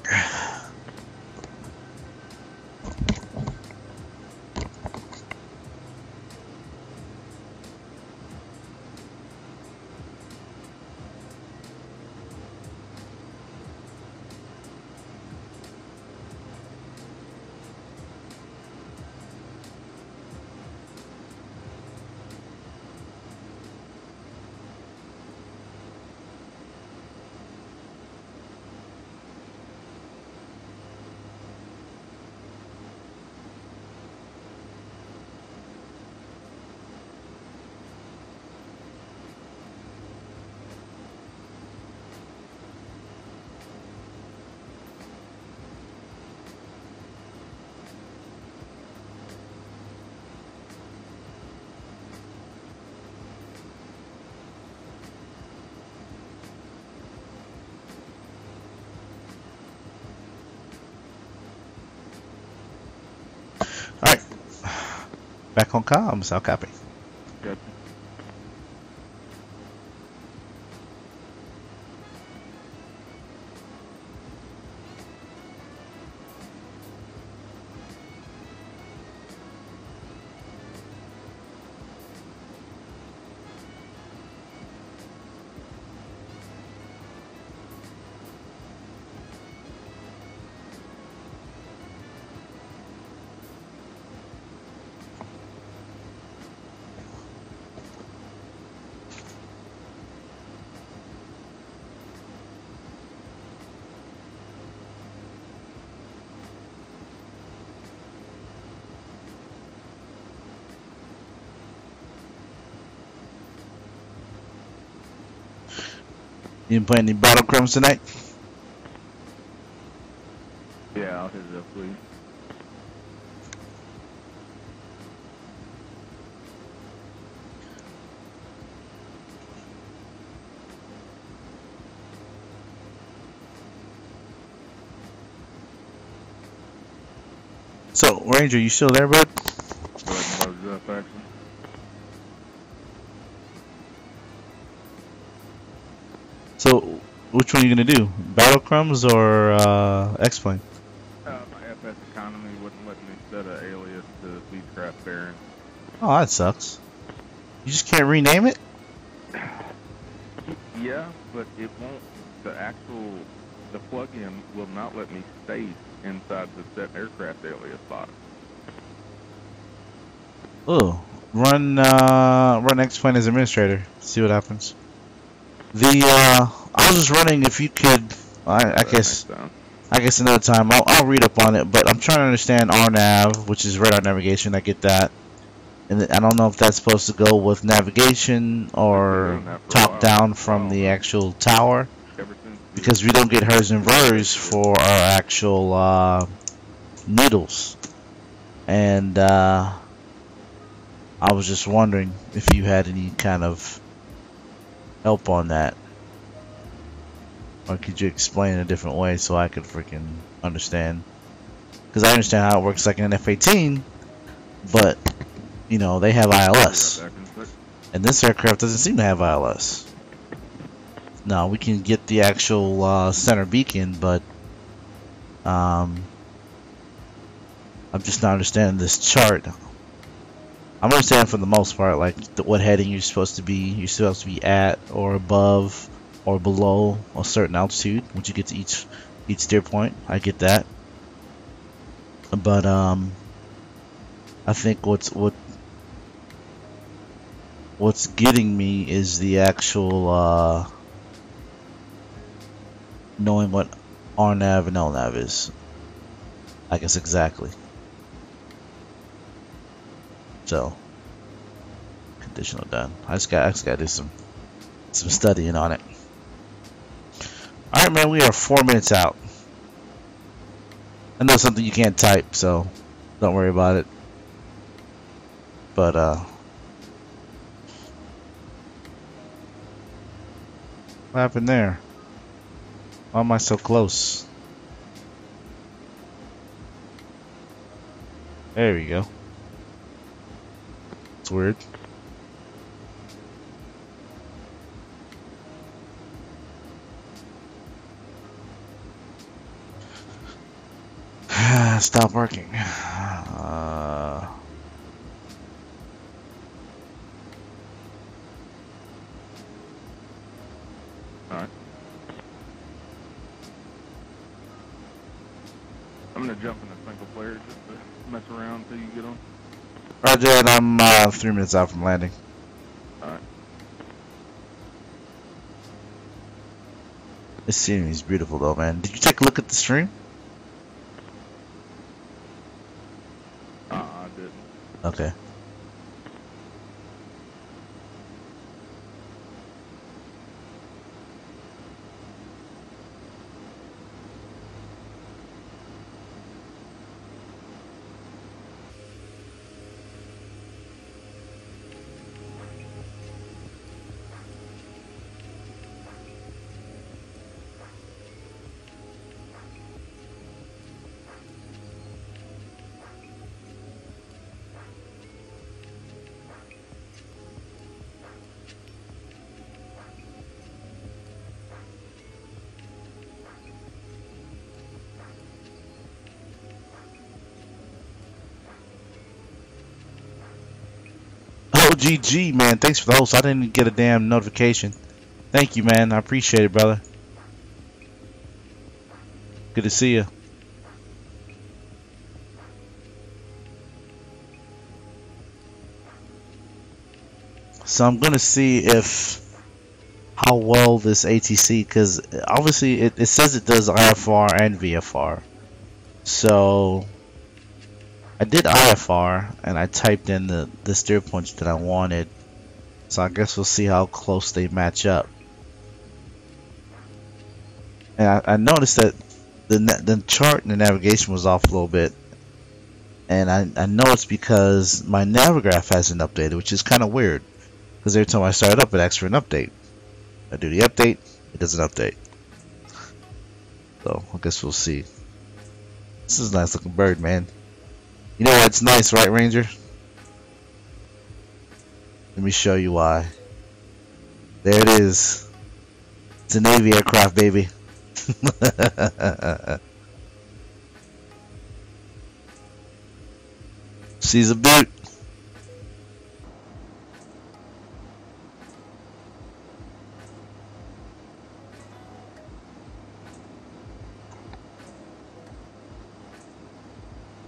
Alright. Back on comms, I'll copy. Good. You didn't play any battle crumbs tonight? Yeah, I'll hit it up, please. So, Ranger, you still there, bud? Go ahead and buzz up, actually. So, which one are you gonna do? Battle crumbs or Xplane? My FS economy wouldn't let me set an alias to Beechcraft Baron. Oh, that sucks. You just can't rename it? Yeah, but it won't. The plugin will not let me stay inside the set aircraft alias box. Oh, run Xplane as administrator. See what happens. I was just running if you could. I guess another time I'll read up on it. But I'm trying to understand RNAV, which is radar navigation. I get that, and I don't know if that's supposed to go with navigation or top down from the actual tower, because we don't get hers and vers for our actual needles. And I was just wondering if you had any kind of help on that, or could you explain it a different way so I could freaking understand? Because I understand how it works like in an F-18, but you know they have ILS, and this aircraft doesn't seem to have ILS. No, we can get the actual center beacon, but I'm just not understanding this chart. I'm understanding for the most part, like what heading you're supposed to be. You're supposed to be at or above or below a certain altitude once you get to each steer point. I get that, but I think what's getting me is the actual knowing what RNAV and LNAV is. I guess exactly. So conditional done. I just gotta do some studying on it. All right, man. We are 4 minutes out. I know something you can't type, so don't worry about it. But what happened there? Why am I so close? There we go. It's weird. Stop working. Alright. I'm gonna jump in a single player just to mess around until you get on. Roger that. I'm 3 minutes out from landing. Alright. This scenery is beautiful though, man. Did you take a look at the stream? I didn't. Okay. OGG, man. Thanks for the host. I didn't even get a damn notification. Thank you, man. I appreciate it, brother. Good to see you. So I'm gonna see if how well this ATC, because obviously it says it does IFR and VFR. So I did IFR and I typed in the steer points that I wanted. So I guess we'll see how close they match up. And I noticed that the chart and the navigation was off a little bit. And I know it's because my Navigraph hasn't updated, which is kind of weird. Because every time I start it up, it asks for an update. I do the update, it doesn't update. So I guess we'll see. This is a nice looking bird, man. You know why it's nice, right, Ranger? Let me show you why. There it is. It's a Navy aircraft, baby. She's a beaut.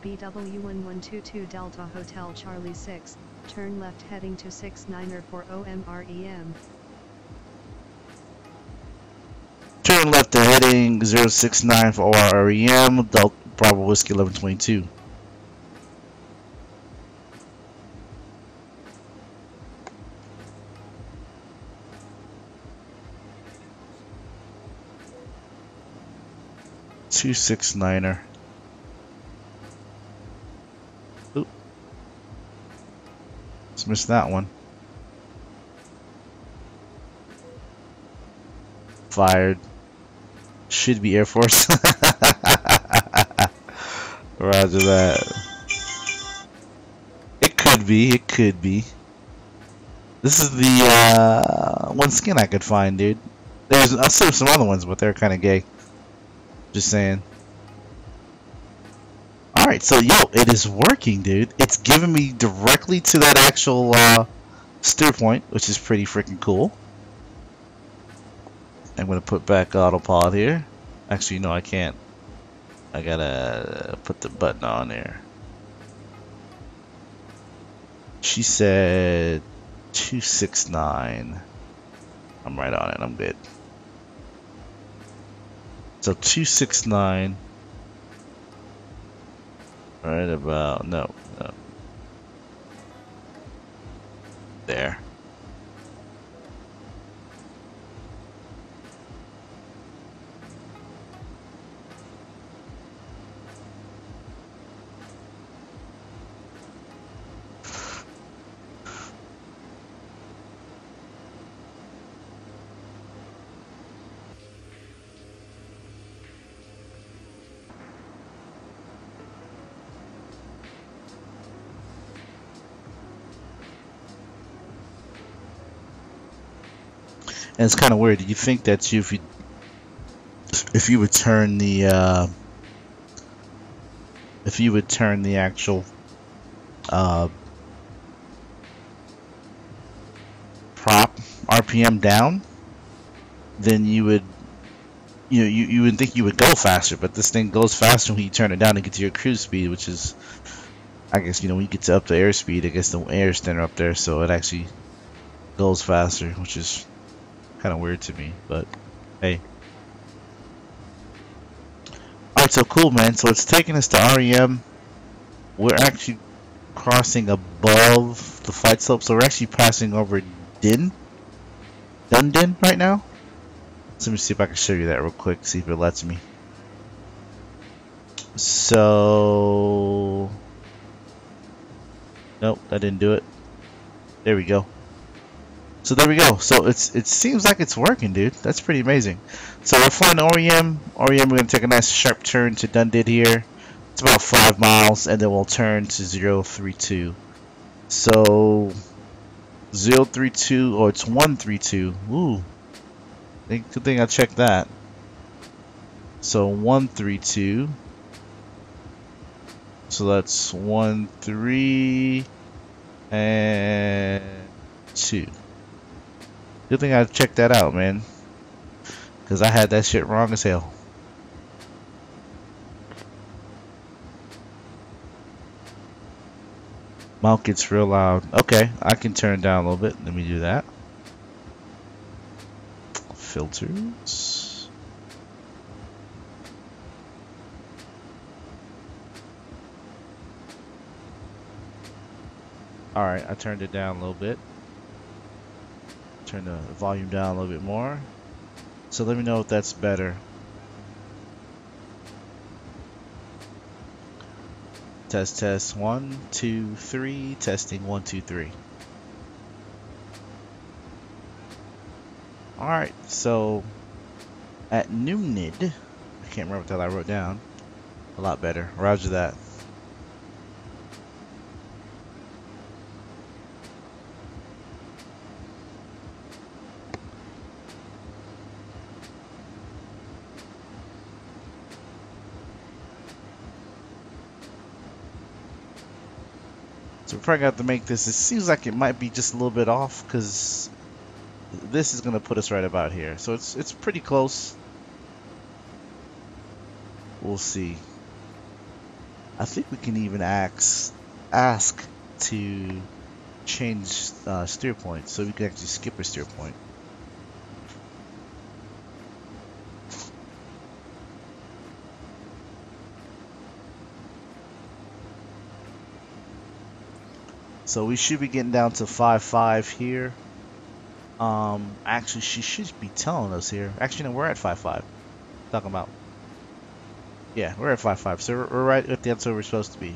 BW1122 Delta Hotel Charlie 6, turn left heading to 69er for OMREM. Turn left to heading 069 for ORREM, Delta Bravo Whiskey 1122. .269er. Oop. Just missed that one. Fired. Should be Air Force. Roger that. It could be. It could be. This is the one skin I could find, dude. I still have some other ones, but they're kind of gay. Just saying. Alright, so yo, it is working, dude. It's giving me directly to that actual steer point, which is pretty freaking cool. I'm gonna put back autopilot here. Actually, no, I can't. I gotta put the button on there. She said 269. I'm right on it. I'm good. So 269. Right about no. there. And it's kind of weird. You think that if you would turn the actual prop RPM down, then you would you would think you would go faster, but this thing goes faster when you turn it down to get to your cruise speed, which is, I guess, when you get to up to airspeed, I guess the air is thinner up there, so it actually goes faster, which is kind of weird to me, but hey. Alright, so cool, man. So it's taking us to REM. We're actually crossing above the flight slope, so we're actually passing over Dunedin right now. So let me see if I can show you that real quick, see if it lets me. So, nope, that didn't do it. There we go. So there we go. So it seems like it's working, dude. That's pretty amazing. So we're flying to REM. We're going to take a nice sharp turn to Dunedin here. It's about 5 miles, and then we'll turn to 032. So 032, or it's 132. Ooh. Good thing I checked that. So 132. So that's 1, 3, and 2. Good thing I checked that out, man. Because I had that shit wrong as hell. Mount gets real loud. Okay, I can turn it down a little bit. Let me do that. Filters. Alright, I turned it down a little bit. Turn the volume down a little bit more. So let me know if that's better. Test, test, 1, 2, 3. Testing, 1, 2, 3. Alright, so at Nunid, I can't remember what the hell I wrote down. A lot better. Roger that. So we're probably going to have to make this. It seems like it might be just a little bit off because this is going to put us right about here. So it's pretty close. We'll see. I think we can even ask to change steer point, so we can actually skip a steer point. So we should be getting down to 5.5 here. Actually, she should be telling us here. Actually, no, we're at 5.5. Talking about. Yeah, we're at 5.5. So we're right at the end where we're supposed to be.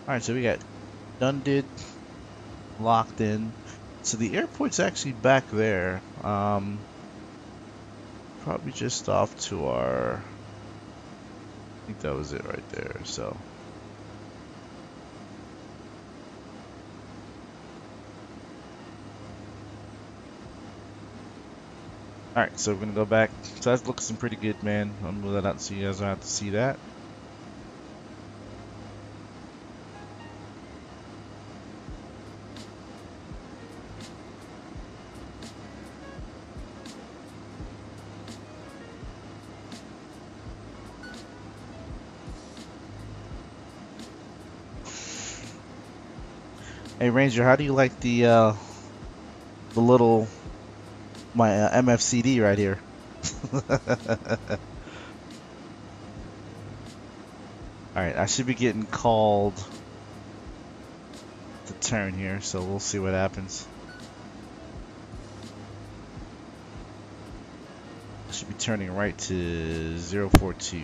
Alright, so we got Dunedin locked in. So the airport's actually back there. Probably just off to our... I think that was it right there, so... Alright, so we're gonna go back. So that's looking pretty good, man. I'm gonna move that out so you guys don't have to see that. Hey Ranger, how do you like the little my MFCD right here. Alright, I should be getting called to turn here, so we'll see what happens. I should be turning right to 042.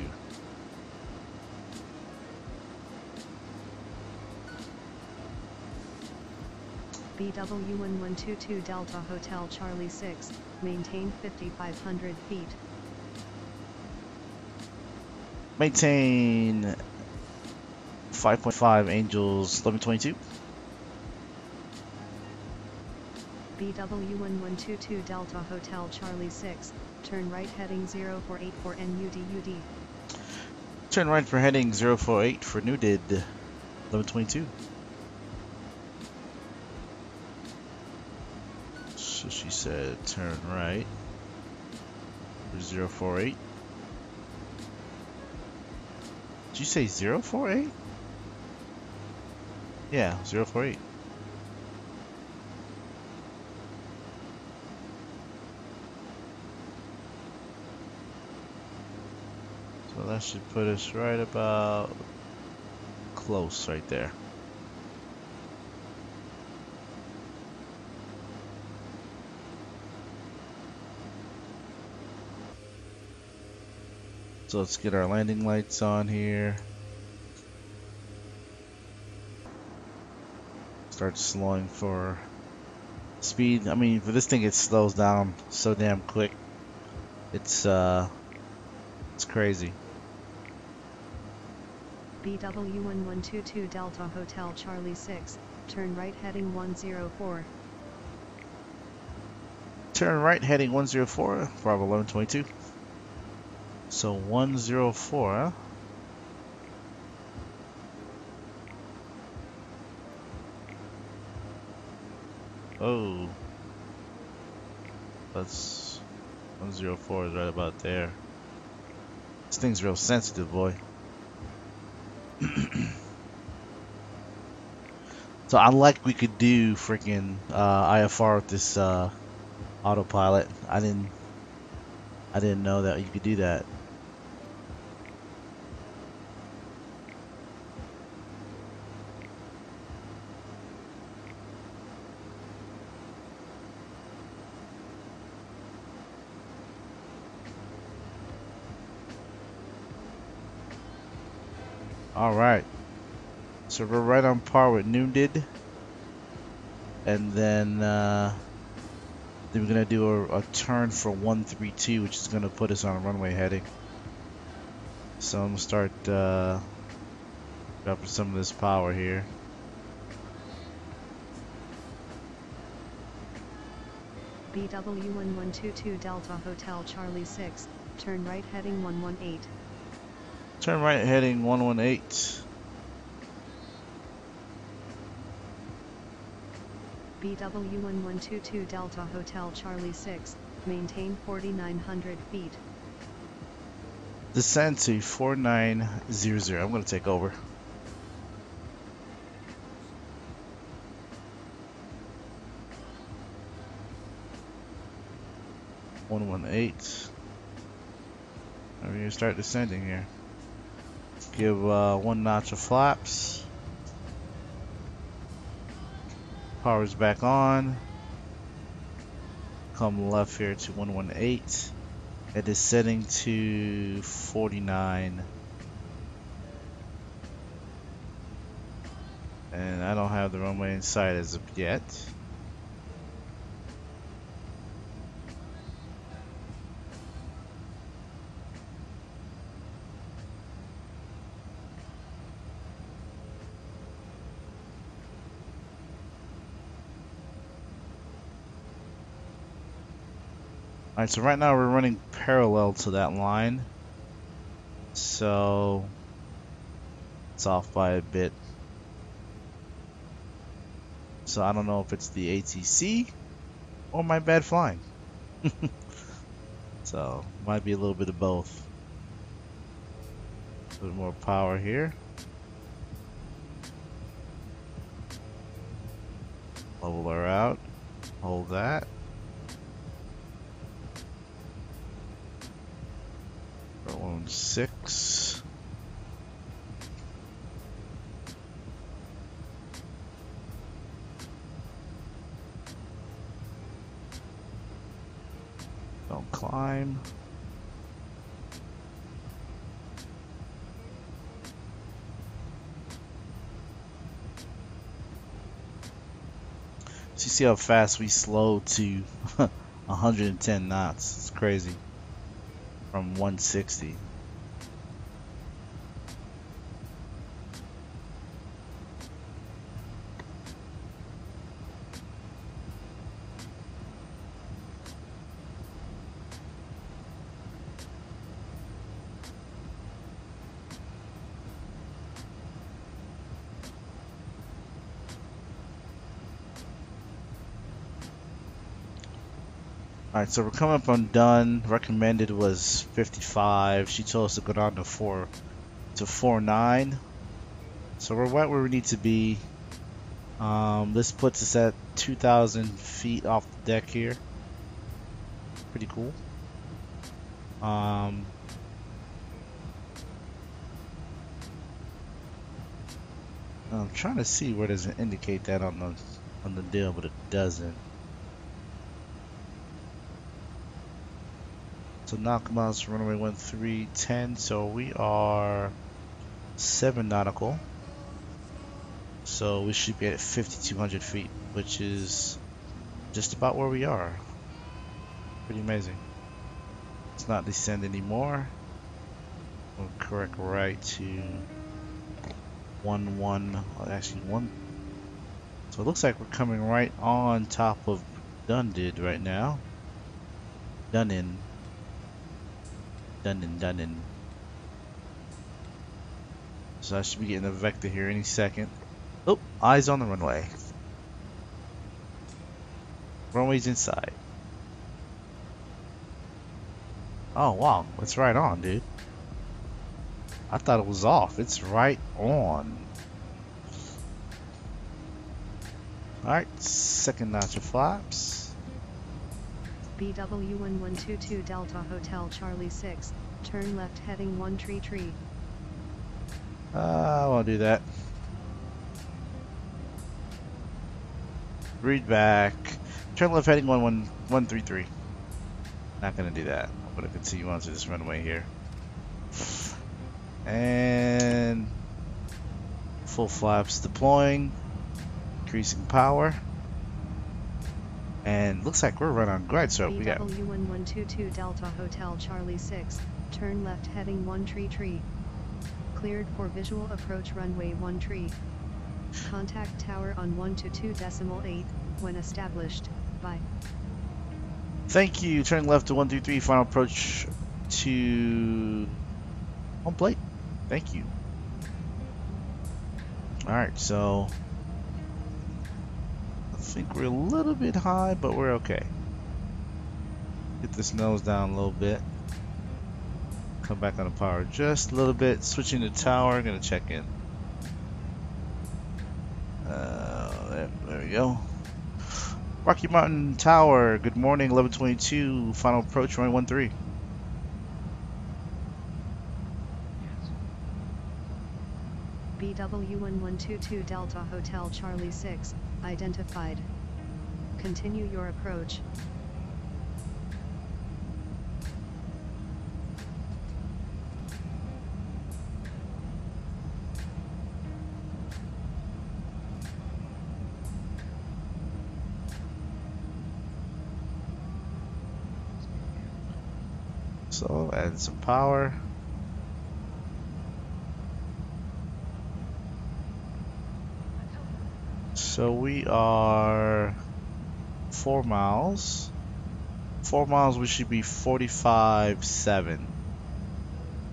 BW1122 Delta Hotel Charlie 6, maintain 5,500 feet. Maintain 5.5 Angels 1122. BW1122 Delta Hotel Charlie 6, turn right heading 048 for NUDUD. Turn right for heading 048 for NUDID 1122. So she said turn right for 048. Did you say 048? Yeah, 048. So that should put us right about close right there. So let's get our landing lights on here. Start slowing for speed. I mean, for this thing, it slows down so damn quick. It's crazy. BW1122 Delta Hotel Charlie 6, turn right heading 104. Turn right heading 104, Bravo 1122. So 104, huh? Oh. That's 104 is right about there. This thing's real sensitive, boy. So unlike we could do freaking IFR with this autopilot, I didn't know that you could do that. All right, so we're right on par with NUDID, and then we're gonna do a turn for 132, which is gonna put us on a runway heading. So I'm gonna start dropping some of this power here. BW1122 Delta Hotel Charlie 6, turn right heading 118. Turn right heading 118. BW1122 Delta Hotel Charlie 6, maintain 4,900 feet. Descend to 4900. I'm gonna take over. We're gonna start descending here. Give one notch of flaps. Power's back on. Come left here to 118. It is setting to 49. And I don't have the runway in sight as of yet. Alright, so right now we're running parallel to that line. So it's off by a bit. So I don't know if it's the ATC or my bad flying. So might be a little bit of both. A little more power here. Level her out. Hold that. 116. Don't climb. So you see how fast we slowed to 110 knots. It's crazy. From 160. Alright, so we're coming up on done. Recommended was 55. She told us to go down to 49. So we're right where we need to be. This puts us at 2,000 feet off the deck here. Pretty cool. I'm trying to see where does it indicate that on the deal, but it doesn't. So knock miles to runway 1310, so we are 7 nautical. So we should be at 5,200 feet, which is just about where we are. Pretty amazing. It's not descend anymore. We'll correct right to 1. So it looks like we're coming right on top of Dundid right now. Dunnin. So I should be getting a vector here any second. Oh, eyes on the runway. Runway's inside. Oh wow, it's right on, dude. I thought it was off. It's right on. Alright, second notch of flaps. BW1122 Delta Hotel Charlie 6, turn left heading 1 tree. I won't do that. Read back. Turn left heading 133. Not gonna do that. I'm gonna continue on to this runway here. And full flaps deploying. Increasing power. And looks like we're right on glide slope. We got BW1122 Delta Hotel Charlie 6, turn left heading 1 tree. Cleared for visual approach runway 1 tree. Contact tower on 122.8 when established. Bye. Thank you. Turn left to 123. Final approach to home plate. Thank you. Alright, so I think we're a little bit high, but we're okay. Get this nose down a little bit. Come back on the power just a little bit. Switching the tower. Gonna check in. There we go. Rocky Mountain Tower. Good morning. 1122. Final approach. Runway 13. BW1122 Delta Hotel Charlie 6, identified. Continue your approach. So add some power. So we are 4 miles. 4 miles we should be 45.7.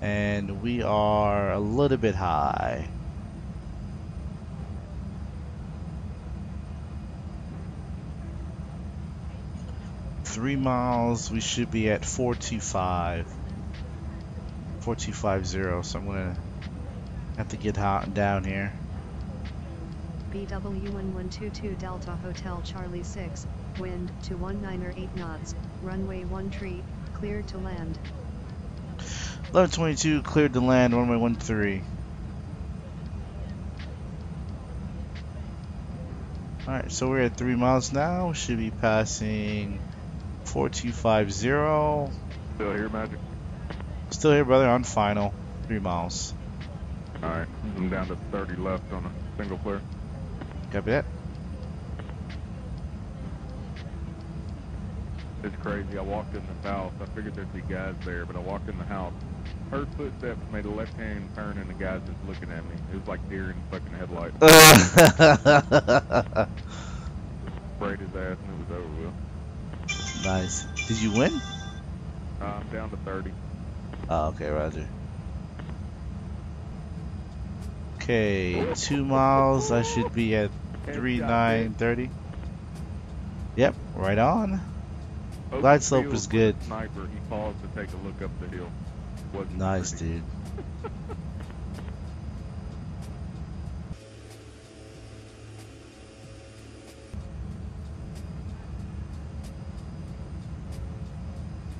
And we are a little bit high. Three miles we should be at 425. 4250. So I'm gonna have to get hot and down here. BW1122 Delta Hotel Charlie 6, wind to 19 or 8 knots, runway 1 tree, cleared to land. 1122 cleared the land, runway 13. Alright, so we're at 3 miles now. Should be passing 4250. Still here, Magic? Still here, brother, on final. 3 miles. Alright, I'm down to 30 left on a single clear. Copy that. It's crazy. I walked in the house. I figured there'd be guys there, but I walked in the house, heard footsteps, made a left-hand turn, and the guy's just looking at me. It was like deer in fucking headlights. Sprayed his ass, and it was over with. Nice. Did you win? I'm down to 30. Oh, okay, roger. Okay, 2 miles. I should be at 3930. Yep, right on. Open Glide slope field is with good. a Sniper. He paused to take a look up the hill. Wasn't Nice, pretty. dude.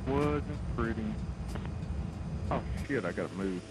Wasn't pretty. Oh shit! I gotta move.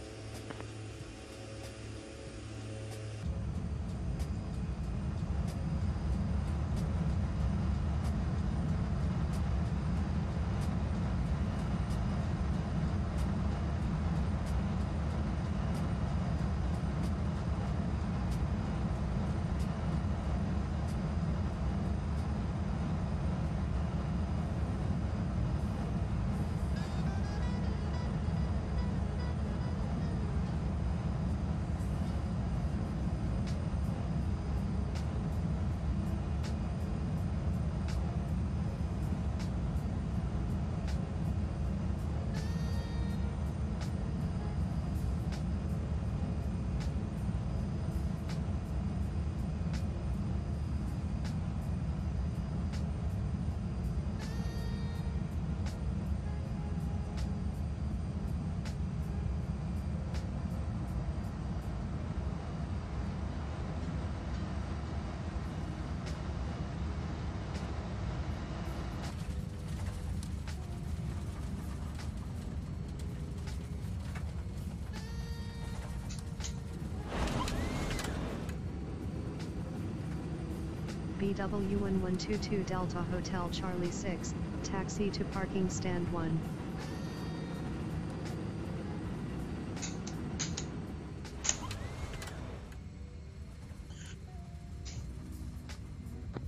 BW1122 Delta Hotel Charlie 6, taxi to parking stand 1.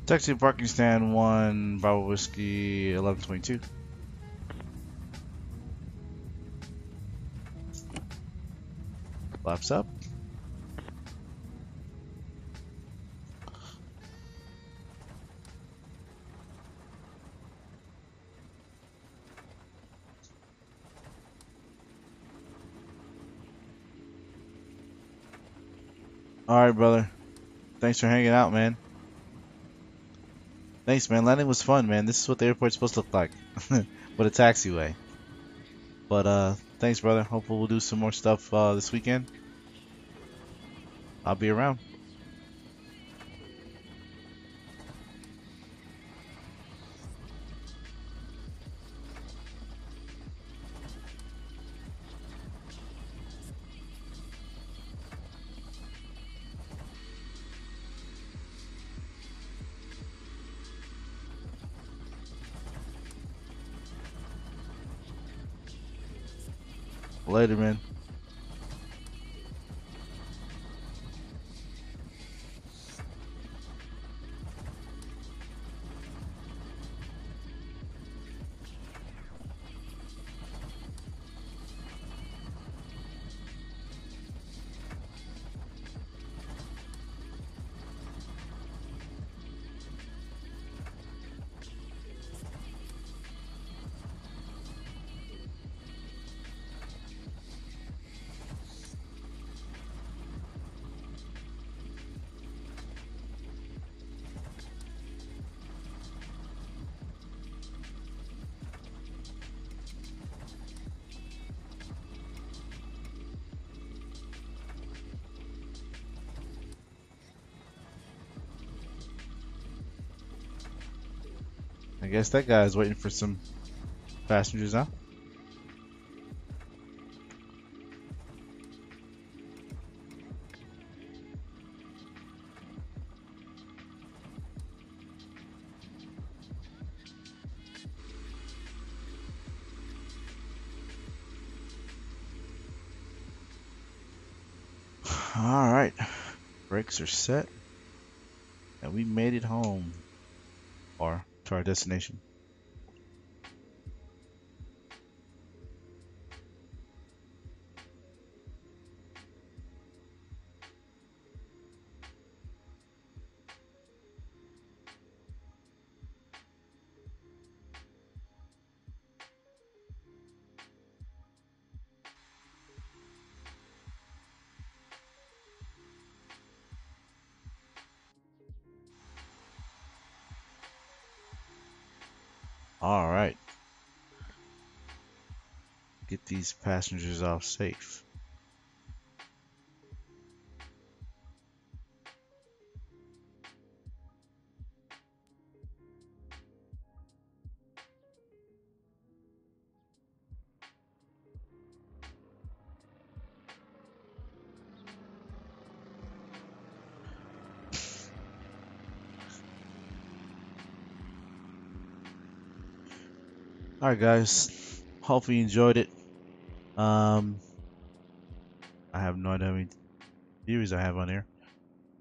Taxi parking stand 1, Bravo Whiskey 1122. Flaps up. Alright, brother. Thanks for hanging out, man. Thanks, man. Landing was fun, man. This is what the airport's supposed to look like. With a taxiway. But, thanks, brother. Hopefully we'll do some more stuff this weekend. I'll be around. Later, man. I guess that guy's waiting for some passengers, huh? All right, brakes are set, and we made it home, or to our destination. All right, get these passengers off safe. All right, guys. Hopefully you enjoyed it. I have no idea how many viewers I have on here.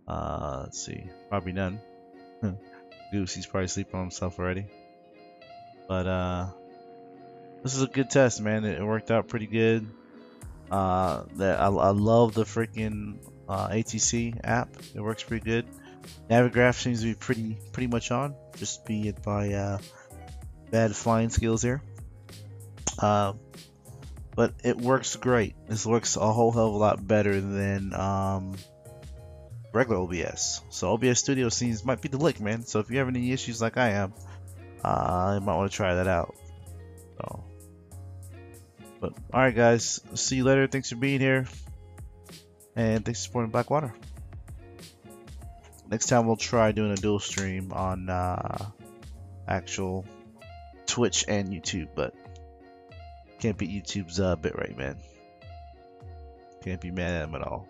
Let's see, probably none. Goose, he's probably sleeping on himself already. But this is a good test, man. It worked out pretty good. That I love the freaking ATC app. It works pretty good. Navigraph seems to be pretty much on. Just be it by bad flying skills here. But it works great. This works a whole hell of a lot better than regular OBS. So OBS Studio scenes might be the lick, man. So if you have any issues like I am, you might want to try that out. So, but alright guys, see you later. Thanks for being here. And thanks for supporting Blackwater. Next time we'll try doing a dual stream on actual Twitch and YouTube, but can't beat YouTube's bitrate, man. Can't be mad at them at all.